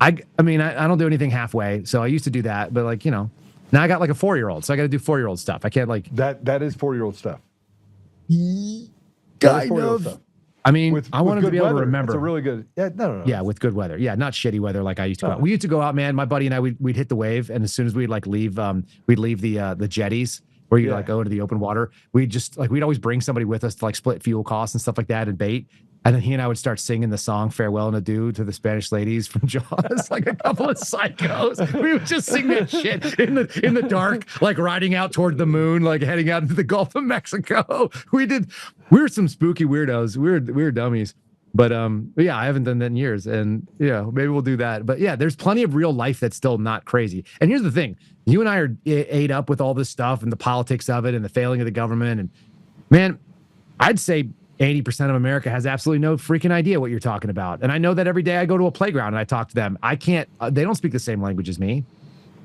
D: I mean, I don't do anything halfway, so I used to do that, but like now I got like a 4-year-old, so I got to do 4-year-old stuff. I can't like
A: That is 4-year-old stuff.
D: kind
A: That is 4-year-old stuff.
D: I mean, I want
A: with
D: to be
A: good
D: able to
A: weather.
D: remember.
A: It's a really good. Yeah, no.
D: Yeah, with good weather. Yeah, not shitty weather like I used to go out. We used to go out, man. My buddy and I, we'd hit the wave, and as soon as we'd like leave, we'd leave the jetties where you like go into the open water. We'd always bring somebody with us to like split fuel costs and stuff like that and bait. And then he and I would start singing the song "Farewell and Adieu" to the Spanish ladies from Jaws, like a couple of psychos. We would just sing that shit in the dark, like riding out toward the moon, like heading out into the Gulf of Mexico. We were some spooky weirdos. We were dummies. But yeah, I haven't done that in years, and yeah, maybe we'll do that. But yeah, there's plenty of real life that's still not crazy. And here's the thing: you and I are ate up with all this stuff and the politics of it and the failing of the government. And man, I'd say 80% of America has absolutely no freaking idea what you're talking about. And I know that every day I go to a playground and I talk to them. I can't. They don't speak the same language as me.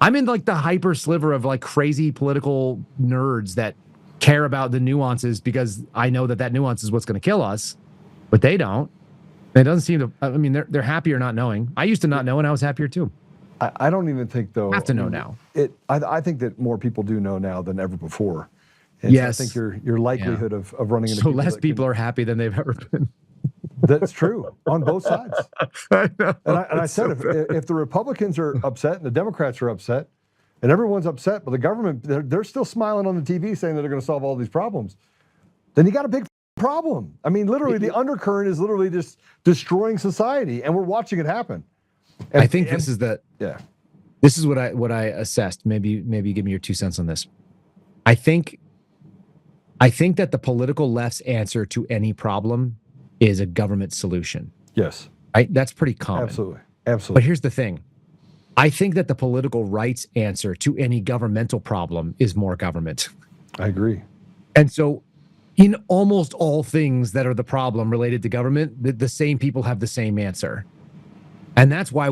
D: I'm in like the hyper sliver of like crazy political nerds that care about the nuances because I know that nuance is what's going to kill us, but they don't. It doesn't seem to. I mean, they're happier not knowing. I used to not know, and I was happier too.
A: I don't even think though.
D: I have to know now.
A: I think that more people do know now than ever before. And
D: Yes.
A: so I think your likelihood of running into
D: So less
A: that
D: people are happy than they've ever been.
A: That's true on both sides.
D: I know.
A: And I said, if the Republicans are upset and the Democrats are upset, and everyone's upset, but the government they're still smiling on the TV saying that they're going to solve all these problems, then you got a big problem. I mean, literally, the undercurrent is literally just destroying society, and we're watching it happen. And,
D: I think this is what I assessed. Maybe give me your 2 cents on this. I think that the political left's answer to any problem is a government solution.
A: Yes.
D: Right? That's pretty common.
A: Absolutely.
D: But here's the thing. I think that the political right's answer to any governmental problem is more government.
A: I agree.
D: And so in almost all things that are the problem related to government, the same people have the same answer. And that's why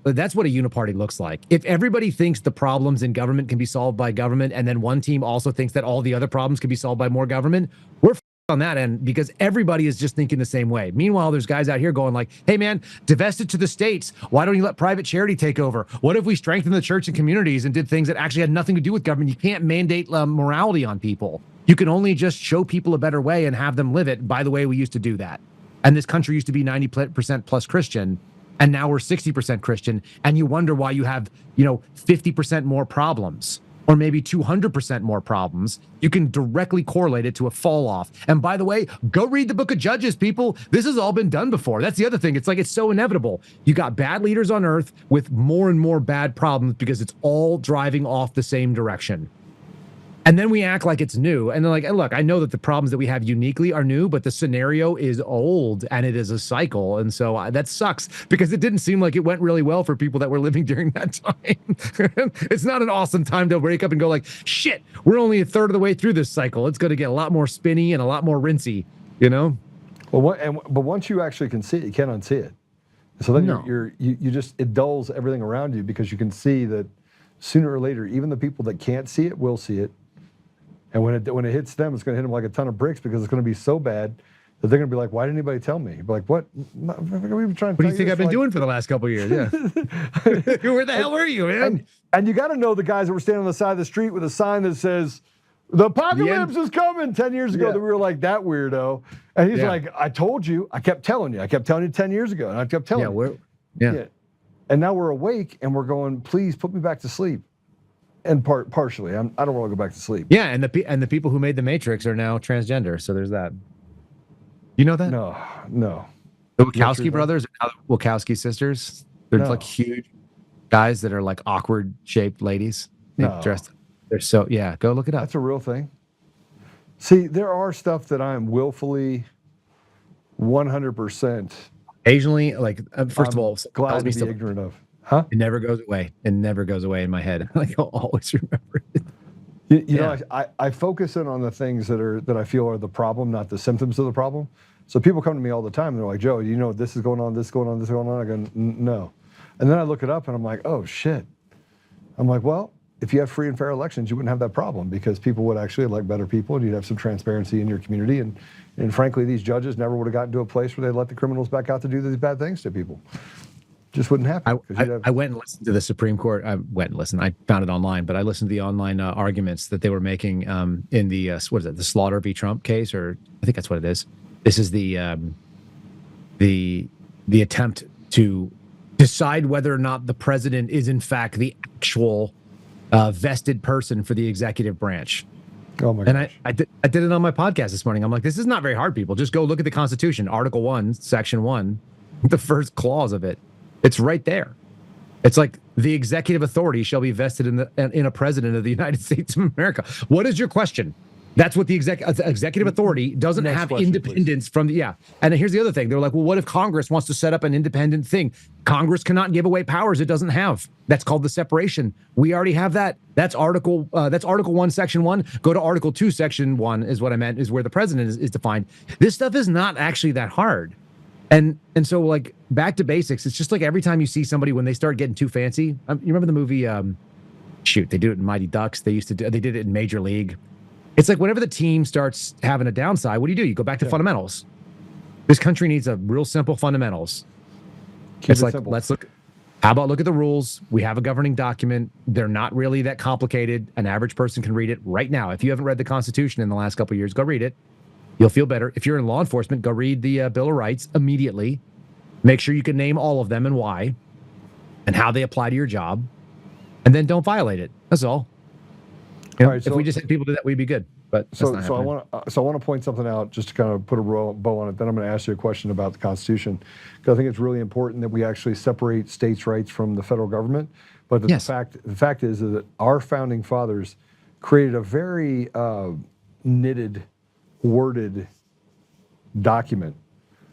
D: that's what a uniparty looks like. If everybody thinks the problems in government can be solved by government, and then one team also thinks that all the other problems can be solved by more government, we're on that end because everybody is just thinking the same way. Meanwhile, there's guys out here going like, hey man, divest it to the states. Why don't you let private charity take over? What if we strengthen the church and communities and did things that actually had nothing to do with government? You can't mandate morality on people. You can only just show people a better way and have them live it. By the way, we used to do that. And this country used to be 90% plus Christian. And now we're 60% Christian, and you wonder why you have, 50% more problems, or maybe 200% more problems. You can directly correlate it to a fall off. And by the way, go read the book of Judges, people. This has all been done before. That's the other thing. It's like, it's so inevitable. You got bad leaders on earth with more and more bad problems because it's all driving off the same direction. And then we act like it's new. And they're like, and look, I know that the problems that we have uniquely are new, but the scenario is old and it is a cycle. And so that sucks because it didn't seem like it went really well for people that were living during that time. It's not an awesome time to wake up and go like, shit, we're only a third of the way through this cycle. It's going to get a lot more spinny and a lot more rinsy, you know?
A: Well, but once you actually can see it, you can't unsee it. So then
D: No.
A: you just, it dulls everything around you because you can see that sooner or later, even the people that can't see it will see it. And when it hits them, it's going to hit them like a ton of bricks because it's going to be so bad that they're going to be like, "Why didn't anybody tell me?" Be like, "What? We've been trying to."
D: What do you think I've been doing for the last couple of years? Yeah. Where the hell were you, man?
A: And you got to know the guys that were standing on the side of the street with a sign that says, "The apocalypse is coming." 10 years ago, that we were like that weirdo, and he's like, "I told you. I kept telling you. I kept telling you 10 years ago, and I kept telling you."
D: Yeah.
A: And now we're awake, and we're going, "Please put me back to sleep." And partially, I don't want to go back to sleep.
D: Yeah, and the people who made the Matrix are now transgender. So there's that. You know that?
A: No.
D: The Wachowski brothers, Wachowski sisters. They're like huge guys that are like awkward shaped ladies. Dressed. They're so go look it up.
A: That's a real thing. See, there are stuff that I am willfully 100%.
D: Occasionally, like first of all,
A: glad to be ignorant of. Huh?
D: It never goes away. It never goes away in my head. Like I'll always remember it.
A: You know, I focus in on the things that I feel are the problem, not the symptoms of the problem. So people come to me all the time and they're like, "Joe, you know this is going on, this is going on, this is going on." I go, "No," and then I look it up and I'm like, "Oh shit." I'm like, well, if you have free and fair elections, you wouldn't have that problem because people would actually elect better people and you'd have some transparency in your community. And frankly, these judges never would have gotten to a place where they let the criminals back out to do these bad things to people. Just wouldn't happen.
D: I went and listened to the Supreme Court. I went and listened. I found it online, but I listened to the online arguments that they were making in the what is it, the Slaughter v. Trump case, or I think that's what it is. This is the attempt to decide whether or not the president is in fact the actual vested person for the executive branch.
A: Oh my gosh.
D: And I did it on my podcast this morning. I'm like, this is not very hard, people. Just go look at the Constitution, Article 1, Section 1, the first clause of it. It's right there. It's like the executive authority shall be vested in a president of the United States of America. What is your question? That's what the executive authority doesn't have independence from the And here's the other thing. They're like, well, what if Congress wants to set up an independent thing? Congress cannot give away powers it doesn't have. That's called the separation. We already have that. That's Article 1, Section 1. Go to Article 2, Section 1 is what I meant, is where the president is defined. This stuff is not actually that hard. And so, like, back to basics. It's just like every time you see somebody when they start getting too fancy. You remember the movie? They do it in Mighty Ducks. They did it in Major League. It's like whenever the team starts having a downside, what do? You go back to fundamentals. This country needs a real simple fundamentals. It's like simple. How about look at the rules? We have a governing document. They're not really that complicated. An average person can read it right now. If you haven't read the Constitution in the last couple of years, go read it. You'll feel better. If you're in law enforcement, go read the Bill of Rights immediately. Make sure you can name all of them and why, and how they apply to your job, and then don't violate it. That's all.
A: All right,
D: if we just had people do that, we'd be good. But
A: so I want to point something out just to kind of put a bow on it. Then I'm going to ask you a question about the Constitution because I think it's really important that we actually separate states' rights from the federal government. But the fact is that our founding fathers created a very knitted, worded document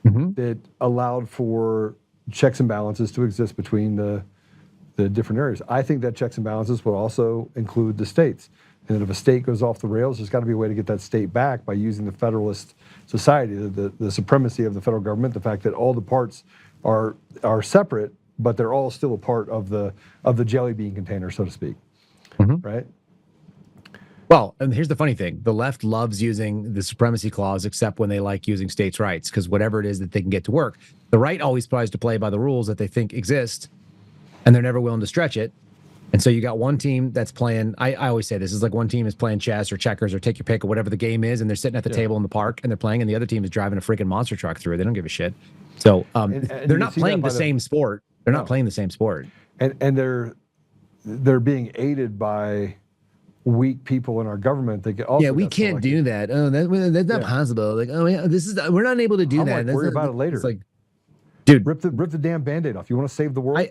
A: that allowed for checks and balances to exist between the different areas. I think that checks and balances would also include the states. And that if a state goes off the rails, there's got to be a way to get that state back by using the federalist society, the supremacy of the federal government, the fact that all the parts are separate, but they're all still a part of the jelly bean container, so to speak. Right?
D: Well, and here's the funny thing. The left loves using the supremacy clause, except when they like using states' rights, because whatever it is that they can get to work. The right always tries to play by the rules that they think exist, and they're never willing to stretch it. And so you got one team that's playing, I always say this is like one team is playing chess or checkers or take your pick or whatever the game is, and they're sitting at the table in the park and they're playing, and the other team is driving a freaking monster truck through it. They don't give a shit. So they're not playing the same sport. They're not playing the same sport.
A: And they're being aided by weak people in our government. They also
D: we can't do that. Oh, that's not possible. Like, oh yeah, we're not able to do that.
A: Worry about it later.
D: It's like, dude,
A: rip the damn Band-Aid off. You want to save the world?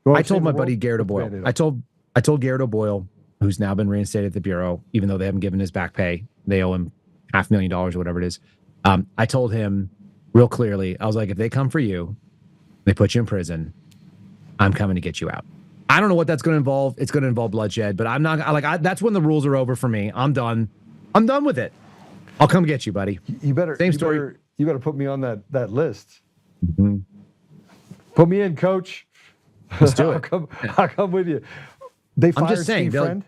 D: I told my buddy Garrett O'Boyle. I told Garrett O'Boyle, who's now been reinstated at the Bureau, even though they haven't given his back pay. They owe him $500,000 or whatever it is. I told him real clearly, I was like, if they come for you, they put you in prison, I'm coming to get you out. I don't know what that's going to involve. It's going to involve bloodshed, but I'm not that's when the rules are over for me. I'm done. I'm done with it. I'll come get you, buddy.
A: You better,
D: Same story.
A: You better put me on that list.
D: Mm-hmm.
A: Put me in, coach.
D: Let's do it.
A: I'll come with you. They fired
D: I'm just saying,
A: Steve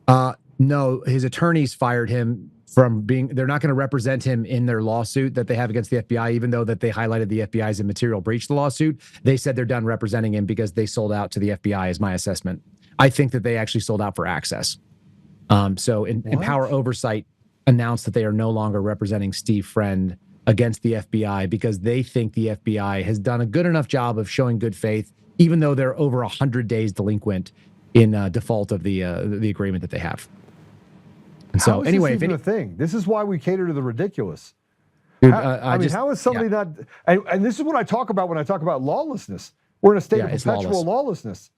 A: Friend?
D: No, his attorneys fired him from being, they're not going to represent him in their lawsuit that they have against the FBI, even though that they highlighted the FBI as a material breach of the lawsuit. They said they're done representing him because they sold out to the FBI, is my assessment. I think that they actually sold out for access. So Empower Oversight announced that they are no longer representing Steve Friend against the FBI because they think the FBI has done a good enough job of showing good faith, even though they're over 100 days delinquent in default of the agreement that they have. And so anyway,
A: this even a thing? This is why we cater to the ridiculous.
D: Dude,
A: how is somebody not? And this is what I talk about when I talk about lawlessness. We're in a state of perpetual lawlessness.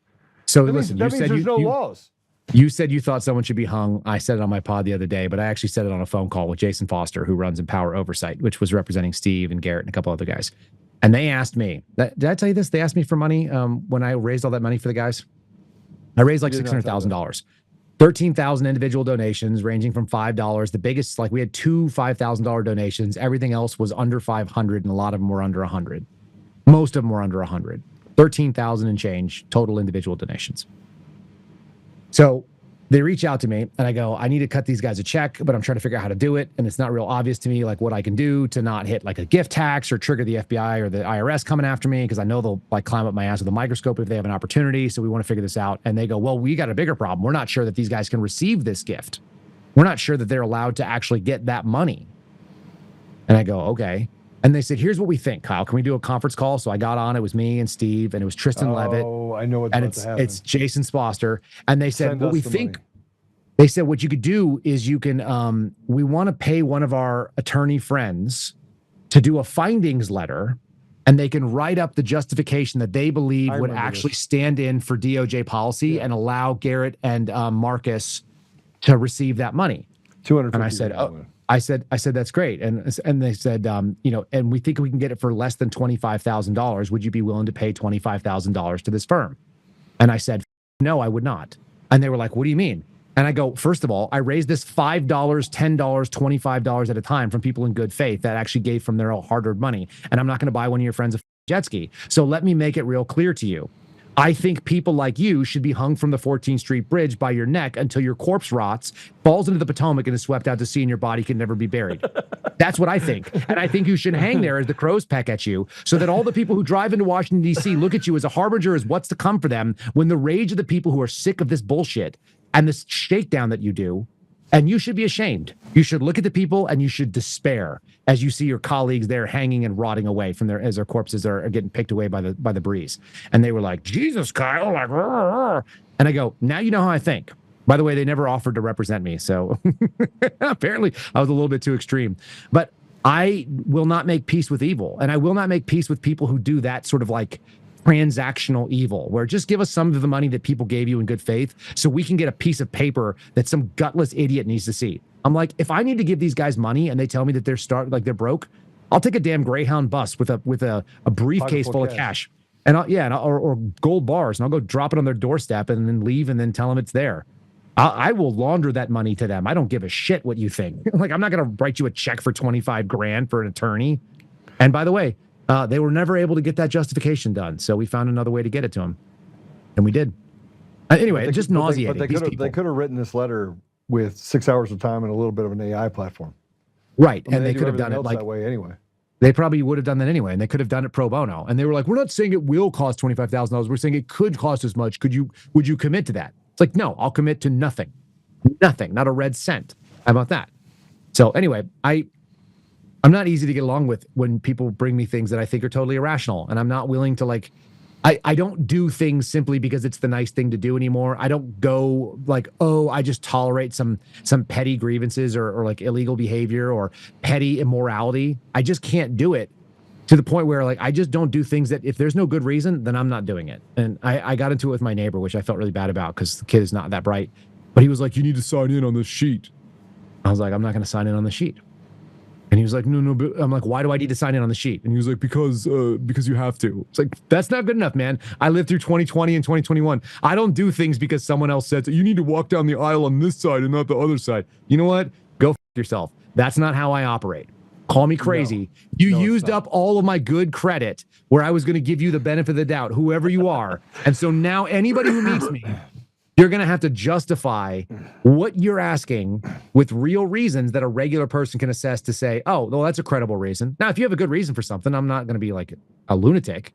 D: So
A: that
D: listen,
A: means there's no laws.
D: You said you thought someone should be hung. I said it on my pod the other day, but I actually said it on a phone call with Jason Foster, who runs Empower Oversight, which was representing Steve and Garrett and a couple other guys. And they asked me, did I tell you this? They asked me for money when I raised all that money for the guys. I raised like $600,000. 13,000 individual donations ranging from $5. The biggest, like we had two $5,000 donations. Everything else was under 500 and a lot of them were under 100. Most of them were under 100. 13,000 and change total individual donations. So they reach out to me and I go, I need to cut these guys a check, but I'm trying to figure out how to do it. And it's not real obvious to me, like what I can do to not hit like a gift tax or trigger the FBI or the IRS coming after me. Cause I know they'll like climb up my ass with a microscope if they have an opportunity. So we want to figure this out. And they go, well, we got a bigger problem. We're not sure that these guys can receive this gift. We're not sure that they're allowed to actually get that money. And I go, okay. And they said, here's what we think, Kyle. Can we do a conference call? So I got on. It was me and Steve, and it was Tristan Levitt.
A: Oh, I know what's about to happen.
D: It's Jason Sposter. And they said, what we think, they said, what you could do is you can, we want to pay one of our attorney friends to do a findings letter, and they can write up the justification that they believe would actually stand in for DOJ policy and allow Garrett and Marcus to receive that money.
A: 250.
D: And I said, I said, that's great. And they said, and we think we can get it for less than $25,000. Would you be willing to pay $25,000 to this firm? And I said, no, I would not. And they were like, what do you mean? And I go, first of all, I raised this $5, $10, $25 at a time from people in good faith that actually gave from their hard-earned money. And I'm not going to buy one of your friends a jet ski. So let me make it real clear to you. I think people like you should be hung from the 14th Street Bridge by your neck until your corpse rots, falls into the Potomac, and is swept out to sea, and your body can never be buried. That's what I think. And I think you should hang there as the crows peck at you so that all the people who drive into Washington, D.C. look at you as a harbinger as what's to come for them when the rage of the people who are sick of this bullshit and this shakedown that you do. And you should be ashamed. You should look at the people and you should despair as you see your colleagues there hanging and rotting away from as their corpses are getting picked away by the breeze. And they were like, Jesus, Kyle, like, rah, rah. And I go, now you know how I think. By the way, they never offered to represent me. So apparently I was a little bit too extreme. But I will not make peace with evil. And I will not make peace with people who do that sort of like transactional evil, where just give us some of the money that people gave you in good faith so we can get a piece of paper that some gutless idiot needs to see. I'm like, if I need to give these guys money and they tell me that they're broke, I'll take a damn Greyhound bus with a briefcase full of cash. And or gold bars, and I'll go drop it on their doorstep and then leave and then tell them it's there. I will launder that money to them. I don't give a shit what you think. Like, I'm not going to write you a check for 25 grand for an attorney. And by the way, they were never able to get that justification done. So we found another way to get it to them. And we did. Anyway, just nauseating.
A: They could have written this letter with 6 hours of time and a little bit of an AI platform.
D: Right. And they could have done it like
A: that way anyway.
D: They probably would have done that anyway. And they could have done it pro bono. And they were like, we're not saying it will cost $25,000. We're saying it could cost as much. Would you commit to that? It's like, no, I'll commit to nothing. Nothing. Not a red cent. How about that? So anyway, I'm not easy to get along with when people bring me things that I think are totally irrational. And I'm not willing to I don't do things simply because it's the nice thing to do anymore. I don't go like, oh, I just tolerate some petty grievances or like illegal behavior or petty immorality. I just can't do it to the point where like I just don't do things that if there's no good reason, then I'm not doing it. And I got into it with my neighbor, which I felt really bad about because the kid is not that bright. But he was like, "You need to sign in on this sheet." I was like, "I'm not going to sign in on the sheet." And he was like, "No, but I'm like, why do I need to sign in on the sheet?" And he was like, because you have to. It's like, that's not good enough, man. I lived through 2020 and 2021. I don't do things because someone else said, you need to walk down the aisle on this side and not the other side. You know what? Go f yourself. That's not how I operate. Call me crazy. You used up all of my good credit where I was going to give you the benefit of the doubt, whoever you are. And so now anybody who meets me, you're going to have to justify what you're asking with real reasons that a regular person can assess to say, oh, well, that's a credible reason. Now, if you have a good reason for something, I'm not going to be like a lunatic.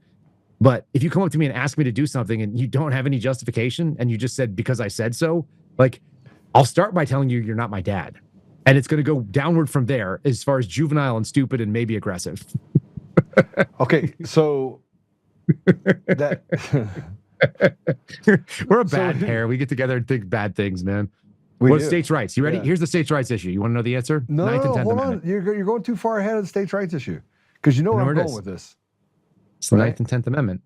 D: But if you come up to me and ask me to do something and you don't have any justification and you just said, because I said so, like, I'll start by telling you you're not my dad. And it's going to go downward from there as far as juvenile and stupid and maybe aggressive.
A: Okay, so that...
D: We're a bad pair. We get together and think bad things, man. What are states' rights? You ready? Yeah. Here's the states' rights issue. You want to know the answer?
A: No, hold on. You're going too far ahead of the states' rights issue because you know where I'm going with this.
D: It's the 9th and 10th Amendment.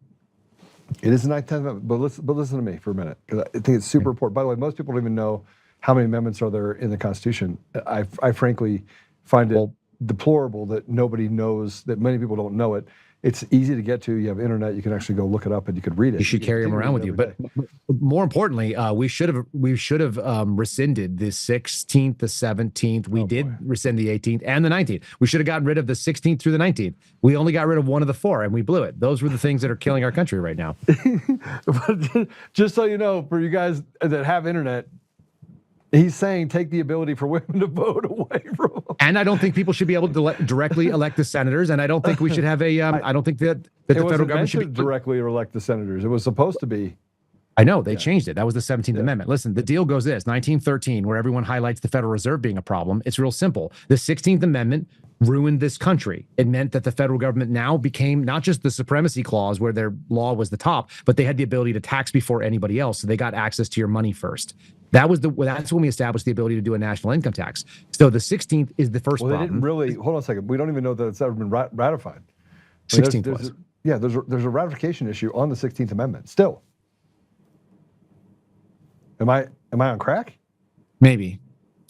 A: It is the 9th and 10th Amendment, but listen to me for a minute because I think it's super important. By the way, most people don't even know how many amendments are there in the Constitution. I frankly find it deplorable that nobody knows, that many people don't know it. It's easy to get to. You have internet. You can actually go look it up and you could read it.
D: You should carry them around with you. But more importantly, we should have rescinded the 16th, the 17th. We did rescind the 18th and the 19th. We should have gotten rid of the 16th through the 19th. We only got rid of one of the four and we blew it. Those were the things that are killing our country right now.
A: But just so you know, for you guys that have internet, he's saying take the ability for women to vote away from them.
D: And I don't think people should be able to directly elect the senators. And I don't think we should have a. I don't think that the federal government should
A: directly elect the senators. It was supposed to be.
D: I know they changed it. That was the 17th Amendment. Listen, the deal goes this: 1913, where everyone highlights the Federal Reserve being a problem. It's real simple. The 16th Amendment ruined this country. It meant that the federal government now became not just the supremacy clause where their law was the top, but they had the ability to tax before anybody else. So they got access to your money first. That's when we established the ability to do a national income tax. So the 16th is the first problem.
A: They didn't really, hold on a second. We don't even know that it's ever been ratified.
D: 16th was.
A: There's a ratification issue on the 16th Amendment still. Am I on crack?
D: Maybe.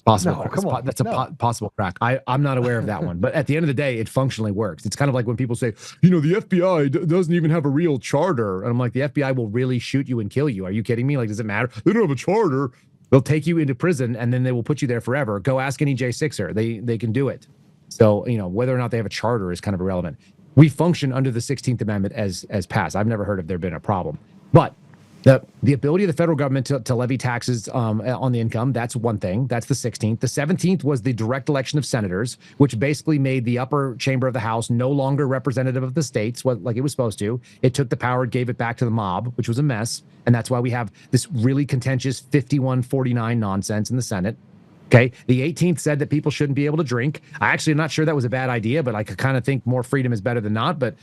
D: Possible.
A: No, come on.
D: That's a possible crack. I'm not aware of that one. But at the end of the day, it functionally works. It's kind of like when people say, the FBI doesn't even have a real charter. And I'm like, the FBI will really shoot you and kill you. Are you kidding me? Like, does it matter? They don't have a charter. They'll take you into prison and then they will put you there forever. Go ask any J6er. They can do it. So, whether or not they have a charter is kind of irrelevant. We function under the 16th Amendment as passed. I've never heard of there been a problem. But the ability of the federal government to levy taxes on the income, that's one thing. That's the 16th. The 17th was the direct election of senators, which basically made the upper chamber of the House no longer representative of the states, like it was supposed to. It took the power, gave it back to the mob, which was a mess. And that's why we have this really contentious 51-49 nonsense in the Senate. Okay. The 18th said that people shouldn't be able to drink. I actually am not sure that was a bad idea, but I could kind of think more freedom is better than not. But,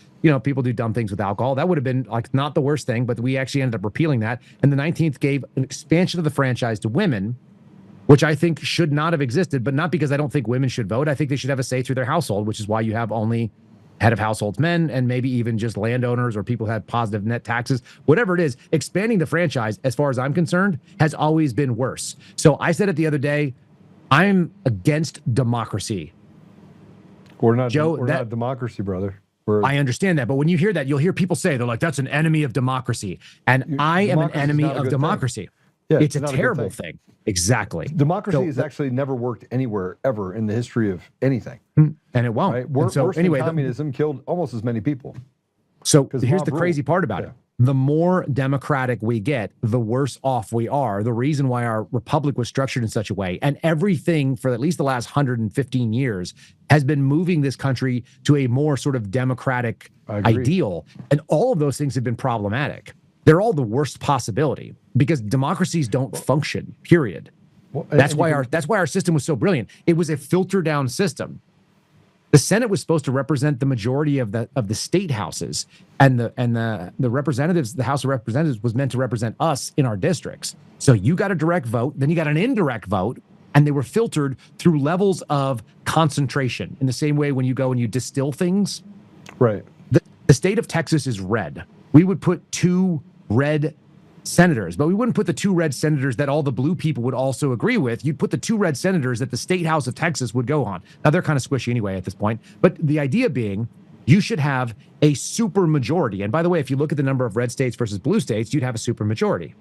D: people do dumb things with alcohol. That would have been like not the worst thing, but we actually ended up repealing that. And the 19th gave an expansion of the franchise to women, which I think should not have existed, but not because I don't think women should vote. I think they should have a say through their household, which is why you have only head of households men and maybe even just landowners or people who have positive net taxes. Whatever it is, expanding the franchise, as far as I'm concerned, has always been worse. So I said it the other day, I'm against democracy.
A: We're not a democracy, brother.
D: I understand that. But when you hear that, you'll hear people say, they're like, that's an enemy of democracy. And I am an enemy of democracy.
A: Yeah,
D: it's a terrible thing. Exactly.
A: Democracy has actually never worked anywhere ever in the history of anything.
D: And it won't.
A: Right? Worse than communism killed almost as many people.
D: So here's the crazy part about it. The more democratic we get, the worse off we are. The reason why our republic was structured in such a way, and everything for at least the last 115 years has been moving this country to a more sort of democratic ideal. And all of those things have been problematic. They're all the worst possibility because democracies don't function, period. Well, that's why our system was so brilliant. It was a filter down system. The Senate was supposed to represent the majority of the state houses, and the representatives, the House of Representatives, was meant to represent us in our districts. So you got a direct vote, then you got an indirect vote, and they were filtered through levels of concentration. In the same way when you go and you distill things,
A: Right.
D: The state of Texas is red. We would put 2 red senators, but we wouldn't put the 2 red senators that all the blue people would also agree with. You'd put the 2 red senators that the state house of Texas would go on. Now, they're kind of squishy anyway at this point, but the idea being you should have a super majority. And by the way, if you look at the number of red states versus blue states, you'd have a super majority.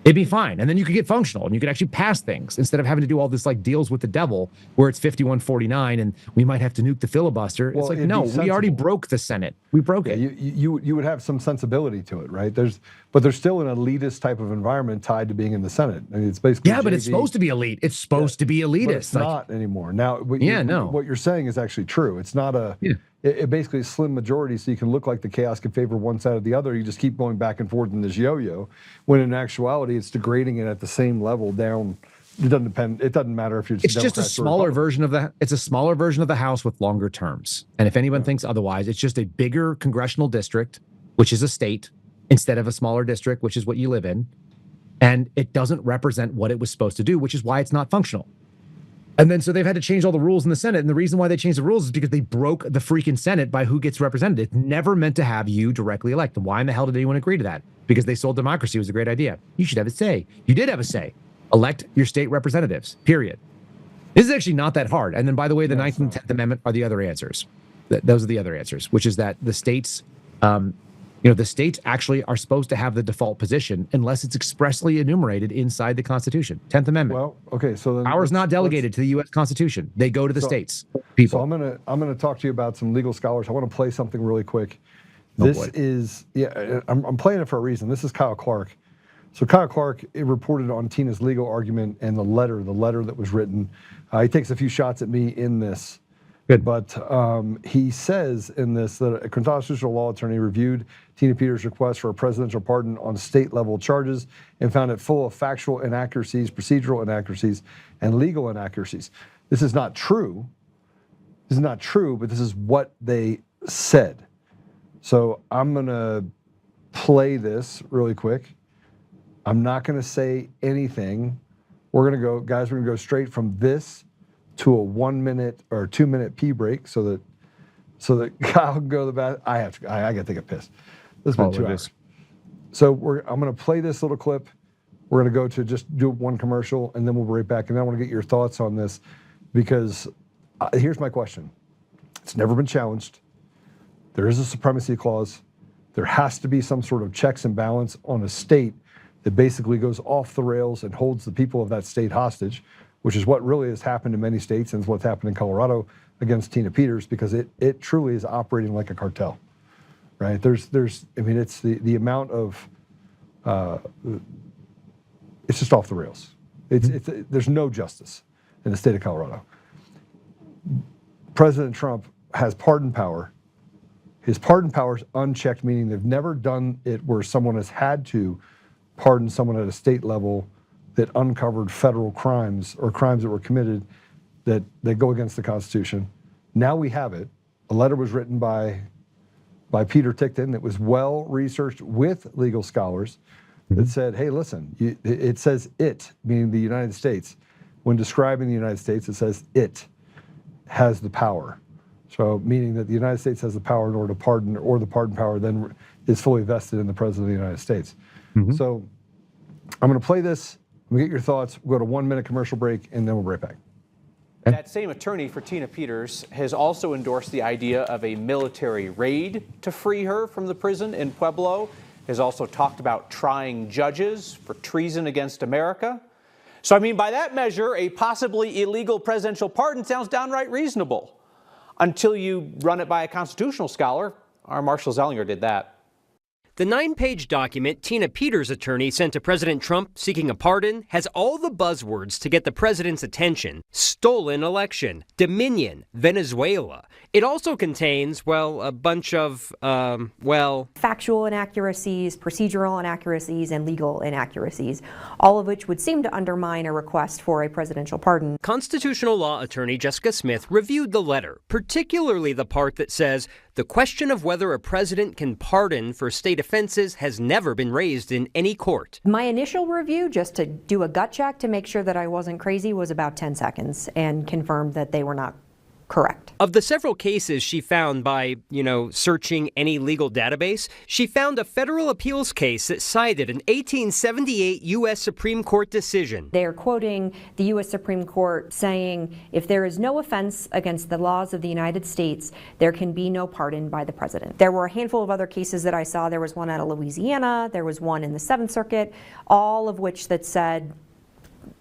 D: It'd be fine. And then you could get functional and you could actually pass things instead of having to do all this like deals with the devil where it's 51-49 and we might have to nuke the filibuster.
A: Well,
D: it's like,
A: it'd
D: no,
A: be
D: we already
A: sensible.
D: broke the Senate. We broke it.
A: You would have some sensibility to it, right? But there's still an elitist type of environment tied to being in the Senate. I mean, it's basically
D: Yeah, but it's
A: JV.
D: supposed to be elite. It's supposed to be elitist.
A: But it's not anymore. Now, what you're saying is actually true. It's not a.
D: Yeah.
A: It basically is slim majority, so you can look like the chaos can favor one side or the other. You just keep going back and forth in this yo-yo, when in actuality it's degrading it at the same level down. It doesn't depend. It doesn't matter if you're.
D: It's just a smaller version of the. It's a smaller version of the House with longer terms. And if anyone thinks otherwise, it's just a bigger congressional district, which is a state, instead of a smaller district, which is what you live in. And it doesn't represent what it was supposed to do, which is why it's not functional. And then so they've had to change all the rules in the Senate. And the reason why they changed the rules is because they broke the freaking Senate by who gets represented. It's never meant to have you directly elected. Why in the hell did anyone agree to that? Because they sold democracy was a great idea. You should have a say. You did have a say. Elect your state representatives, period. This is actually not that hard. And then, by the way, the 9th and 10th Amendment are the other answers. Those are the other answers, which is that the states, the states actually are supposed to have the default position unless it's expressly enumerated inside the Constitution. 10th Amendment.
A: Well, okay, so then
D: Power's not delegated to the U.S. Constitution. They go to the states. People.
A: So I'm gonna talk to you about some legal scholars. I want to play something really quick.
D: Oh,
A: This
D: boy.
A: is I'm playing it for a reason. This is Kyle Clark. So Kyle Clark reported on Tina's legal argument and the letter that was written. He takes a few shots at me in this.
D: Good.
A: But he says in this that a constitutional law attorney reviewed Tina Peters' request for a presidential pardon on state-level charges and found it full of factual inaccuracies, procedural inaccuracies, and legal inaccuracies. This is not true. This is not true, but this is what they said. So I'm going to play this really quick. I'm not going to say anything. We're going to go straight from this to a 1 minute or 2 minute pee break so that Kyle can go to the bathroom. I got to take a piss. This has been 2 hours. So I'm going to play this little clip. We're going to go to just do one commercial and then we'll be right back. And I want to get your thoughts on this because here's my question. It's never been challenged. There is a supremacy clause. There has to be some sort of checks and balance on a state that basically goes off the rails and holds the people of that state hostage, which is what really has happened in many states and is what's happened in Colorado against Tina Peters because it truly is operating like a cartel, right? It's the amount of, it's just off the rails. There's no justice in the state of Colorado. President Trump has pardon power. His pardon power is unchecked, meaning they've never done it where someone has had to pardon someone at a state level that uncovered federal crimes or crimes that were committed that go against the Constitution. Now we have it. A letter was written by Peter Tickton that was well researched with legal scholars that said, hey, listen, it says it, meaning the United States. When describing the United States, it says it has the power. So meaning that the United States has the power in order to pardon, or the pardon power then is fully vested in the President of the United States. So I'm going to play this. We'll get your thoughts. We'll go to 1 minute commercial break, and then we'll be right back.
E: That same attorney for Tina Peters has also endorsed the idea of a military raid to free her from the prison in Pueblo, has also talked about trying judges for treason against America. So, I mean, by that measure, a possibly illegal presidential pardon sounds downright reasonable. Until you run it by a constitutional scholar. Our Marshall Zellinger did that.
F: The 9-page document Tina Peters' attorney sent to President Trump seeking a pardon has all the buzzwords to get the president's attention. Stolen election, Dominion, Venezuela. It also contains, well, a bunch of,
G: factual inaccuracies, procedural inaccuracies, and legal inaccuracies, all of which would seem to undermine a request for a presidential pardon.
F: Constitutional law attorney Jessica Smith reviewed the letter, particularly the part that says, the question of whether a president can pardon for state offenses has never been raised in any court.
G: My initial review, just to do a gut check to make sure that I wasn't crazy, was about 10 seconds and confirmed that they were not correct.
F: Of the several cases she found by, searching any legal database, she found a federal appeals case that cited an 1878 U.S. Supreme Court decision.
G: They are quoting the U.S. Supreme Court saying, if there is no offense against the laws of the United States, there can be no pardon by the president. There were a handful of other cases that I saw. There was one out of Louisiana. There was one in the Seventh Circuit, all of which that said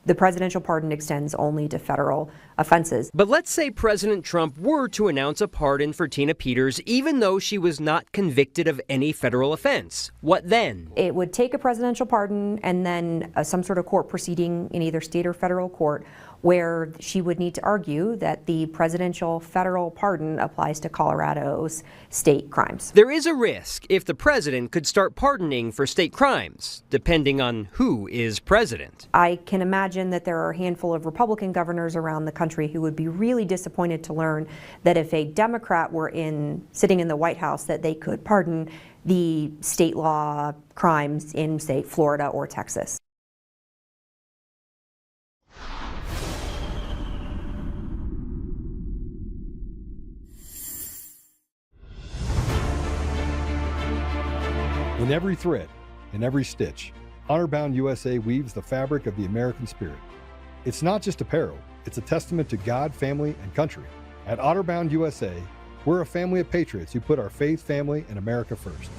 G: the presidential pardon extends only to federal offenses.
F: But let's say President Trump were to announce a pardon for Tina Peters, even though she was not convicted of any federal offense. What then?
G: It would take a presidential pardon and then some sort of court proceeding in either state or federal court where she would need to argue that the presidential federal pardon applies to Colorado's state crimes.
F: There is a risk if the president could start pardoning for state crimes, depending on who is president.
G: I can imagine that there are a handful of Republican governors around the country who would be really disappointed to learn that if a Democrat were sitting in the White House, that they could pardon the state law crimes in, say, Florida or Texas.
H: In every thread, in every stitch, Honor-Bound USA weaves the fabric of the American spirit. It's not just apparel, it's a testament to God, family, and country. At Honor-Bound USA, we're a family of patriots who put our faith, family, and America first.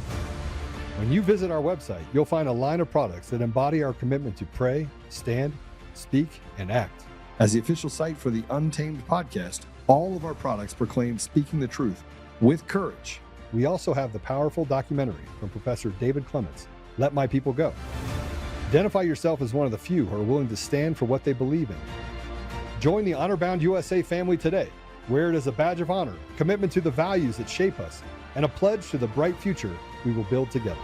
H: When you visit our website, you'll find a line of products that embody our commitment to pray, stand, speak, and act. As the official site for the Untamed podcast, all of our products proclaim speaking the truth with courage. We also have the powerful documentary from Professor David Clements, Let My People Go. Identify yourself as one of the few who are willing to stand for what they believe in. Join the Honor-Bound USA family today. Wear it as a badge of honor, commitment to the values that shape us, and a pledge to the bright future we will build together.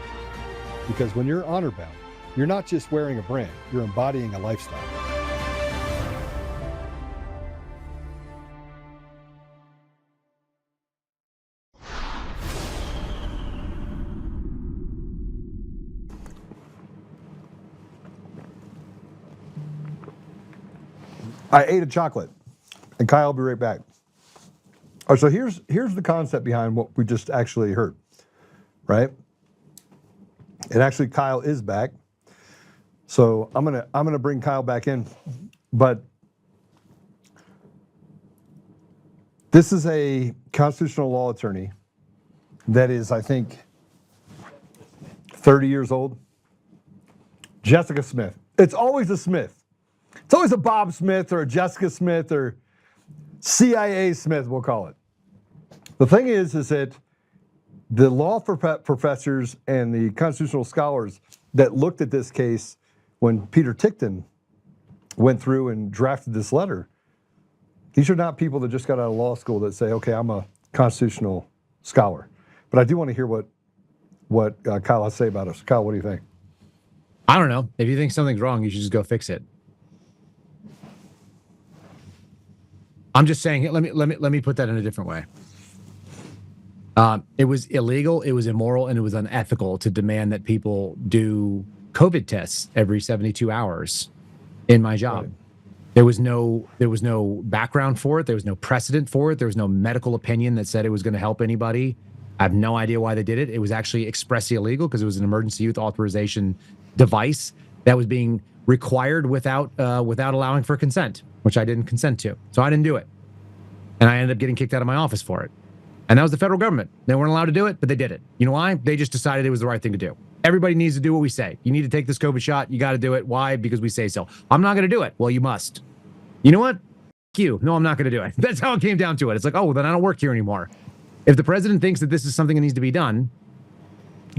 H: Because when you're honor-bound, you're not just wearing a brand, you're embodying a lifestyle.
A: I ate a chocolate, and Kyle will be right back. Oh, so here's the concept behind what we just actually heard, right? And actually, Kyle is back, so I'm gonna bring Kyle back in, but this is a constitutional law attorney that is, I think, 30 years old. Jessica Smith. It's always a Smith. It's always a Bob Smith or a Jessica Smith or CIA Smith, we'll call it. The thing is that the law professors and the constitutional scholars that looked at this case when Peter Tickton went through and drafted this letter, these are not people that just got out of law school that say, okay, I'm a constitutional scholar. But I do want to hear what Kyle has to say about us. Kyle, what do you think?
D: I don't know. If you think something's wrong, you should just go fix it. I'm just saying, let me put that in a different way. It was illegal, it was immoral, and it was unethical to demand that people do COVID tests every 72 hours in my job. Right. There was no background for it. There was no precedent for it. There was no medical opinion that said it was going to help anybody. I have no idea why they did it. It was actually expressly illegal because it was an emergency youth authorization device that was being required without allowing for consent, which I didn't consent to. So I didn't do it. And I ended up getting kicked out of my office for it. And that was the federal government. They weren't allowed to do it, but they did it. You know why? They just decided it was the right thing to do. Everybody needs to do what we say. You need to take this COVID shot. You got to do it. Why? Because we say so. I'm not going to do it. Well, you must. You know what? F you. No, I'm not going to do it. That's how it came down to it. It's like, oh, well, then I don't work here anymore. If the president thinks that this is something that needs to be done,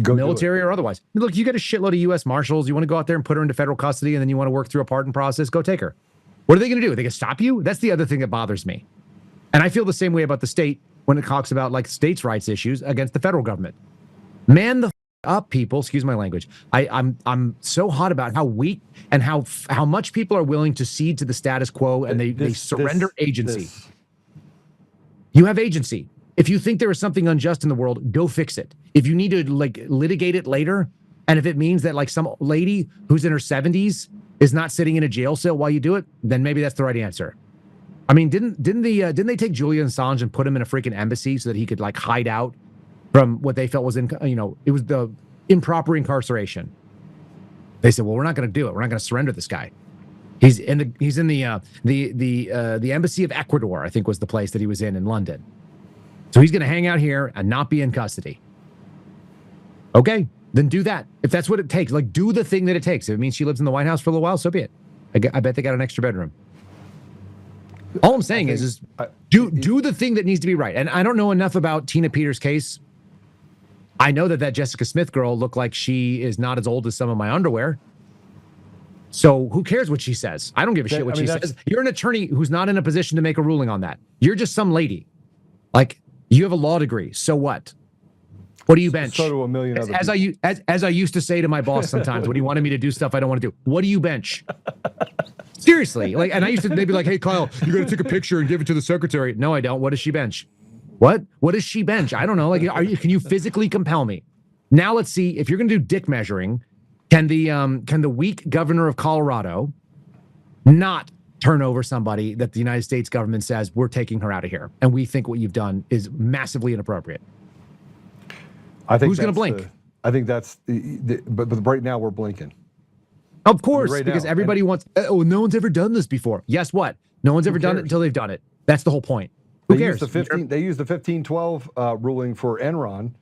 D: go military or otherwise. Look, you get a shitload of U.S. Marshals. You want to go out there and put her into federal custody, and then you want to work through a pardon process. Go take her. What are they going to do? Are they going to stop you? That's the other thing that bothers me. And I feel the same way about the state when it talks about like states' rights issues against the federal government. Man the up, people. Excuse my language. I'm so hot about how weak and how much people are willing to cede to the status quo, and they surrender agency. You have agency. If you think there is something unjust in the world, go fix it. If you need to like litigate it later, and if it means that like some lady who's in her 70s is not sitting in a jail cell while you do it, then maybe that's the right answer. I mean, didn't they take Julian Assange and put him in a freaking embassy so that he could like hide out from what they felt was it was the improper incarceration. They said, well, we're not going to do it. We're not going to surrender this guy. He's in the embassy of Ecuador, I think was the place that he was in London. So he's going to hang out here and not be in custody. Okay, then do that. If that's what it takes, like do the thing that it takes. If it means she lives in the White House for a little while, so be it. I bet they got an extra bedroom. All I'm saying is do the thing that needs to be right. And I don't know enough about Tina Peters' case. I know that Jessica Smith girl looked like she is not as old as some of my underwear. So who cares what she says? I don't give a shit what she says. You're an attorney who's not in a position to make a ruling on that. You're just some lady. Like, you have a law degree. So what? What do you bench?
H: So do a million other people.
D: As I used to say to my boss sometimes when he wanted me to do stuff I don't want to do. What do you bench? Seriously. Like, and they'd be like, hey, Kyle, you got to take a picture and give it to the secretary. No, I don't. What does she bench? What does she bench? I don't know. Like, can you physically compel me? Now let's see if you're going to do dick measuring. Can the weak governor of Colorado not turn over somebody that the United States government says we're taking her out of here and we think what you've done is massively inappropriate?
H: I think
D: who's going to blink?
H: I think that's but right now we're blinking.
D: Of course,
H: right
D: because
H: now.
D: everybody wants. Oh, no one's ever done this before. Guess what? No one's ever done it until they've done it. That's the whole point. Who cares?
H: They used the 1512 ruling for Enron.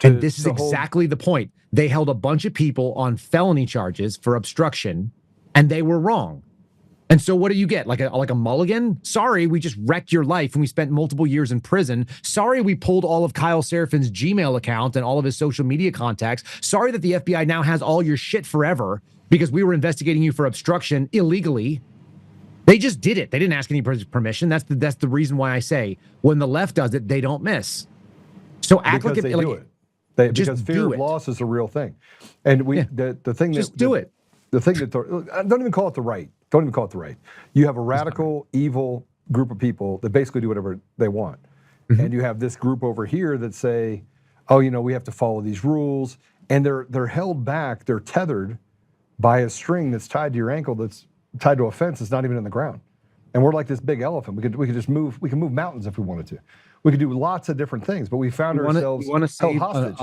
D: And this is exactly the point. They held a bunch of people on felony charges for obstruction, and they were wrong. And so what do you get? Like a mulligan? Sorry, we just wrecked your life and we spent multiple years in prison. Sorry, we pulled all of Kyle Seraphin's Gmail account and all of his social media contacts. Sorry that the FBI now has all your shit forever because we were investigating you for obstruction illegally. They just did it. They didn't ask any permission. That's the reason why I say when the left does it, they don't miss. So act
H: because
D: like
H: they do it. Because fear of loss is a real thing. And the thing
D: just do it.
H: The thing that don't even call it the right. Don't even call it the right. You have a radical, evil group of people that basically do whatever they want. Mm-hmm. And you have this group over here that say, oh, we have to follow these rules. And they're held back, they're tethered by a string that's tied to your ankle that's tied to a fence that's not even in the ground. And we're like this big elephant. We could just move, we can move mountains if we wanted to. We could do lots of different things, but we found ourselves held hostage.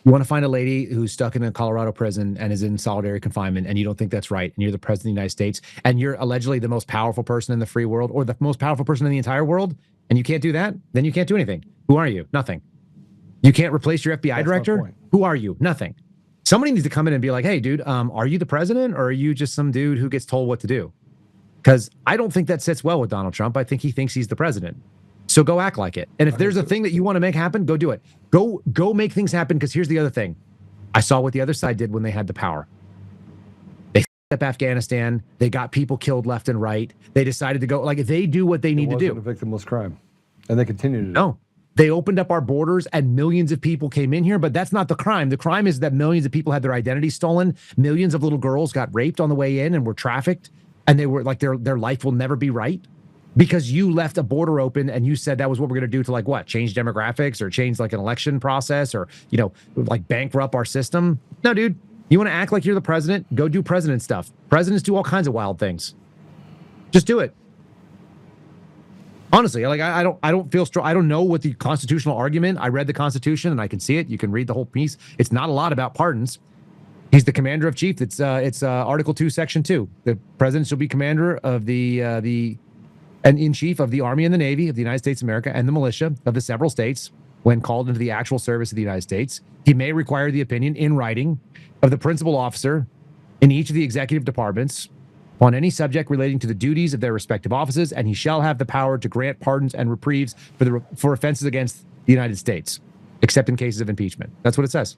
D: You want to find a lady who's stuck in a Colorado prison and is in solitary confinement, and you don't think that's right, and you're the president of the United States, and you're allegedly the most powerful person in the free world, or the most powerful person in the entire world, and you can't do that, then you can't do anything. Who are you? Nothing. You can't replace your FBI director? Who are you? Nothing. Somebody needs to come in and be like, hey, dude, are you the president, or are you just some dude who gets told what to do? Because I don't think that sits well with Donald Trump. I think he thinks he's the president. So go act like it. And if there's a thing that you want to make happen, go do it. Go make things happen, because here's the other thing. I saw what the other side did when they had the power. They f***ed up Afghanistan. They got people killed left and right. They decided to go, like, they do what they need to do.
H: It wasn't a victimless crime. And they continue to do it.
D: No. They opened up our borders and millions of people came in here, but that's not the crime. The crime is that millions of people had their identity stolen. Millions of little girls got raped on the way in and were trafficked. And they were like, their life will never be right. Because you left a border open and you said that was what we're going to do to, like, what, change demographics or change like an election process or, like bankrupt our system. No, dude, you want to act like you're the president? Go do president stuff. Presidents do all kinds of wild things. Just do it. Honestly, like, I don't feel strong. I don't know what the constitutional argument. I read the Constitution and I can see it. You can read the whole piece. It's not a lot about pardons. He's the commander of chief. It's Article 2, Section 2. The president shall be commander of and in chief of the Army and the Navy of the United States of America and the militia of the several states when called into the actual service of the United States. He may require the opinion in writing of the principal officer in each of the executive departments on any subject relating to the duties of their respective offices, and he shall have the power to grant pardons and reprieves for offenses against the United States, except in cases of impeachment. That's what it says.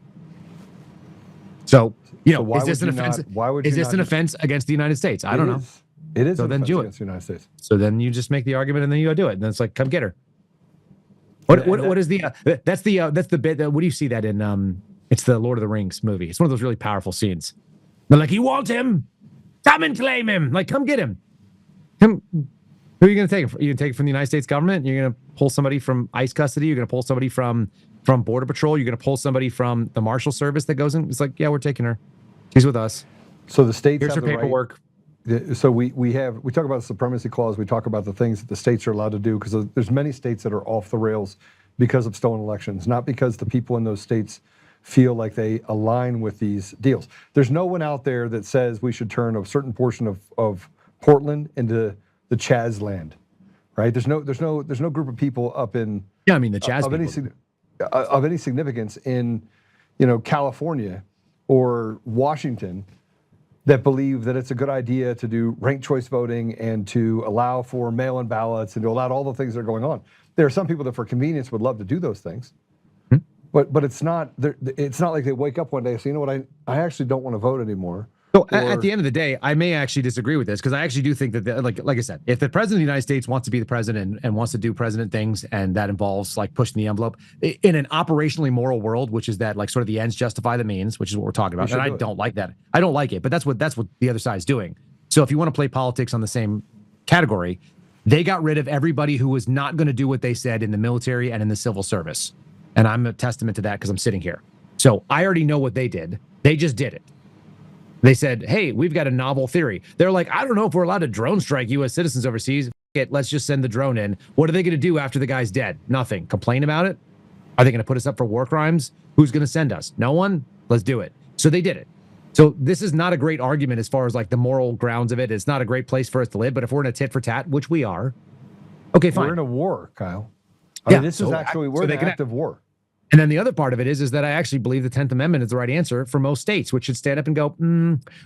D: So, is this an offense? Is this an offense against the United States? I don't know.
H: It is.
D: So then do it.
H: Against the United States.
D: So then you just make the argument and then you go do it. And then it's like, come get her. What is the that's the bit that, what do you see that in it's the Lord of the Rings movie. It's one of those really powerful scenes. They're like, you want him? Come and claim him. Like, come get him. Who are you going to take him from? You're going to take it from the United States government? You're going to pull somebody from ICE custody? You're going to pull somebody from Border Patrol? You're going to pull somebody from the Marshal Service that goes in? It's like, yeah, we're taking her. She's with us.
H: So the states
D: Here's her paperwork.
H: So we talk about the supremacy clause. We talk about the things that the states are allowed to do, because there's many states that are off the rails because of stolen elections, not because the people in those states feel like they align with these deals. There's no one out there that says we should turn a certain portion of Portland into the Chaz land, right? There's no group of people up in
D: the Chaz
H: of any significance in California or Washington that believe that it's a good idea to do ranked choice voting and to allow for mail-in ballots and to allow all the things that are going on. There are some people that for convenience would love to do those things, but it's not like they wake up one day and say, you know what, I actually don't want to vote anymore.
D: So at the end of the day, I may actually disagree with this, because I actually do think that, like I said, if the president of the United States wants to be the president and wants to do president things, and that involves like pushing the envelope in an operationally moral world, which is that like sort of the ends justify the means, which is what we're talking about. And I don't like that. I don't like it, but that's what the other side is doing. So if you want to play politics on the same category, they got rid of everybody who was not going to do what they said in the military and in the civil service. And I'm a testament to that because I'm sitting here. So I already know what they did. They just did it. They said, hey, we've got a novel theory. They're like, I don't know if we're allowed to drone strike U.S. citizens overseas. Let's just send the drone in. What are they going to do after the guy's dead? Nothing. Complain about it? Are they going to put us up for war crimes? Who's going to send us? No one? Let's do it. So they did it. So this is not a great argument as far as like the moral grounds of it. It's not a great place for us to live. But if we're in a tit for tat, which we are, okay, fine.
H: We're in a war, Kyle. I mean, this is actually, we're in an active war.
D: And then the other part of it is that I actually believe the 10th Amendment is the right answer for most states, which should stand up and go,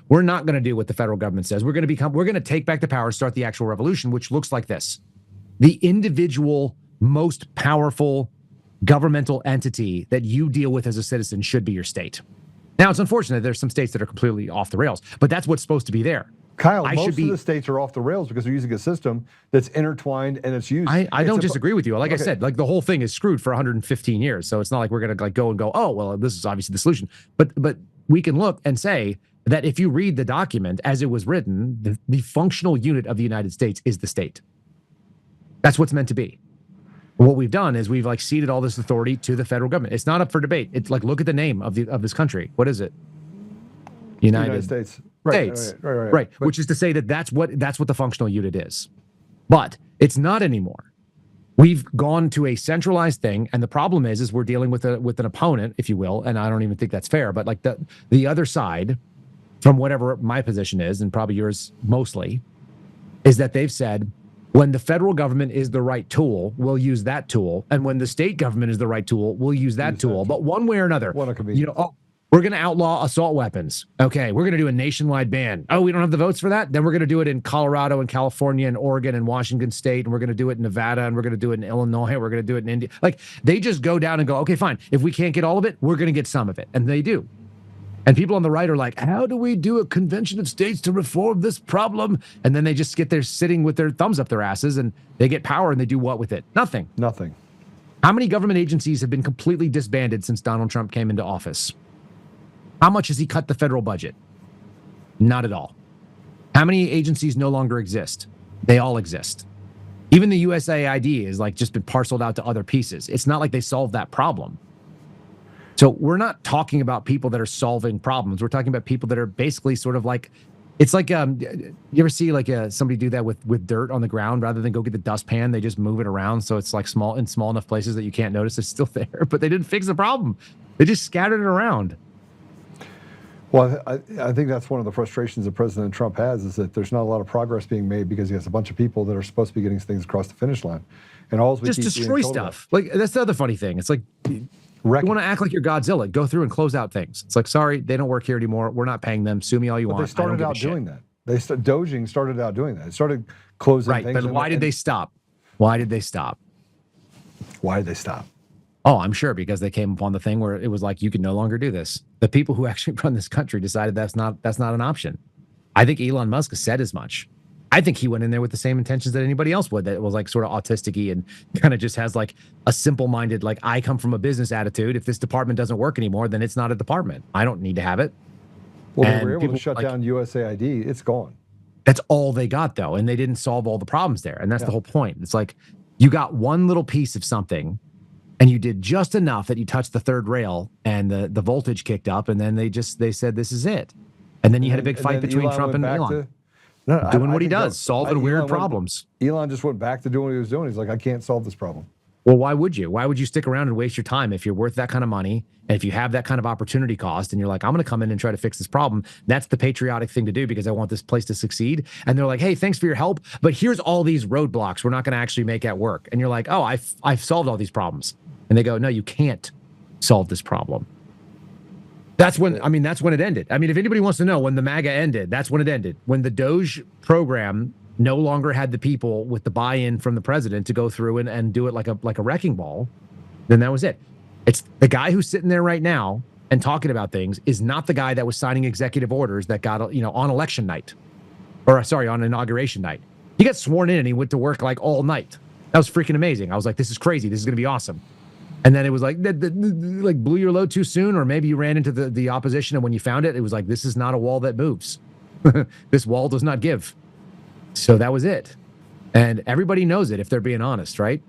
D: we're not going to do what the federal government says. We're going to take back the power and start the actual revolution, which looks like this. The individual most powerful governmental entity that you deal with as a citizen should be your state. Now, it's unfortunate there's some states that are completely off the rails, but that's what's supposed to be there.
H: Kyle, most of the states are off the rails because they're using a system that's intertwined and it's used.
D: I don't disagree with you. Like I said, like the whole thing is screwed for 115 years. So it's not like we're going to like go, oh, well, this is obviously the solution. But we can look and say that if you read the document as it was written, the functional unit of the United States is the state. That's what's meant to be. What we've done is we've like ceded all this authority to the federal government. It's not up for debate. It's like, look at the name of this country. What is it? United States. Right. Which is to say that that's what the functional unit is. But it's not anymore. We've gone to a centralized thing, and the problem is we're dealing with an opponent, if you will, and I don't even think that's fair, but like the other side, from whatever my position is, and probably yours mostly, is that they've said, when the federal government is the right tool, we'll use that tool, and when the state government is the right tool, we'll use that tool. But one way or another, we're going to outlaw assault weapons. Okay, we're going to do a nationwide ban. Oh, we don't have the votes for that? Then we're going to do it in Colorado and California and Oregon and Washington State, and we're going to do it in Nevada, and we're going to do it in Illinois, we're going to do it in India. Like, they just go down and go, okay, fine. If we can't get all of it, we're going to get some of it. And they do. And people on the right are like, how do we do a convention of states to reform this problem? And then they just get there sitting with their thumbs up their asses, and they get power, and they do what with it? Nothing. How many government agencies have been completely disbanded since Donald Trump came into office? How much has he cut the federal budget? Not at all. How many agencies no longer exist? They all exist. Even the USAID is like just been parceled out to other pieces. It's not like they solved that problem. So we're not talking about people that are solving problems. We're talking about people that are basically sort of like, it's like, you ever see like somebody do that with dirt on the ground? Rather than go get the dustpan, they just move it around. So it's like small enough places that you can't notice it's still there, but they didn't fix the problem. They just scattered it around.
H: Well, I think that's one of the frustrations that President Trump has, is that there's not a lot of progress being made because he has a bunch of people that are supposed to be getting things across the finish line. And all we
D: just destroy stuff. Like, that's the other funny thing. It's like, you want to act like you're Godzilla. Go through and close out things. It's like, sorry, they don't work here anymore. We're not paying them. Sue me all you want.
H: They started out doing that. Dojing started out doing that. It started closing things.
D: Right, but why did they stop? Why did they stop? Oh, I'm sure because they came upon the thing where it was like, you can no longer do this. The people who actually run this country decided that's not an option. I think Elon Musk has said as much. I think he went in there with the same intentions that anybody else would, that was like sort of autistic-y and kind of just has like a simple-minded, like, I come from a business attitude. If this department doesn't work anymore, then it's not a department. I don't need to have it.
H: Well, they were able to shut down USAID. It's gone.
D: That's all they got, though, and they didn't solve all the problems there. And that's the whole point. It's like you got one little piece of something, and you did just enough that you touched the third rail, and the voltage kicked up, and then they said, this is it. And then you had a big fight between Trump and Elon.
A: No,
D: doing
A: I
D: what he
A: think
D: does, solving weird problems.
A: Elon just went back to doing what he was doing. He's like, I can't solve this problem.
D: Well, why would you? Why would you stick around and waste your time if you're worth that kind of money? And if you have that kind of opportunity cost and you're like, I'm going to come in and try to fix this problem. That's the patriotic thing to do because I want this place to succeed. And they're like, hey, thanks for your help. But here's all these roadblocks we're not going to actually make at work. And you're like, oh, I've solved all these problems. And they go, no, you can't solve this problem. That's when it ended. I mean, if anybody wants to know when the MAGA ended, that's when it ended. When the Doge program no longer had the people with the buy-in from the president to go through and do it like a wrecking ball, then that was it. It's the guy who's sitting there right now and talking about things is not the guy that was signing executive orders that got, on election night, on inauguration night. He got sworn in and he went to work like all night. That was freaking amazing. I was like, this is crazy. This is going to be awesome. And then it was like blew your load too soon, or maybe you ran into the opposition, and when you found it, it was like, this is not a wall that moves. This wall does not give. So that was it. And everybody knows it if they're being honest, right?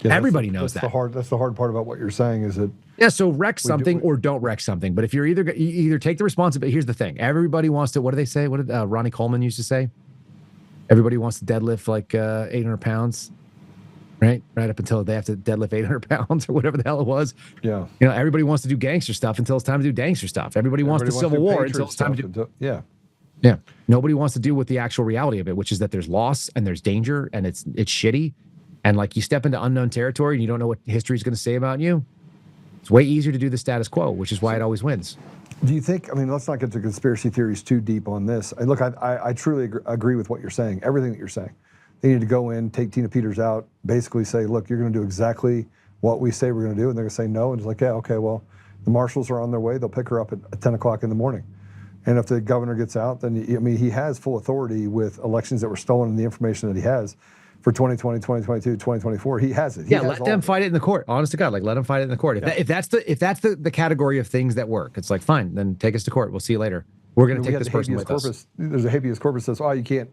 A: Yeah,
D: everybody knows that.
A: That's the hard part about what you're saying is that.
D: Yeah, so wreck something or don't wreck something. But if you're either take the responsibility, here's the thing. Everybody wants to, what do they say? What did Ronnie Coleman used to say? Everybody wants to deadlift like 800 pounds. Right up until they have to deadlift 800 pounds or whatever the hell it was.
A: Yeah.
D: Everybody wants to do gangster stuff until it's time to do gangster stuff. Everybody wants the Civil War until it's time to do.
A: Yeah.
D: Yeah. Nobody wants to deal with the actual reality of it, which is that there's loss and there's danger and it's shitty. And like you step into unknown territory and you don't know what history is going to say about you. It's way easier to do the status quo, which is why it always wins.
A: Do you think, let's not get to conspiracy theories too deep on this. Look, I truly agree with what you're saying, everything that you're saying. They need to go in, take Tina Peters out, basically say, look, you're going to do exactly what we say we're going to do. And they're going to say no. And it's like, yeah, okay, well, the marshals are on their way. They'll pick her up at 10 o'clock in the morning. And if the governor gets out, then, he has full authority with elections that were stolen and the information that he has for 2020, 2022, 2024. He has it.
D: Let them fight it in the court. Honest to God, let them fight it in the court. If that's the category of things that work, it's like, fine, then take us to court. We'll see you later. We're going to take this person with us.
A: There's a habeas corpus that says, oh, you can't.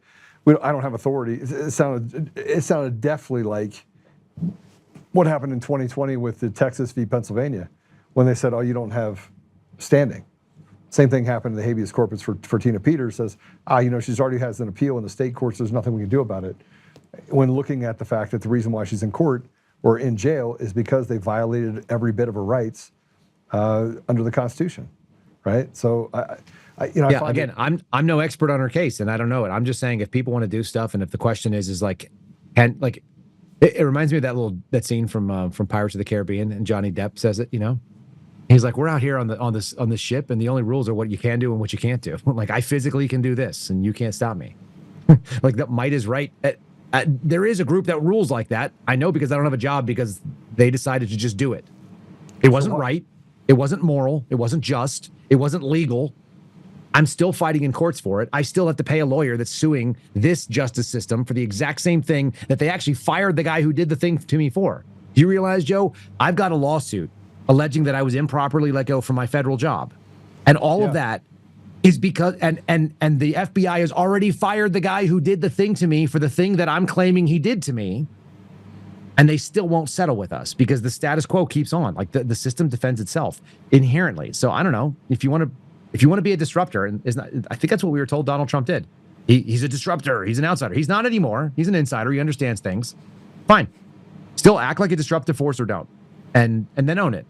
A: I don't have authority. It sounded definitely like what happened in 2020 with the Texas v. Pennsylvania when they said, oh, you don't have standing. Same thing happened in the habeas corpus for Tina Peters. Says, she's already has an appeal in the state courts. There's nothing we can do about it. When looking at the fact that the reason why she's in court or in jail is because they violated every bit of her rights under the Constitution, right? So
D: I'm no expert on her case, and I don't know it. I'm just saying if people want to do stuff, and if the question is like, it reminds me of that scene from Pirates of the Caribbean, and Johnny Depp says it. He's like, we're out here on this ship, and the only rules are what you can do and what you can't do. Like, I physically can do this, and you can't stop me. Like, that might is right. There is a group that rules like that. I know because I don't have a job because they decided to just do it. It wasn't right. It wasn't moral. It wasn't just. It wasn't legal. I'm still fighting in courts for it. I still have to pay a lawyer that's suing this justice system for the exact same thing that they actually fired the guy who did the thing to me for. Do you realize, Joe? I've got a lawsuit alleging that I was improperly let go from my federal job. And all of that is because, and the FBI has already fired the guy who did the thing to me for the thing that I'm claiming he did to me. And they still won't settle with us because the status quo keeps on. Like the system defends itself inherently. So I don't know if you want to be a disruptor, and I think that's what we were told Donald Trump did. He's a disruptor. He's an outsider. He's not anymore. He's an insider. He understands things. Fine. Still act like a disruptive force or don't. And then own it.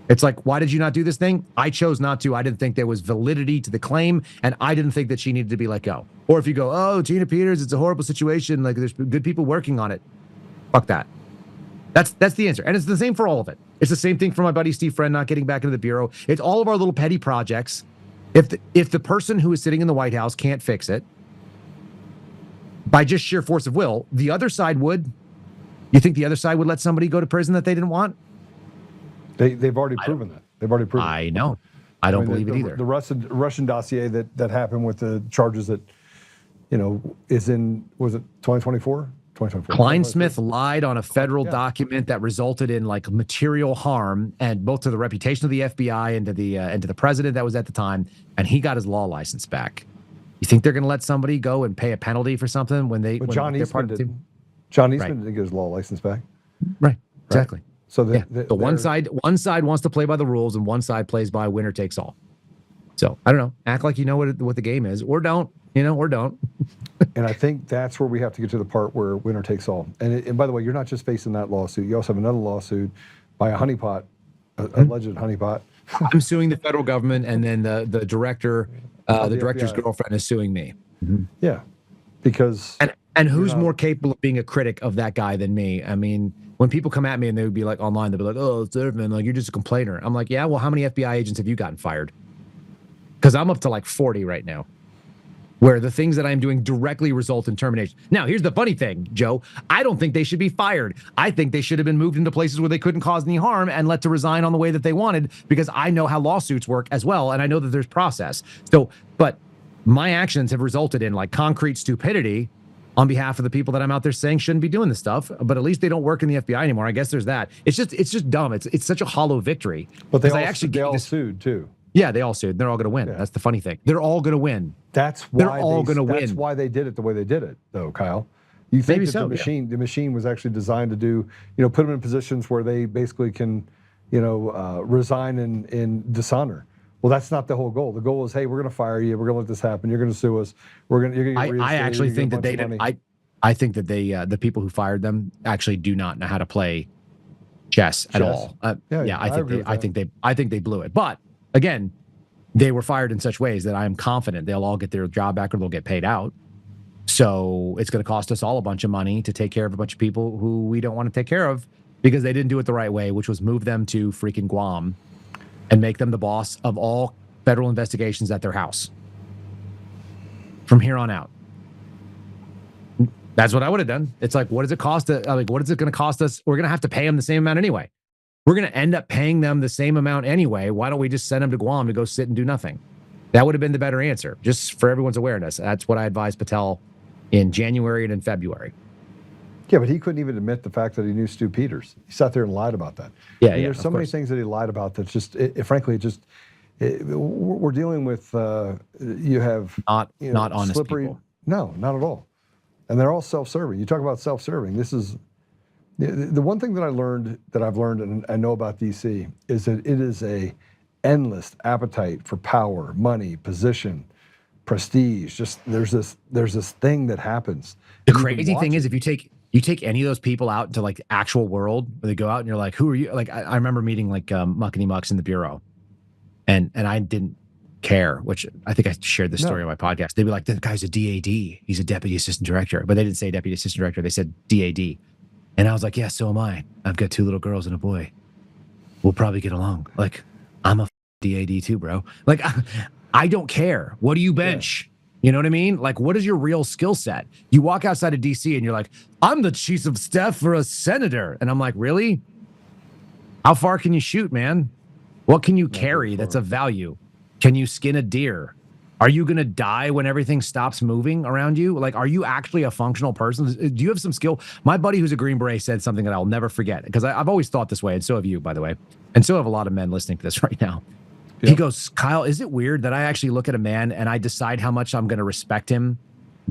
D: It's like, why did you not do this thing? I chose not to. I didn't think there was validity to the claim, and I didn't think that she needed to be let go. Or if you go, oh, Tina Peters, it's a horrible situation. Like, there's good people working on it. Fuck that. That's the answer. And it's the same for all of it. It's the same thing for my buddy Steve Friend not getting back into the Bureau. It's all of our little petty projects. If the person who is sitting in the White House can't fix it by just sheer force of will, the other side would. You think the other side would let somebody go to prison that they didn't want?
A: They've already proven that. They've already proven it.
D: I know. I don't believe it either.
A: The Russian dossier that happened with the charges that, is in, was it 2024?
D: Kleinsmith lied on a federal document that resulted in like material harm, and both to the reputation of the FBI and to the president that was at the time, and he got his law license back. You think they're going to let somebody go and pay a penalty for something when they?
A: But John Eastman didn't. John Eastman didn't get his law license back.
D: Right. Exactly.
A: So
D: one side wants to play by the rules, and one side plays by winner takes all. So I don't know. Act like you know what the game is, or don't. or don't.
H: And I think that's where we have to get to the part where winner takes all. And by the way, you're not just facing that lawsuit. You also have another lawsuit by a honeypot, alleged honeypot.
D: I'm suing the federal government, and then the director, the director's
H: FBI.
D: girlfriend is suing me.
H: Yeah, because
D: And who's more capable of being a critic of that guy than me? I mean, when people come at me and they would be like online, they'll be like, "Oh, Seraphin, like you're just a complainer." I'm like, "Yeah, well, how many FBI agents have you gotten fired?" Because I'm up to like 40 right now, where the things that I'm doing directly result in termination. Now, here's the funny thing, Joe. I don't think they should be fired. I think they should have been moved into places where they couldn't cause any harm and let to resign on the way that they wanted, because I know how lawsuits work as well, and I know that there's process. So, but my actions have resulted in like concrete stupidity on behalf of the people that I'm out there saying shouldn't be doing this stuff, but at least they don't work in the FBI anymore. I guess there's that. It's just dumb. It's such a hollow victory.
H: But they
D: I
H: all sued too.
D: Yeah, they all sued. They're all going to win.
H: Yeah.
D: That's the funny thing. They're all going to win.
H: That's why
D: They're all going to win.
H: That's why they did it the way they did it, though, Kyle. You think
D: Maybe
H: that
D: so,
H: the machine was actually designed to do, put them in positions where they basically can, resign in dishonor. Well, that's not the whole goal. The goal is, hey, we're going to fire you. We're going to let this happen. You're going to sue us. You're going to get
D: I
H: reinstated.
D: actually think that
H: they
D: I think that they the people who fired them actually do not know how to play chess at all. I think they blew it. But again, they were fired in such ways that I am confident they'll all get their job back or they'll get paid out. So it's going to cost us all a bunch of money to take care of a bunch of people who we don't want to take care of because they didn't do it the right way, which was move them to freaking Guam and make them the boss of all federal investigations at their house from here on out. That's what I would have done. It's like, what does it cost? What is it going to cost us? We're going to have to pay them the same amount anyway. We're going to end up paying them the same amount anyway. Why don't we just send them to Guam to go sit and do nothing? That would have been the better answer, just for everyone's awareness. That's what I advised Patel in January and in February.
H: Yeah, but he couldn't even admit the fact that he knew Stu Peters. He sat there and lied about that.
D: Yeah,
H: There's so many things that he lied about that's just, frankly, we're dealing with, you have...
D: Not honest
H: slippery
D: people.
H: No, not at all. And they're all self-serving. You talk about self-serving. This is the one thing that I've learned and I know about DC is that it is a endless appetite for power, money, position, prestige. Just there's this thing that happens.
D: The crazy thing is, if you take any of those people out into like the actual world, where they go out and you're like, who are you? Like I remember meeting like Muckety Mucks in the bureau, and I didn't care, which I think I shared this story on my podcast. They'd be like, the guy's a DAD. He's a deputy assistant director. But they didn't say deputy assistant director. They said DAD. And I was like, yeah, so am I. I've got 2 little girls and a boy. We'll probably get along. Like, I'm a DAD too, bro. Like, I don't care. What do you bench? You know what I mean? Like, what is your real skill set? You walk outside of DC and you're like, I'm the chief of staff for a senator. And I'm like, really? How far can you shoot, man? What can you carry that's of value? Can you skin a deer? Are you going to die when everything stops moving around you? Like, are you actually a functional person? Do you have some skill? My buddy who's a Green Beret said something that I'll never forget, because I've always thought this way, and so have you, by the way. And so have a lot of men listening to this right now. Yep. He goes, Kyle, is it weird that I actually look at a man and I decide how much I'm going to respect him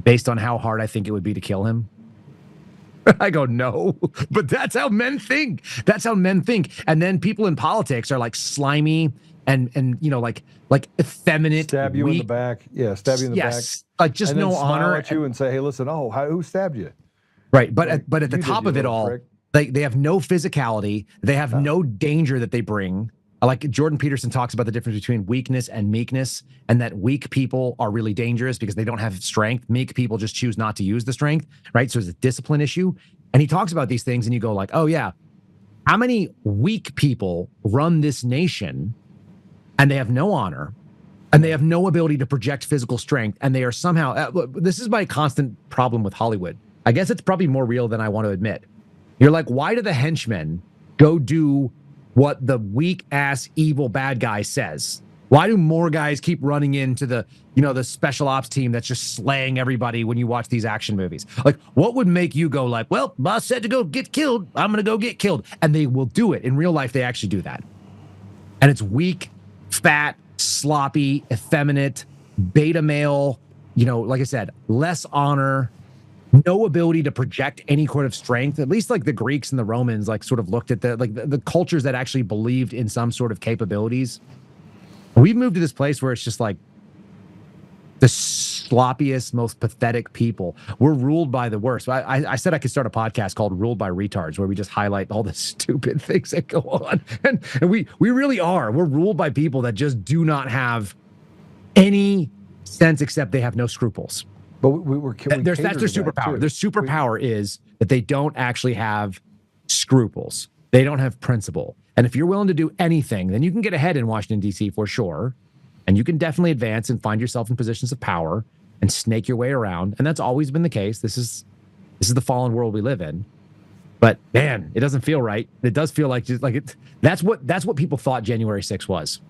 D: based on how hard I think it would be to kill him? I go, no, but that's how men think. That's how men think. And then people in politics are like slimy and like effeminate,
H: stab you
D: weak.
H: in the back. Yeah, stab you in the back.
D: Like just
H: and
D: no
H: then smile
D: honor
H: at you and say, hey, listen, who stabbed you?
D: Right, but at the top of it all,
H: prick.
D: they have no physicality. They have no danger that they bring. Like Jordan Peterson talks about the difference between weakness and meekness, and that weak people are really dangerous because they don't have strength. Meek people just choose not to use the strength, right? So it's a discipline issue. And he talks about these things and you go like, oh yeah, how many weak people run this nation and they have no honor and they have no ability to project physical strength, and they are somehow, this is my constant problem with Hollywood. I guess it's probably more real than I want to admit. You're like, why do the henchmen go do what the weak ass evil bad guy says? Why do more guys keep running into the special ops team that's just slaying everybody when you watch these action movies? Like, what would make you go like, well, boss said to go get killed, I'm going to go get killed. And they will do it. In real life, they actually do that. And it's weak, fat, sloppy, effeminate, beta male, like I said, less honor, no ability to project any sort of strength. At least like the Greeks and the Romans like sort of looked at the cultures that actually believed in some sort of capabilities. We've moved to this place where it's just like the sloppiest, most pathetic people. We're ruled by the worst. I said I could start a podcast called Ruled by Retards, where we just highlight all the stupid things that go on. And we really are. We're ruled by people that just do not have any sense, except they have no scruples.
A: But that's
D: their superpower. Their superpower is that they don't actually have scruples. They don't have principle. And if you're willing to do anything, then you can get ahead in Washington, D.C. for sure. And you can definitely advance and find yourself in positions of power and snake your way around. And that's always been the case. This is the fallen world we live in. But man, it doesn't feel right. It does feel like that's what people thought January 6th was.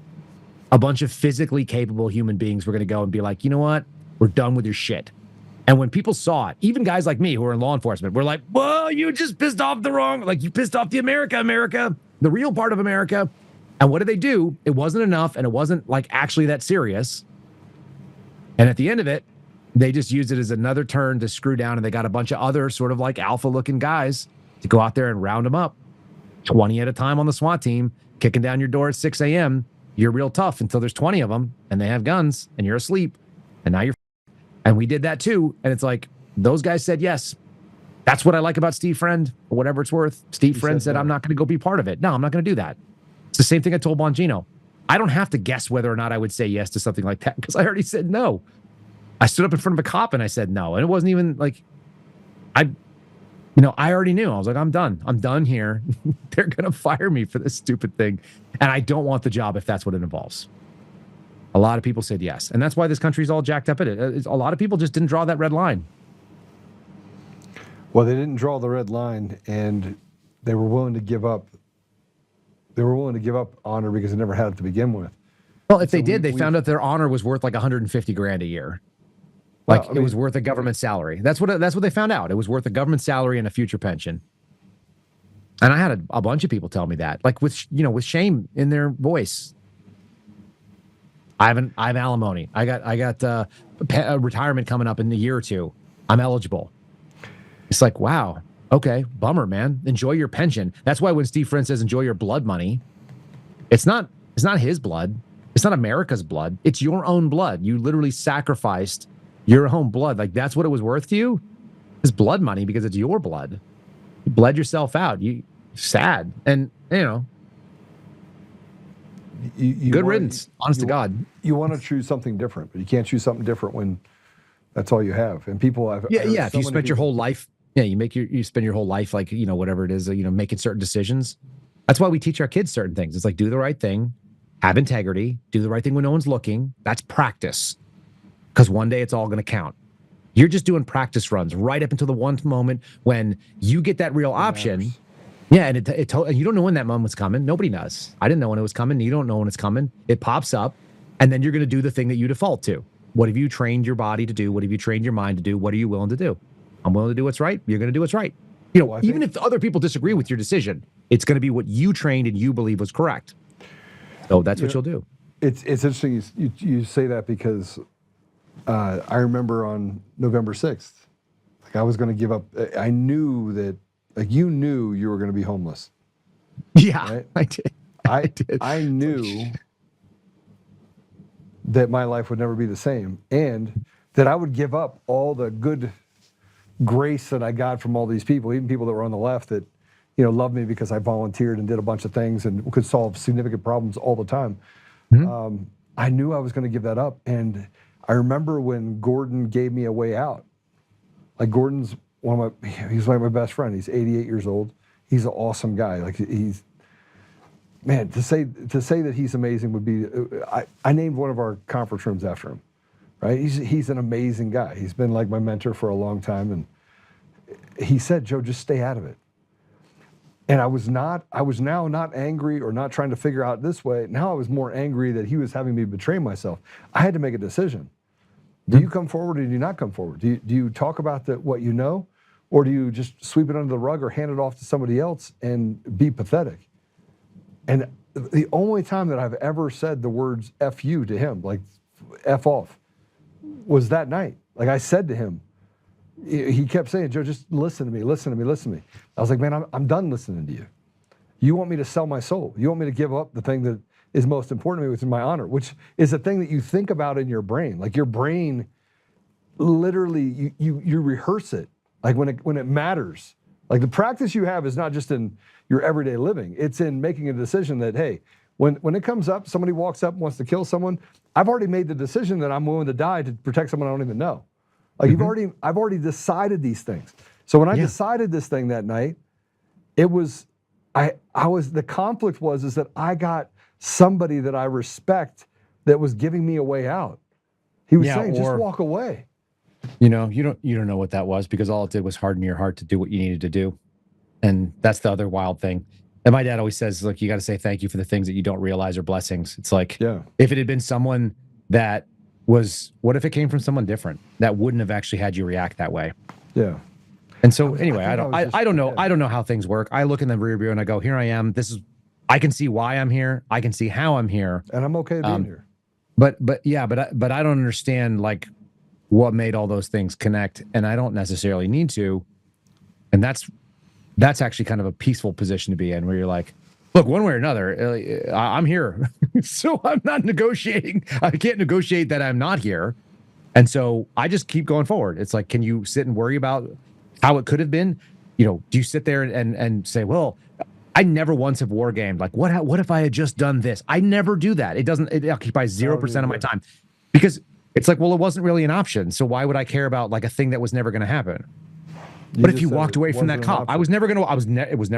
D: A bunch of physically capable human beings were going to go and be like, you know what? We're done with your shit. And when people saw it, even guys like me who are in law enforcement, were like, well, you just pissed off you pissed off the America, the real part of America. And what did they do? It wasn't enough, and it wasn't like actually that serious. And at the end of it, they just used it as another turn to screw down, and they got a bunch of other sort of like alpha-looking guys to go out there and round them up. 20 at a time on the SWAT team, kicking down your door at 6 a.m. You're real tough until there's 20 of them, and they have guns, and you're asleep, and now you're... And we did that too, and it's like, those guys said yes. That's what I like about Steve Friend, or whatever it's worth. Steve Friend said, I'm not going to go be part of it. No, I'm not going to do that. It's the same thing I told Bongino. I don't have to guess whether or not I would say yes to something like that, because I already said no. I stood up in front of a cop and I said no. And it wasn't even like, I already knew. I was like, I'm done. I'm done here. They're going to fire me for this stupid thing. And I don't want the job if that's what it involves. A lot of people said yes. And that's why this country's all jacked up at it. A lot of people just didn't draw that red line.
A: Well, they didn't draw the red line, and they were willing to give up. They were willing to give up honor because they never had it to begin with.
D: Well, if they did, they found out their honor was worth like 150 grand a year. Like, well, it was worth a government salary. That's what they found out. It was worth a government salary and a future pension. And I had a bunch of people tell me that, like with shame in their voice. I have alimony. I got retirement coming up in a year or two. I'm eligible. It's like, wow, okay, bummer, man. Enjoy your pension. That's why when Steve Friend says enjoy your blood money, it's not his blood. It's not America's blood. It's your own blood. You literally sacrificed your own blood. Like, that's what it was worth to you? It's blood money because it's your blood. You bled yourself out. You sad. And, you good riddance, honest to God.
A: You want to choose something different, but you can't choose something different when that's all you have. And people have...
D: If you spent your whole life... Yeah, you spend your whole life, like, whatever it is, making certain decisions. That's why we teach our kids certain things. It's like, do the right thing, have integrity, do the right thing when no one's looking. That's practice. Because one day it's all going to count. You're just doing practice runs right up until the one moment when you get that real option. Yeah, and and you don't know when that moment's coming. Nobody knows. I didn't know when it was coming. You don't know when it's coming. It pops up, and then you're going to do the thing that you default to. What have you trained your body to do? What have you trained your mind to do? What are you willing to do? I'm willing to do what's right. You're going to do what's right. Even if other people disagree with your decision, it's going to be what you trained and you believe was correct. So that's what you'll do.
A: It's interesting you say that, because I remember on November 6th, like, I was going to give up. I knew that, like, you knew you were going to be homeless.
D: Yeah, right?
A: I did. I knew that my life would never be the same, and that I would give up all the good grace that I got from all these people, even people that were on the left that, loved me because I volunteered and did a bunch of things and could solve significant problems all the time. Mm-hmm. I knew I was going to give that up. And I remember when Gordon gave me a way out. Like, Gordon's he's like my best friend. He's 88 years old. He's an awesome guy. Like, man, to say that he's amazing would be, I named one of our conference rooms after him. Right? He's an amazing guy. He's been like my mentor for a long time. And he said, Joe, just stay out of it. And I was now not angry or not trying to figure out this way. Now I was more angry that he was having me betray myself. I had to make a decision. Do you come forward or do you not come forward? Do you talk about what you know, or do you just sweep it under the rug or hand it off to somebody else and be pathetic? And the only time that I've ever said the words F you to him, like F off, was that night. Like, I said to him, he kept saying, Joe, just listen to me, listen to me, listen to me. I was like, man, I'm done listening to you. You want me to sell my soul. You want me to give up the thing that is most important to me, which is my honor, which is a thing that you think about in your brain. Like your brain, literally, you rehearse it. Like when it matters. Like the practice you have is not just in your everyday living. It's in making a decision that, hey, when it comes up, somebody walks up and wants to kill someone, I've already made the decision that I'm willing to die to protect someone I don't even know. Like I've already decided these things. So when I decided this thing that night, it was, the conflict is that I got somebody that I respect that was giving me a way out. He was saying, just walk away.
D: You know, you don't know what that was, because all it did was harden your heart to do what you needed to do. And that's the other wild thing. And my dad always says, look, you got to say thank you for the things that you don't realize are blessings. It's like, if it had been someone that was, what if it came from someone different that wouldn't have actually had you react that way?
A: Yeah.
D: And so anyway, I don't know. I don't know how things work. I look in the rear view and I go, here I am. I can see why I'm here. I can see how I'm here.
A: And I'm okay being here.
D: But I don't understand like what made all those things connect. And I don't necessarily need to. And that's actually kind of a peaceful position to be in, where you're like, look, one way or another, I'm here. So I'm not negotiating. I can't negotiate that I'm not here. And so I just keep going forward. It's like, can you sit and worry about how it could have been? You know, do you sit there and say, well, I never once have war gamed. Like, what if I had just done this? I never do that. It occupies 0% of my time, because it's like, well, it wasn't really an option. So why would I care about like a thing that was never going to happen? But if you walked away from that cop, it was never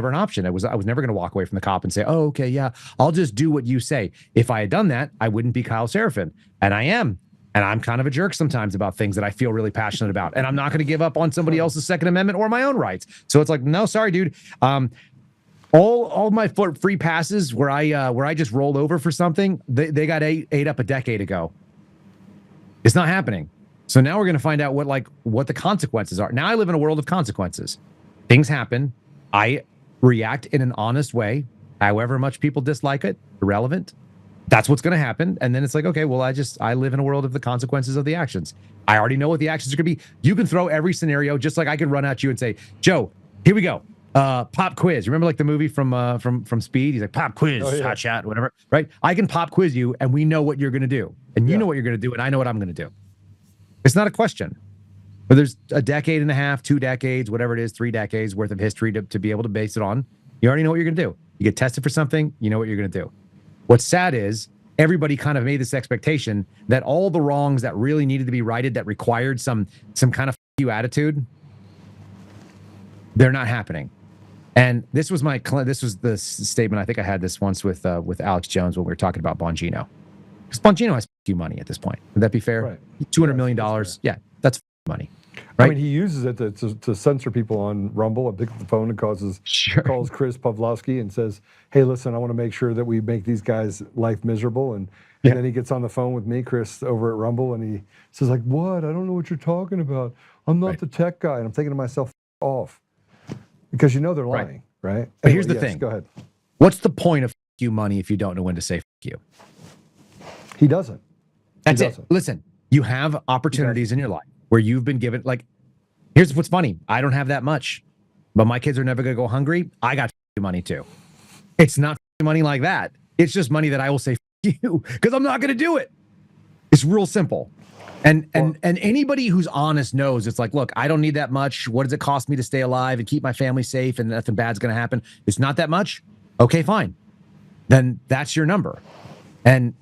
D: an option. I was never going to walk away from the cop and say, oh, okay, yeah, I'll just do what you say. If I had done that, I wouldn't be Kyle Seraphin. And I am. And I'm kind of a jerk sometimes about things that I feel really passionate about. And I'm not going to give up on somebody else's Second Amendment or my own rights. So it's like, no, sorry, dude. All my free passes where I just rolled over for something, they got ate up a decade ago. It's not happening. So now we're going to find out what the consequences are. Now I live in a world of consequences. Things happen. I react in an honest way, however much people dislike it, irrelevant. That's what's going to happen. And then it's like, okay, well, I live in a world of the consequences of the actions. I already know what the actions are going to be. You can throw every scenario, just like I could run at you and say, Joe, here we go. Pop quiz. You remember like the movie from Speed? He's like, pop quiz, hot shot, whatever, right? I can pop quiz you and we know what you're going to do. And you know what you're going to do. And I know what I'm going to do. It's not a question. But there's a decade and a half, 2 decades, whatever it is, 3 decades worth of history to be able to base it on. You already know what you're going to do. You get tested for something, you know what you're going to do. What's sad is everybody kind of made this expectation that all the wrongs that really needed to be righted, that required some kind of you attitude, they're not happening. And this was the statement. I think I had this once with Alex Jones when we were talking about Bongino. Because Bongino has money at this point. Would that be fair? Right. $200 million. Yeah, that's money. Right?
A: I mean, he uses it to censor people on Rumble and pick up the phone and calls Chris Pavlovsky and says, hey, listen, I want to make sure that we make these guys' life miserable. And then he gets on the phone with me, Chris, over at Rumble, and he says, like, what? I don't know what you're talking about. I'm not the tech guy. And I'm thinking to myself, off. Because you know they're lying, right?
D: But here's the thing.
A: Go ahead.
D: What's the point of you money if you don't know when to say you?
A: He doesn't.
D: That's it. Listen, you have opportunities in your life where you've been given, like, here's what's funny. I don't have that much, but my kids are never going to go hungry. I got money too. It's not money like that. It's just money that I will say you because I'm not going to do it. It's real simple. And anybody who's honest knows it's like, look, I don't need that much. What does it cost me to stay alive and keep my family safe and nothing bad's going to happen? It's not that much. Okay, fine. Then that's your number. And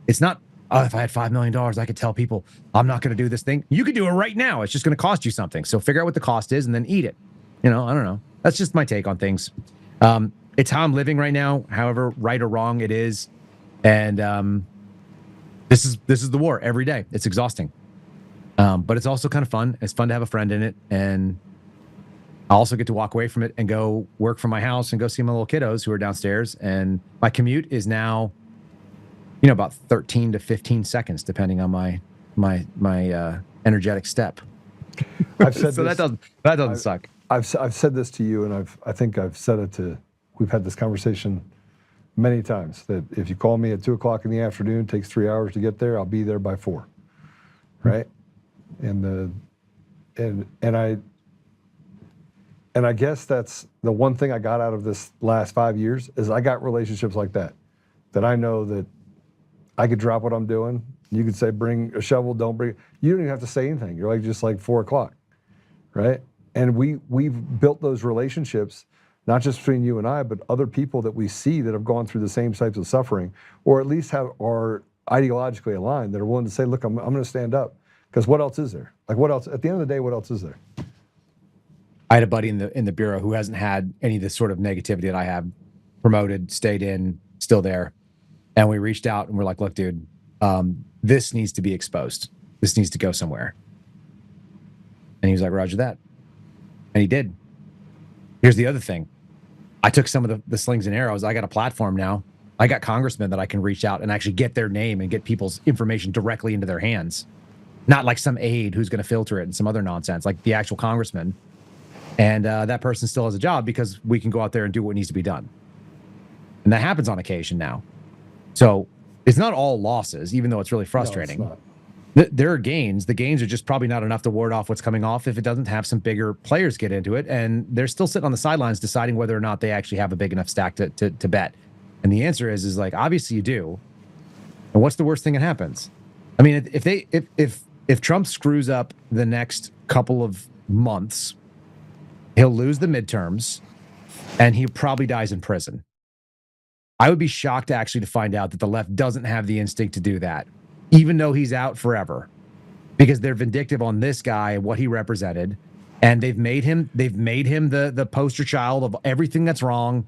D: it's not, if I had $5 million, I could tell people I'm not going to do this thing. You could do it right now. It's just going to cost you something. So figure out what the cost is and then eat it. You know, I don't know. That's just my take on things. It's how I'm living right now, however right or wrong it is. And this is the war every day. It's exhausting. But it's also kind of fun. It's fun to have a friend in it. And I also get to walk away from it and go work from my house and go see my little kiddos who are downstairs. And my commute is now, about 13 to 15 seconds, depending on my energetic step.
A: I've said
D: so
A: this,
D: that doesn't suck.
A: I've said this to you, and I think I've said it to. We've had this conversation many times that if you call me at 2:00 in the afternoon, it takes 3 hours to get there. I'll be there by 4. Right, and I guess that's the one thing I got out of this last 5 years is I got relationships like that. that I know that I could drop what I'm doing. You could say, bring a shovel, don't bring, you don't even have to say anything. You're like, just like 4 o'clock, right? And we've built those relationships, not just between you and I, but other people that we see that have gone through the same types of suffering, or at least are ideologically aligned, that are willing to say, look, I'm going to stand up. Because what else is there? Like, what else? At the end of the day, what else is there?
D: I had a buddy in the bureau who hasn't had any of this sort of negativity that I have. Promoted, stayed in, still there. And we reached out and we're like, look, dude, this needs to be exposed. This needs to go somewhere. And he was like, Roger that. And he did. Here's the other thing. I took some of the slings and arrows. I got a platform now. I got congressmen that I can reach out and actually get their name and get people's information directly into their hands. Not like some aide who's going to filter it and some other nonsense, like the actual congressman. And that person still has a job because we can go out there and do what needs to be done. And that happens on occasion now. So it's not all losses, even though it's really frustrating.
A: No, it's not.
D: There are gains. The gains are just probably not enough to ward off what's coming off if it doesn't have some bigger players get into it. And they're still sitting on the sidelines deciding whether or not they actually have a big enough stack to bet. And the answer is like, obviously you do. And what's the worst thing that happens? I mean, if Trump screws up the next couple of months, he'll lose the midterms and he probably dies in prison. I would be shocked actually to find out that the left doesn't have the instinct to do that, even though he's out forever, because they're vindictive on this guy and what he represented. And they've made him the poster child of everything that's wrong.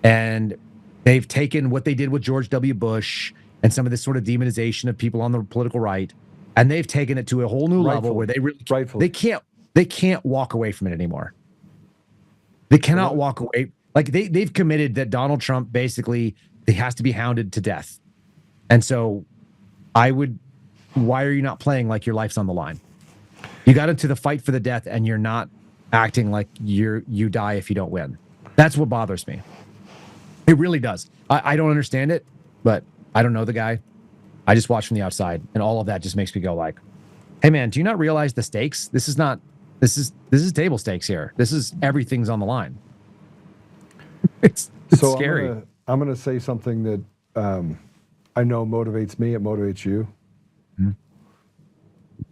D: And they've taken what they did with George W. Bush and some of this sort of demonization of people on the political right, and they've taken it to a whole new level where they really they can't walk away from it anymore. They cannot walk away. Like they've committed that Donald Trump basically he has to be hounded to death. And so why are you not playing like your life's on the line? You got into the fight for the death and you're not acting like you die if you don't win. That's what bothers me. It really does. I don't understand it, but I don't know the guy. I just watch from the outside, and all of that just makes me go like, hey man, do you not realize the stakes? This is table stakes here. This is everything's on the line. It's so scary.
A: I'm gonna say something that I know motivates me. It motivates you. Mm-hmm.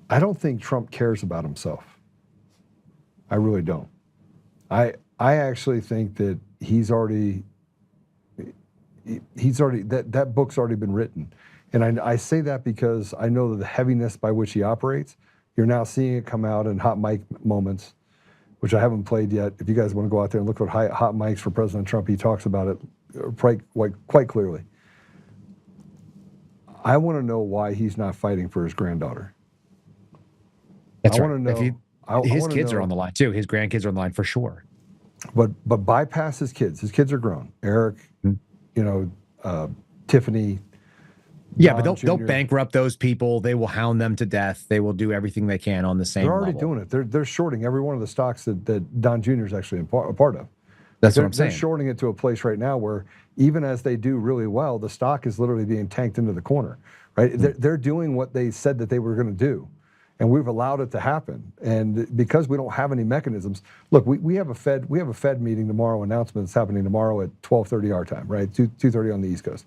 A: I don't think Trump cares about himself. I really don't. I actually think that he's already that book's already been written. And I say that because I know that the heaviness by which he operates, you're now seeing it come out in hot mic moments, which I haven't played yet. If you guys want to go out there and look at hot mics for President Trump, he talks about it quite clearly. I want to know why he's not fighting for his granddaughter.
D: That's
A: I
D: right.
A: want to know.
D: His kids are on the line too. His grandkids are on the line for sure.
A: But bypass his kids. His kids are grown. Eric, Tiffany.
D: Yeah, but they'll bankrupt those people. They will hound them to death. They will do everything they can on the same level.
A: They're already doing it. They're shorting every one of the stocks that Don Jr. is actually a part of.
D: That's what I'm saying.
A: They're shorting it to a place right now where even as they do really well, the stock is literally being tanked into the corner, right? Mm-hmm. They're doing what they said that they were going to do, and we've allowed it to happen. And because we don't have any mechanisms, look, we have a Fed meeting tomorrow, announcement that's happening tomorrow at 12:30 our time, right? 2:30 on the East Coast,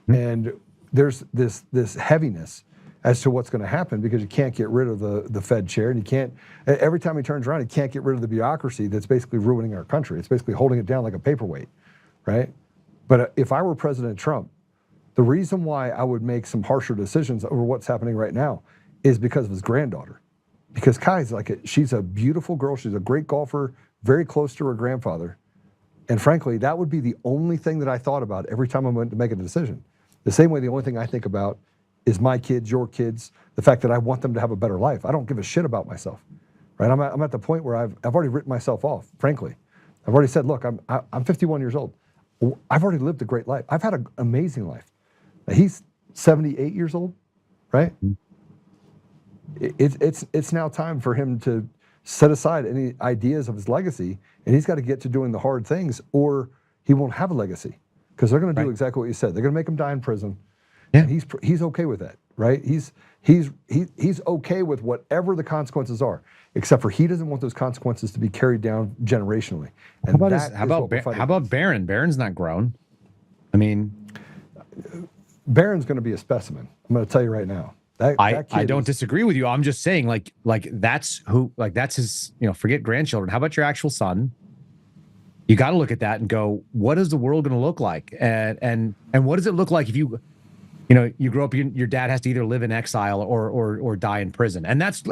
A: mm-hmm. And there's this heaviness as to what's going to happen because you can't get rid of the Fed chair, and you can't, every time he turns around, he can't get rid of the bureaucracy that's basically ruining our country. It's basically holding it down like a paperweight, right? But if I were President Trump, the reason why I would make some harsher decisions over what's happening right now is because of his granddaughter. Because Kai's she's a beautiful girl, she's a great golfer, very close to her grandfather. And frankly, that would be the only thing that I thought about every time I went to make a decision. The same way the only thing I think about is my kids, your kids, the fact that I want them to have a better life. I don't give a shit about myself, right? I'm at the point where I've already written myself off, frankly. I've already said, look, I'm 51 years old. I've already lived a great life. I've had an amazing life. Now, he's 78 years old, right? It's now time for him to set aside any ideas of his legacy, and he's got to get to doing the hard things, or he won't have a legacy. Because they're going to do exactly what you said. They're going to make him die in prison. Yeah. And he's okay with that, right? He's okay with whatever the consequences are, except for he doesn't want those consequences to be carried down generationally. And
D: how about Barron? Barron's not grown. I mean,
H: Barron's going to be a specimen. I'm going to tell you right now.
D: I don't disagree with you. I'm just saying, like that's his, forget grandchildren. How about your actual son? You got to look at that and go, what is the world going to look like? And what does it look like if you grow up, your dad has to either live in exile or die in prison. And that's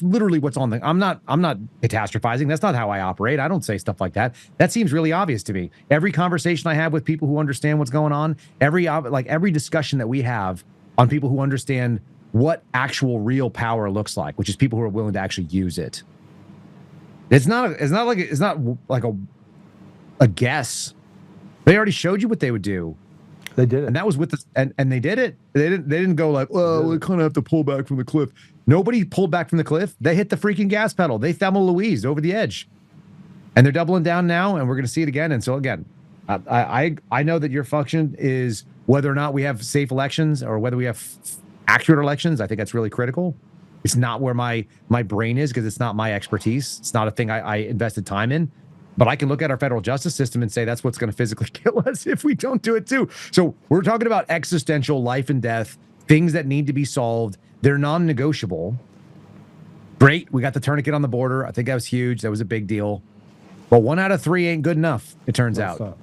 D: literally what's on I'm not catastrophizing. That's not how I operate. I don't say stuff like that. That seems really obvious to me. Every conversation I have with people who understand what's going on, every discussion that we have on people who understand what actual real power looks like, which is people who are willing to actually use it. It's not like a guess. They already showed you what they would do.
H: They did it.
D: And that was with the and they did it. They didn't go like, well, we kind of have to pull back from the cliff. Nobody pulled back from the cliff. They hit the freaking gas pedal. They Thelma Louise over the edge. And they're doubling down now, and we're going to see it again. And so again, I know that your function is whether or not we have safe elections or whether we have accurate elections. I think that's really critical. It's not where my brain is because it's not my expertise. It's not a thing I invested time in. But I can look at our federal justice system and say that's what's going to physically kill us if we don't do it too. So we're talking about existential life and death, things that need to be solved. They're non-negotiable. Great. We got the tourniquet on the border. I think that was huge. That was a big deal. But 1 out of 3 ain't good enough, it turns out.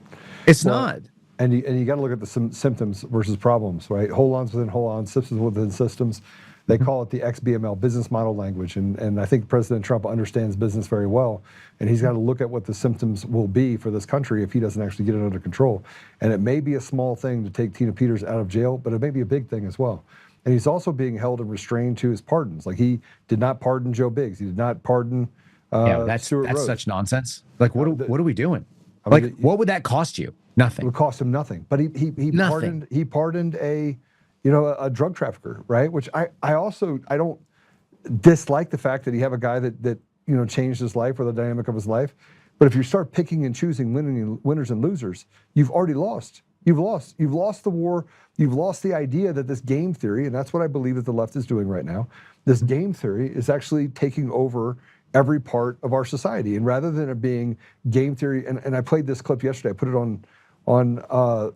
D: It's not.
H: And you got to look at the symptoms versus problems, right? Hold-ons within hold-ons, systems within systems. They call it the XBML, business model language. And I think President Trump understands business very well. And he's got to look at what the symptoms will be for this country if he doesn't actually get it under control. And it may be a small thing to take Tina Peters out of jail, but it may be a big thing as well. And he's also being held and restrained to his pardons. Like he did not pardon Joe Biggs. He did not pardon
D: that's
H: Rhodes.
D: such nonsense. Like, what are we doing? What would that cost you? Nothing.
H: It would cost him nothing. But he pardoned a drug trafficker, right? Which I don't dislike the fact that he have a guy that changed his life or the dynamic of his life. But if you start picking and choosing winners and losers, you've already lost. You've lost the war. You've lost the idea that this game theory, and that's what I believe that the left is doing right now. This game theory is actually taking over every part of our society. And rather than it being game theory, and I played this clip yesterday, I put it on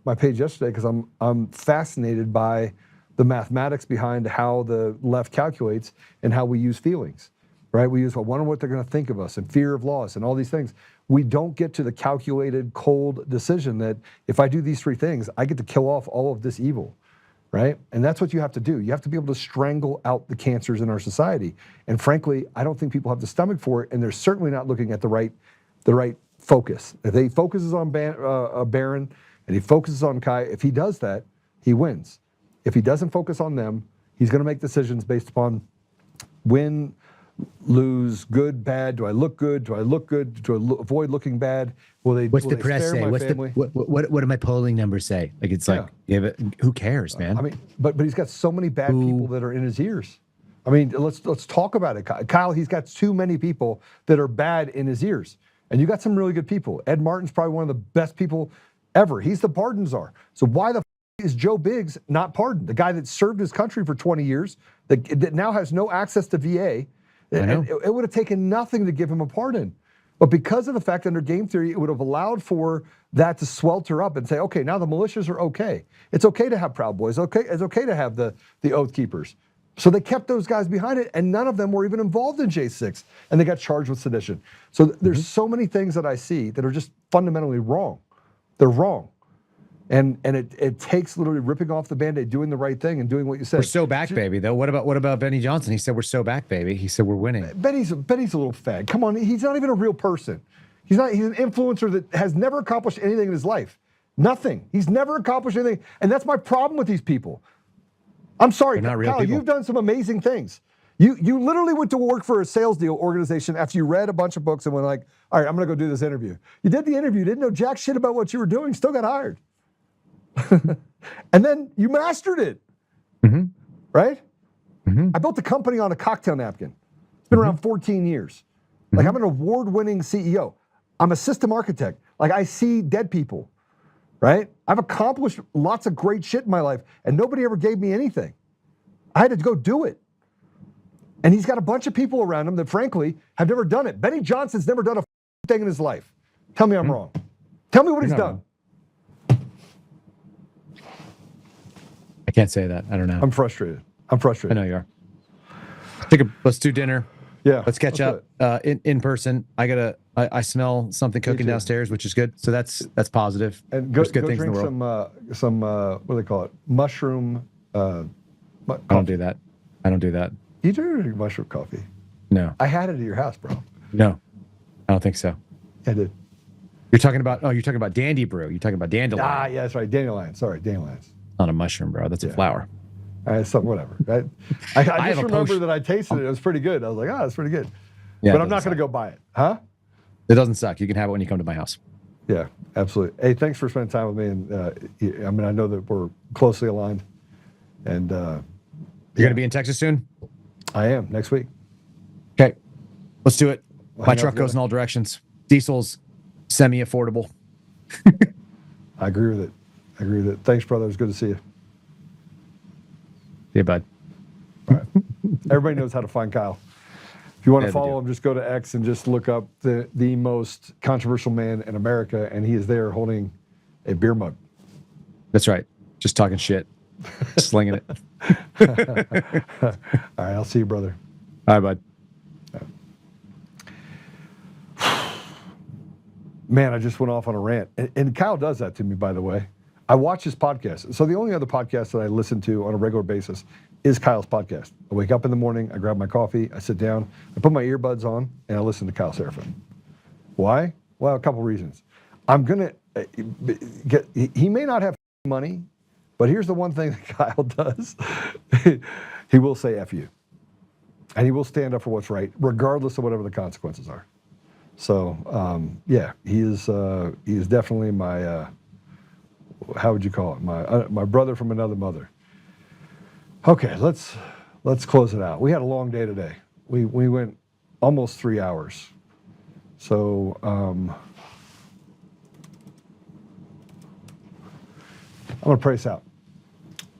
H: my page yesterday because I'm fascinated by the mathematics behind how the left calculates and how we use feelings, right? We use, I wonder what they're going to think of us and fear of loss and all these things. We don't get to the calculated, cold decision that if I do these 3 things, I get to kill off all of this evil, right? And that's what you have to do. You have to be able to strangle out the cancers in our society. And frankly, I don't think people have the stomach for it, and they're certainly not looking at the right focus. If he focuses on Barron and he focuses on Kai, if he does that, he wins. If he doesn't focus on them, he's going to make decisions based upon win, lose, good, bad. Do I look good? Do I look good? Do I avoid looking bad?
D: What's the press say? What do my polling numbers say? Like it's like, who cares, man?
H: I mean, but he's got so many bad people that are in his ears. I mean, let's talk about it, Kyle. He's got too many people that are bad in his ears. And you got some really good people. Ed Martin's probably one of the best people ever. He's the pardon czar. So why the is Joe Biggs not pardoned? The guy that served his country for 20 years, that now has no access to VA. And it would have taken nothing to give him a pardon. But because of the fact under game theory, it would have allowed for that to swelter up and say, okay, now the militias are okay. It's okay to have Proud Boys. Okay, it's okay to have the Oath Keepers. So they kept those guys behind it, and none of them were even involved in J6, and they got charged with sedition. So there's so many things that I see that are just fundamentally wrong. They're wrong. And it takes literally ripping off the Band-Aid, doing the right thing, and doing what you said.
D: We're so back, baby, though. What about Benny Johnson? He said we're so back, baby. He said we're winning.
H: Benny's a little fag. Come on, he's not even a real person. He's an influencer that has never accomplished anything in his life. Nothing. He's never accomplished anything. And that's my problem with these people. I'm sorry, Kyle, you've done some amazing things. You literally went to work for a sales deal organization after you read a bunch of books and went like, all right, I'm going to go do this interview. You did the interview, didn't know jack shit about what you were doing, still got hired. And then you mastered it, right? I built a company on a cocktail napkin. It's been around 14 years. Like I'm an award-winning CEO. I'm a system architect. Like I see dead people, right? I've accomplished lots of great shit in my life and nobody ever gave me anything. I had to go do it. And he's got a bunch of people around him that frankly have never done it. Benny Johnson's never done a thing in his life. Tell me I'm wrong. Tell me what he's done.
D: can't say that. I don't know.
A: I'm frustrated.
D: I know you are. Let's do dinner.
A: Yeah.
D: Let's catch up in person. I smell something cooking downstairs, which is good. So that's positive.
A: And
D: There's
A: go
D: good things in
A: drink
D: the world.
A: some what do they call it? Mushroom.
D: I don't do that.
A: You do drink mushroom coffee?
D: No.
A: I had it at your house, bro.
D: No. I don't think so.
A: I did.
D: You're talking about Dandy Brew. You're talking about dandelion.
A: Ah, yeah, that's right. Dandelions. Sorry, dandelions.
D: Not a mushroom, bro. That's a flower.
A: Whatever. I just remember that I tasted it. It was pretty good. I was like, that's pretty good.
D: Yeah,
A: but I'm not going to go buy it. Huh?
D: It doesn't suck. You can have it when you come to my house.
A: Yeah, absolutely. Hey, thanks for spending time with me. And I mean, I know that we're closely aligned. And
D: you're going to be in Texas soon?
A: I am next week.
D: Okay, let's do it. My truck goes in all directions. Diesel's semi-affordable.
A: I agree with it. Thanks, brother. It was good to see you.
D: See you, bud.
A: All right. Everybody knows how to find Kyle. If you want to follow him, just go to X and just look up the most controversial man in America, and he is there holding a beer mug.
D: That's right. Just talking shit. Slinging it.
A: All right, I'll see you, brother.
D: All right, bud.
A: Man, I just went off on a rant. And Kyle does that to me, by the way. I watch his podcast. So the only other podcast that I listen to on a regular basis is Kyle's podcast. I wake up in the morning, I grab my coffee, I sit down, I put my earbuds on, and I listen to Kyle Seraphin. Why? Well, a couple reasons. I'm going to get, he may not have money, but here's the one thing that Kyle does. He will say F you. And he will stand up for what's right, regardless of whatever the consequences are. So, he is definitely my, how would you call it? My brother from another mother. Okay, let's close it out. We had a long day today. We went almost 3 hours. So, I'm going to pray us out.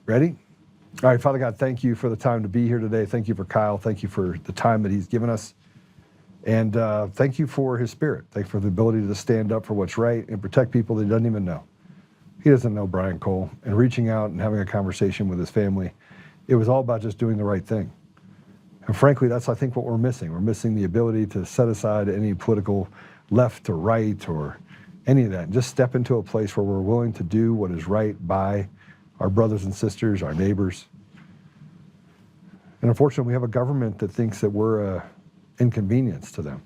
A: Ready? All right, Father God, thank you for the time to be here today. Thank you for Kyle. Thank you for the time that he's given us. And thank you for his spirit. Thank you for the ability to stand up for what's right and protect people that he doesn't even know. He doesn't know Brian Cole. And reaching out and having a conversation with his family, it was all about just doing the right thing. And frankly, that's, I think, what we're missing. We're missing the ability to set aside any political left or right or any of that, and just step into a place where we're willing to do what is right by our brothers and sisters, our neighbors. And unfortunately, we have a government that thinks that we're a inconvenience to them.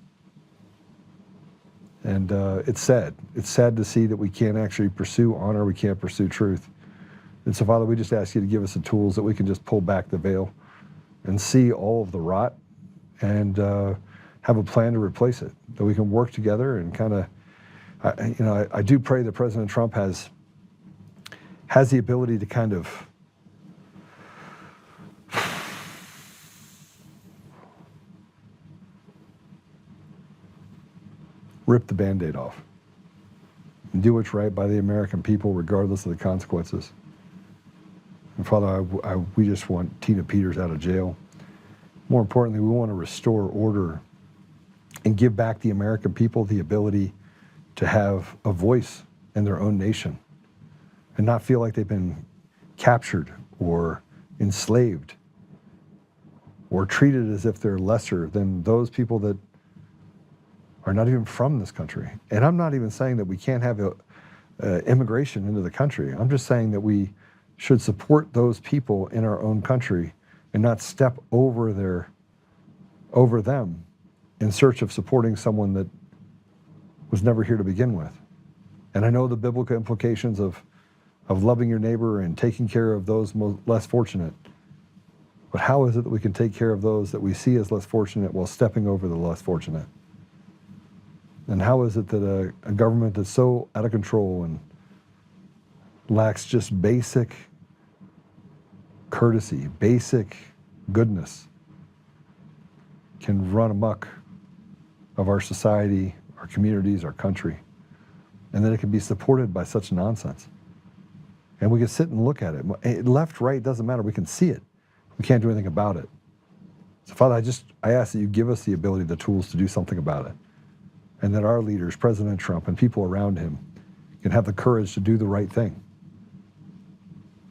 A: And it's sad. It's sad to see that we can't actually pursue honor, we can't pursue truth. And so, Father, we just ask you to give us the tools that we can just pull back the veil and see all of the rot and have a plan to replace it, that we can work together and kind of, I do pray that President Trump has the ability to kind of rip the Band-Aid off and do what's right by the American people, regardless of the consequences. And Father, we just want Tina Peters out of jail. More importantly, we want to restore order and give back the American people the ability to have a voice in their own nation and not feel like they've been captured or enslaved or treated as if they're lesser than those people that are not even from this country. And I'm not even saying that we can't have immigration into the country. I'm just saying that we should support those people in our own country and not step over them in search of supporting someone that was never here to begin with. And I know the biblical implications of loving your neighbor and taking care of those less fortunate. But how is it that we can take care of those that we see as less fortunate while stepping over the less fortunate? And how is it that a government that's so out of control and lacks just basic courtesy, basic goodness, can run amok of our society, our communities, our country, and that it can be supported by such nonsense? And we can sit and look at it. Left, right, doesn't matter. We can see it. We can't do anything about it. So, Father, I ask that you give us the ability, the tools to do something about it. And that our leaders, President Trump and people around him, can have the courage to do the right thing.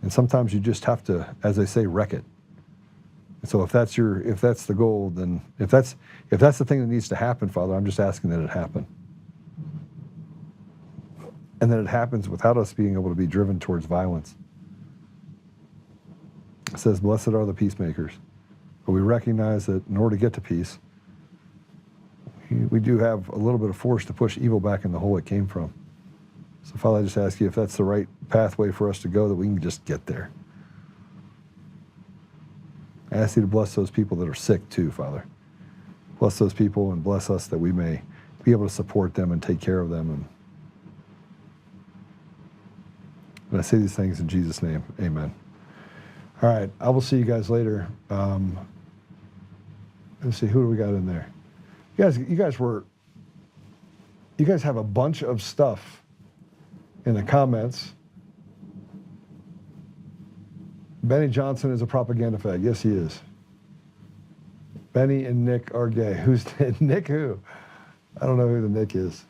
H: And sometimes you just have to, as they say, wreck it. So if that's the goal, then if that's the thing that needs to happen, Father, I'm just asking that it happen. And that it happens without us being able to be driven towards violence. It says, blessed are the peacemakers. But we recognize that in order to get to peace, we do have a little bit of force to push evil back in the hole it came from. So, Father, I just ask you if that's the right pathway for us to go, that we can just get there. I ask you to bless those people that are sick too, Father. Bless those people and bless us that we may be able to support them and take care of them. And I say these things in Jesus' name, amen. All right, I will see you guys later. Let's see, who do we got in there? You guys have a bunch of stuff in the comments. Benny Johnson is a propaganda fag. Yes, he is. Benny and Nick are gay. Who's Nick? Who? I don't know who the Nick is.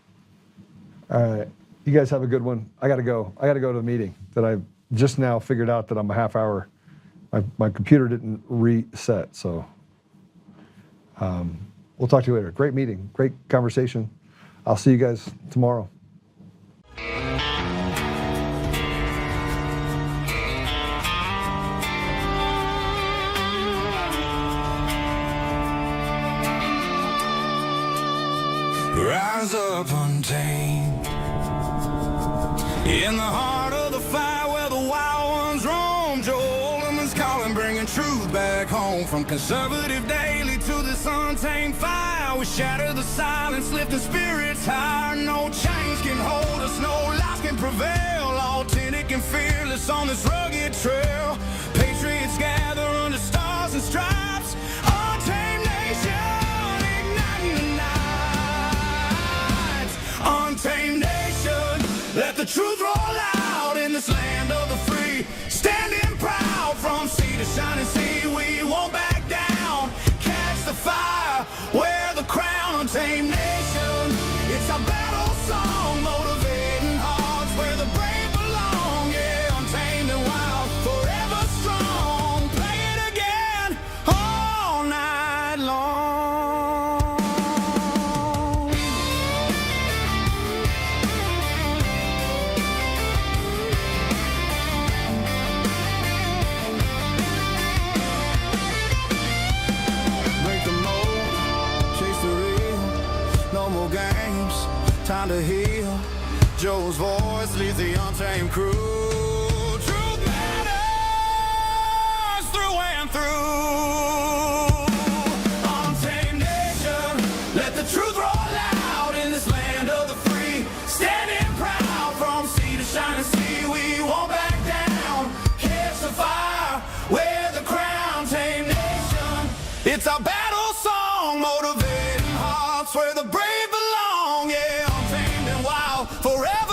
H: All right, you guys have a good one. I gotta go. I gotta go to the meeting that I just now figured out that I'm a half hour. My computer didn't reset, so we'll talk to you later. Great meeting, great conversation. I'll see you guys tomorrow.
I: Rise up untamed in the heart of the fire where the wild ones roam. Joe Oltmann's calling, bringing truth back home. From conservative daily to this untamed fire, we shatter the silence, lifting spirits higher. No chains can hold us, no lies can prevail. Authentic and fearless on this rugged trail. Patriots gather under stars and stripes. Untamed nation, igniting the night. Untamed nation, let the truth roll out in this land of the free. Standing proud from sea to shining sea, we won't back down. Catch the fire, wear the crown. Untamed nation, it's our battle song, motivating hearts where the brave belong. Yeah, untamed and wild, forever strong. Play it again all night long. Break the mold, chase the real, no more games, time to heal. Joe's voice leads the untamed crew. Truth matters through and through. Untamed nation, let the truth roll out in this land of the free. Standing proud from sea to shining sea, we won't back down. Catch the fire, wear the crown. Untamed nation, it's our battle song, motivating hearts where the brave belong. Yeah, untamed and wild, forever